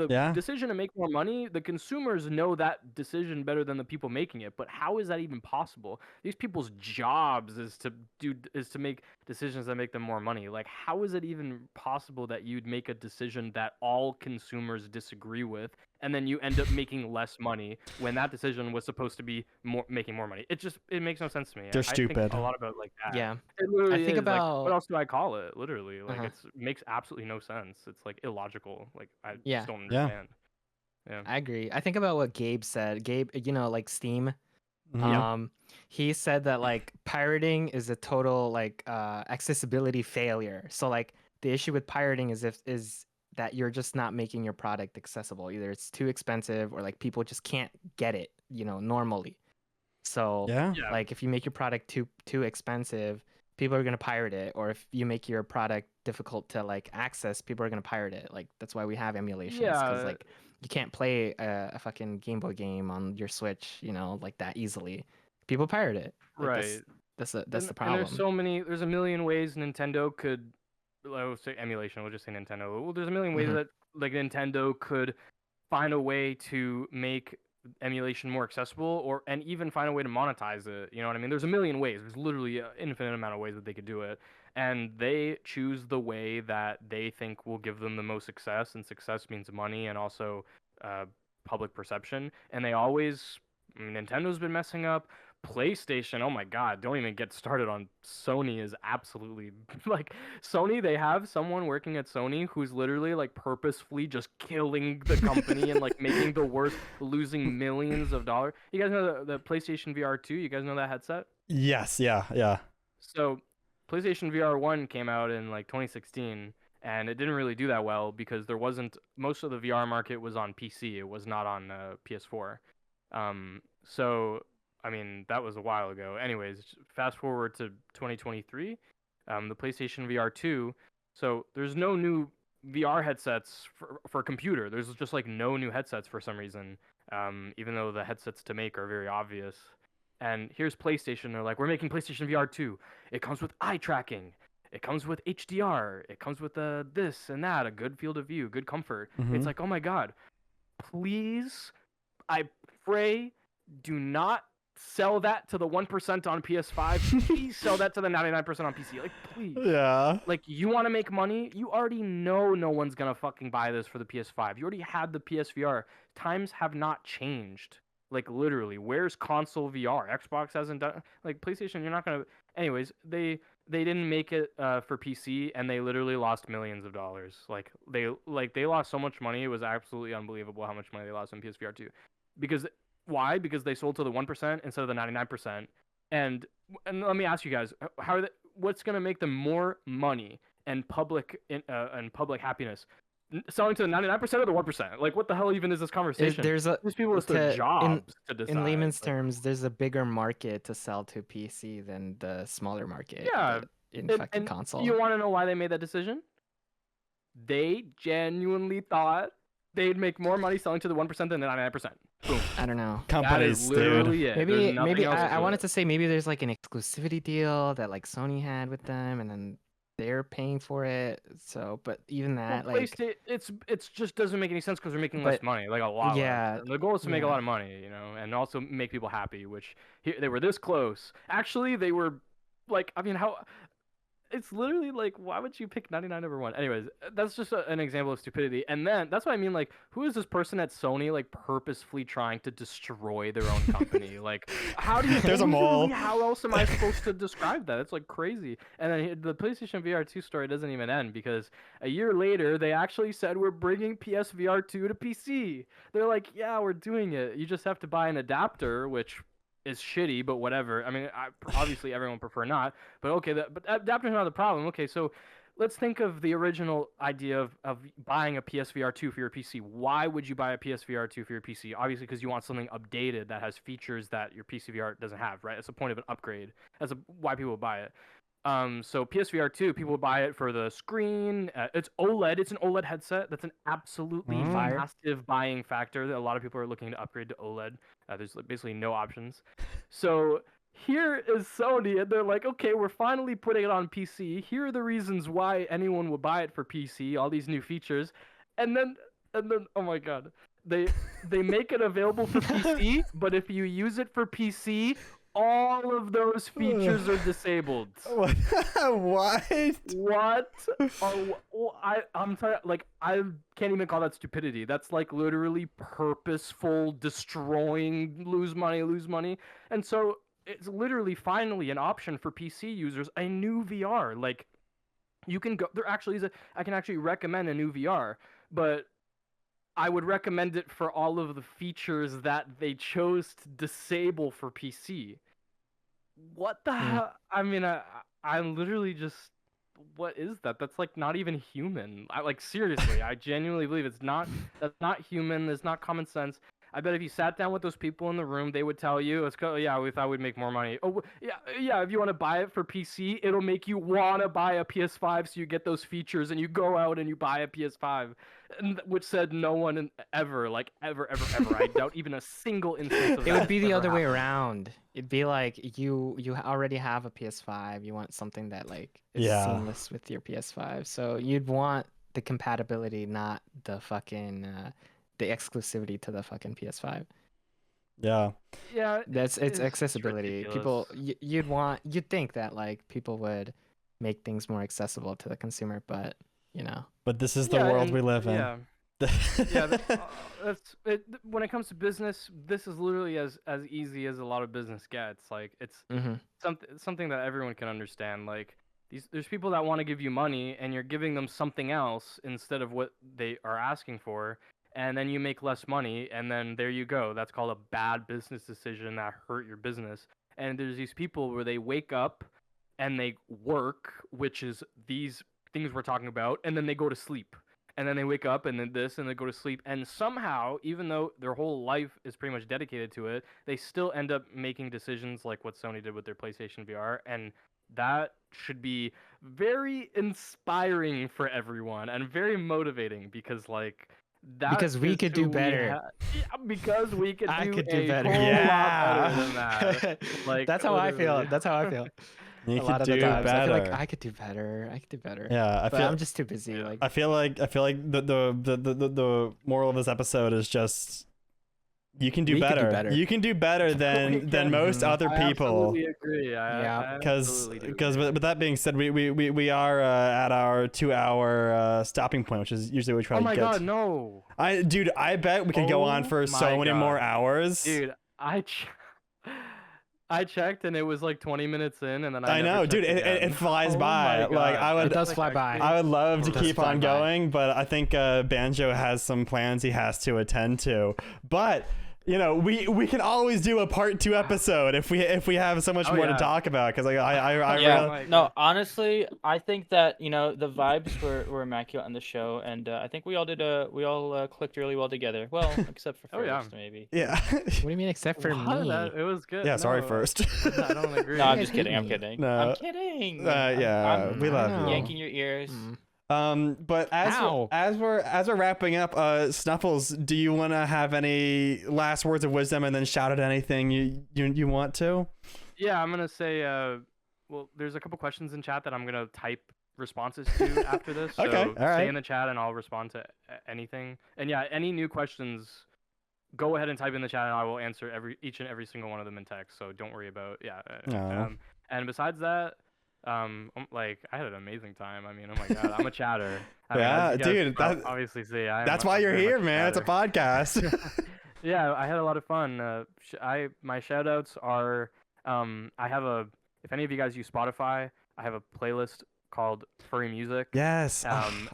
Yeah. decision to make more money, the consumers know that decision better than the people making it. But how is that even possible? These people's jobs is to make decisions that make them more money. Like how is it even possible that you'd make a decision that all consumers disagree with and then you end up making less money when that decision was supposed to be making more money? It makes no sense to me. They're I think stupid. a lot about like that. Yeah. It literally think is. Like, what about else do I call it? Literally, like Uh-huh. it makes absolutely no sense. It's like illogical. Like I Yeah. just don't Yeah. understand. Yeah. I agree. I think about what Gabe said. Gabe, like Steam. Mhm. He said that like pirating is a total like accessibility failure. So like the issue with pirating is that you're just not making your product accessible. Either it's too expensive or like people just can't get it, normally. So Yeah. Yeah. like if you make your product too expensive, people are gonna pirate it. Or if you make your product difficult to like access, people are gonna pirate it. Like that's why we have emulations, because Yeah. like you can't play a fucking Game Boy game on your Switch, like that easily. People pirate it. Like Right. that's the And there's problem. so many. There's a million ways Nintendo could. I will say emulation. We'll just say Nintendo. Well, there's a million ways Mhm. that like Nintendo could find a way to make emulation more accessible and even find a way to monetize it. You know what I mean? There's a million ways. There's literally an infinite amount of ways that they could do it. And they choose the way that they think will give them the most success, and success means money and also uh, public perception. And they always, Nintendo's been messing up. PlayStation, oh my God, don't even get started on Sony is absolutely like Sony, they have someone working at Sony who's literally like purposefully just killing the company and like making the worst, losing millions of dollars. You guys know the PlayStation VR 2? You guys know that headset? Yes. Yeah. Yeah. So, PlayStation VR 1 came out in like 2016 and it didn't really do that well because there wasn't most of the VR market was on PC. It was not on PS4. So I mean, that was a while ago. Anyways, fast forward to 2023, the PlayStation VR 2. So there's no new VR headsets for computer. There's just like no new headsets for some reason, even though the headsets to make are very obvious. And here's PlayStation. They're like, we're making PlayStation VR 2. It comes with eye tracking. It comes with HDR. It comes with this and that, a good field of view, good comfort. Mhm. It's like, oh my God, please, I pray, do not sell that to the 1% on PS5. Please sell that to the 99% on PC. Like, please. Yeah. Like, you want to make money? You already know no one's going to fucking buy this for the PS5. You already had the PSVR. Times have not changed. Like, literally. Where's console VR? Xbox hasn't done... Like, PlayStation, you're not going to... Anyways, they didn't make it for PC, and they literally lost millions of dollars. Like they lost so much money. It was absolutely unbelievable how much money they lost on PSVR 2. Because why? Because they sold to the 1% instead of the 99%. And let me ask you guys, what's going to make them more money and public happiness? Selling to the 99% or the 1%? Like, what the hell even is this conversation? There's These people with their jobs to decide. in layman's Like, terms, there's a bigger market to sell to PC than the smaller market. Yeah, in fucking and console. you want to know why they made that decision? They genuinely thought they'd make more money selling to the 1% than the 99%. Boom. I don't know. That Companies, is dude. literally it. Maybe There's nothing maybe else I to wanted it. to say maybe there's like an exclusivity deal that like Sony had with them, and then they're paying for it. So, but even that, Well, like, it's just doesn't make any sense because they're making less But, money, like a lot yeah, less. And the goal is to make a yeah. lot of money, and also make people happy. Which they were this close. Actually, they were like, I mean, how? It's literally like, why would you pick 99 over 1? Anyways, that's just an example of stupidity. And then that's what I mean. Like, who is this person at Sony like purposefully trying to destroy their own company? Like, how do you? There's a mole. How else am I supposed to describe that? It's like crazy. And then the PlayStation VR 2 story doesn't even end because a year later they actually said we're bringing PSVR 2 to PC. They're like, yeah, we're doing it. You just have to buy an adapter, which is shitty, but whatever. I mean, obviously everyone prefer not, but okay, but adapter's not the problem. Okay, so let's think of the original idea of buying a PSVR 2 for your PC. Why would you buy a PSVR 2 for your PC? Obviously, because you want something updated that has features that your PCVR doesn't have, right? It's a point of an upgrade. That's why people would buy it. So PSVR 2, people would buy it for the screen. It's OLED. It's an OLED headset. That's an absolutely massive buying factor. A lot of people are looking to upgrade to OLED. There's basically no options. So here is Sony, and they're like, okay, we're finally putting it on PC. Here are the reasons why anyone would buy it for PC. All these new features, and then oh my god, they make it available for PC. But if you use it for PC, all of those features are disabled. What? What? I'm sorry. Like, I can't even call that stupidity. That's like literally purposeful destroying, lose money. And so it's literally finally an option for PC users, a new VR. Like, you can go. There actually is I can actually recommend a new VR, but I would recommend it for all of the features that they chose to disable for PC. What the hell? I mean, I'm literally just, what is that? That's like not even human. Seriously, I genuinely believe that's not human. It's not common sense. I bet if you sat down with those people in the room, they would tell you, yeah, we thought we'd make more money. Oh, yeah, if you want to buy it for PC, it'll make you want to buy a PS5 so you get those features and you go out and you buy a PS5. Which said no one ever, ever. I doubt even a single instance of that. It would be the other way happened. around. It'd be like you already have a PS5. You want something that like is seamless with your PS5. So you'd want the compatibility, not the fucking the exclusivity to the fucking PS5. Yeah. Yeah. It's accessibility. Ridiculous. People you'd think that like people would make things more accessible to the consumer, but you know. But this is the world we live in. Yeah. That's it. When it comes to business, this is literally as easy as a lot of business gets. Like, it's something that everyone can understand. Like, there's people that want to give you money, and you're giving them something else instead of what they are asking for, and then you make less money, and then there you go. That's called a bad business decision that hurt your business. And there's these people where they wake up and they work, which is these things we're talking about, and then they go to sleep. And then they wake up and then this and they go to sleep. And somehow, even though their whole life is pretty much dedicated to it, they still end up making decisions like what Sony did with their PlayStation VR. And that should be very inspiring for everyone and very motivating because, like, that because we could do better. Because we could I do could do a better. whole Yeah. lot better than that. Like, That's how I feel. literally. That's how I feel. You A could lot of the do times. I feel better. like I could do better. Yeah, But I'm just too busy. Yeah. Like I feel like the moral of this episode is just you can do We could do better. better. You can do better We than can. most other I people. absolutely agree. I Because absolutely do agree. with that being said, we are at our 2-hour stopping point, which is usually what we try Oh to my get. god, no. Dude, I bet we could go on Oh for so my many God. more hours. Dude, I checked and it was like 20 minutes in, and then I know, dude. It flies by. Like It does fly by. I would love to It does keep fly on by. going, but I think Banjo has some plans he has to attend to. But you know, we can always do a part 2 episode if we have so much Oh, more to yeah. talk about. Because like I Yeah, really, no, honestly, I think that the vibes were immaculate on the show, and I think we all clicked really well together. Well, except for Oh, yeah. first, maybe. yeah. What do you mean except for What? me? It was good. Yeah, sorry, No, first. I don't agree. No, I'm guys just kidding. hate I'm me. kidding. No. I'm kidding. Yeah, I'm we love I know. you. yanking your ears. But as we're wrapping up, Snuffles, do you want to have any last words of wisdom and then shout out anything you want to? Yeah, I'm gonna say. Well, there's a couple questions in chat that I'm gonna type responses to after this. So Okay, all right. stay in the chat and I'll respond to anything. And yeah, any new questions, go ahead and type in the chat and I will answer each and every single one of them in text. So don't worry about Aw. And besides that, like I had an amazing time. I mean, oh my god, I'm a chatter. I mean, Yeah, as you guys dude, obviously see. That's why you're here, man. It's a podcast. Yeah, I had a lot of fun. My shout outs are I have if any of you guys use Spotify, I have a playlist called Furry Music. Yes.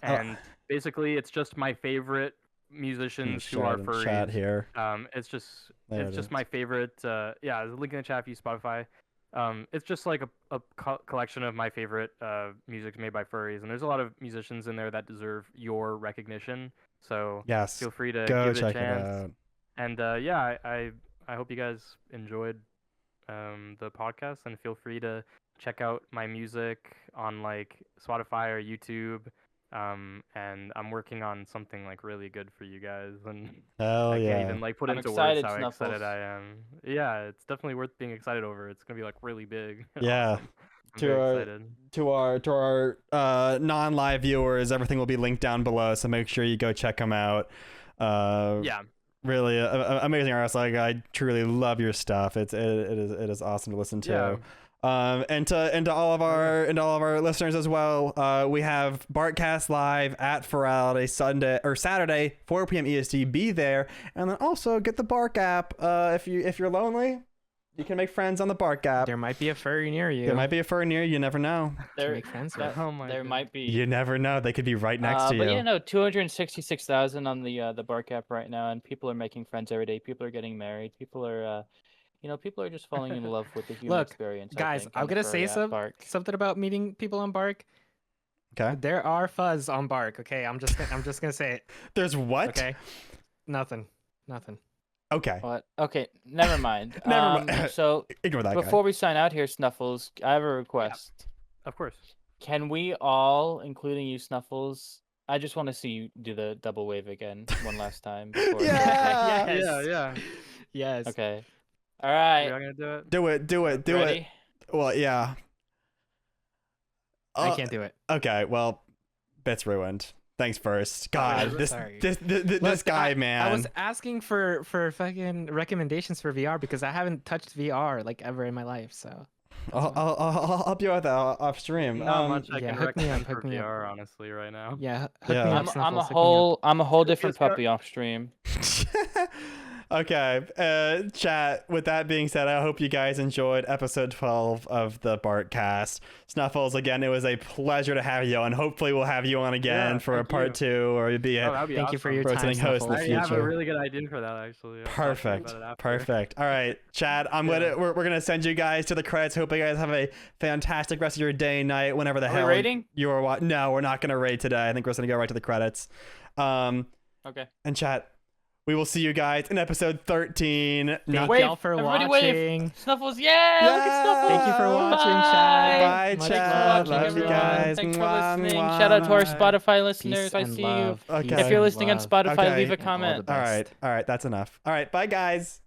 And basically it's just my favorite musicians who are furries. Chat here. It's just my favorite. Yeah, there's a link in the chat if you use Spotify. It's just like a collection of my favorite music made by furries, and there's a lot of musicians in there that deserve your recognition. So Yes. feel free to Go give it a check it chance. out. And yeah, I hope you guys enjoyed the podcast, and feel free to check out my music on like Spotify or YouTube. And I'm working on something like really good for you guys, and Hell I yeah. can't even like put I'm into excited, words how Snuffles. excited I am. Yeah, it's definitely worth being excited over. It's gonna be like really big. and Yeah. awesome. I'm very excited. To our non-live viewers, everything will be linked down below, so make sure you go check them out. Yeah. Really amazing artists. Like, I truly love your stuff. It is awesome to listen to. Yeah. And to all of our listeners as well, we have BARQcast live at Ferality Saturday 4 p.m. EST. Be there, and then also get the BARQ app. If you're lonely, you can make friends on the BARQ app. There might be a furry near you. There might be a furry near you. You never know. There, make friends that- with. Oh my there God. might be. You never know. They could be right next to you. But yeah, no, 266,000 on the BARQ app right now, and people are making friends every day. People are getting married. People are, people are just falling in love with the human Look, experience. I guys, think, I'm on the gonna furry say app, BARQ. something about meeting people on BARQ. Okay. There are fuzz on BARQ. Okay, I'm just gonna say it. There's what? Okay, nothing. Okay. What? Okay, never mind. Never mind. So Ignore that guy. before we sign out here, Snuffles, I have a request. Of course. Can we all, including you, Snuffles? I just want to see you do the double wave again one last time. Before Yeah. Yes. Yeah. Yes. Okay. All You're right. not gonna do it. Do it. Ready? Well, yeah. I can't do it. Okay, well, bit's ruined. Thanks first. God, Sorry. this Look, guy, man. I was asking for fucking recommendations for VR because I haven't touched VR like ever in my life. So I'll help you with that off stream. Not much I yeah, can hook me recommend up, for hook me up. VR, honestly, right now. yeah, hook Yeah. me up, I'm a Snuffles, hook me up. I'm a whole different Just got- puppy off stream. Okay, chat. With that being said, I hope you guys enjoyed episode 12 of the BARQcast. Snuffles, again, it was a pleasure to have you on. Hopefully, we'll have you on again Yeah, for a thank part you. 2, or you'll be Oh, a that'd be Thank you for your Rotating time, host in the Snuffles. I have a future. really good idea for that, actually. I'll talk to you Perfect. about it after. Perfect. All right, Chad. We're gonna send you guys to the credits. Hope you guys have a fantastic rest of your day, night, whenever the Are we hell rating? you are. No, we're not gonna rate today. I think we're just gonna go right to the credits. Okay. And chat. We will see you guys in episode 13. Thank Wave. y'all for Everybody watching. wave. Snuffles, yeah! Look at Snuffles! Thank you for watching, Bye. chat. Bye, Much chat. Thanks for watching, Love you everyone. guys. Thanks for Mwah, listening. mwah. Shout out to our Bye. Spotify listeners. Peace I and see love. Okay. Peace you. If you're and listening on love. Spotify, Okay. leave a All the comment. best. All right. That's enough. All right. Bye, guys.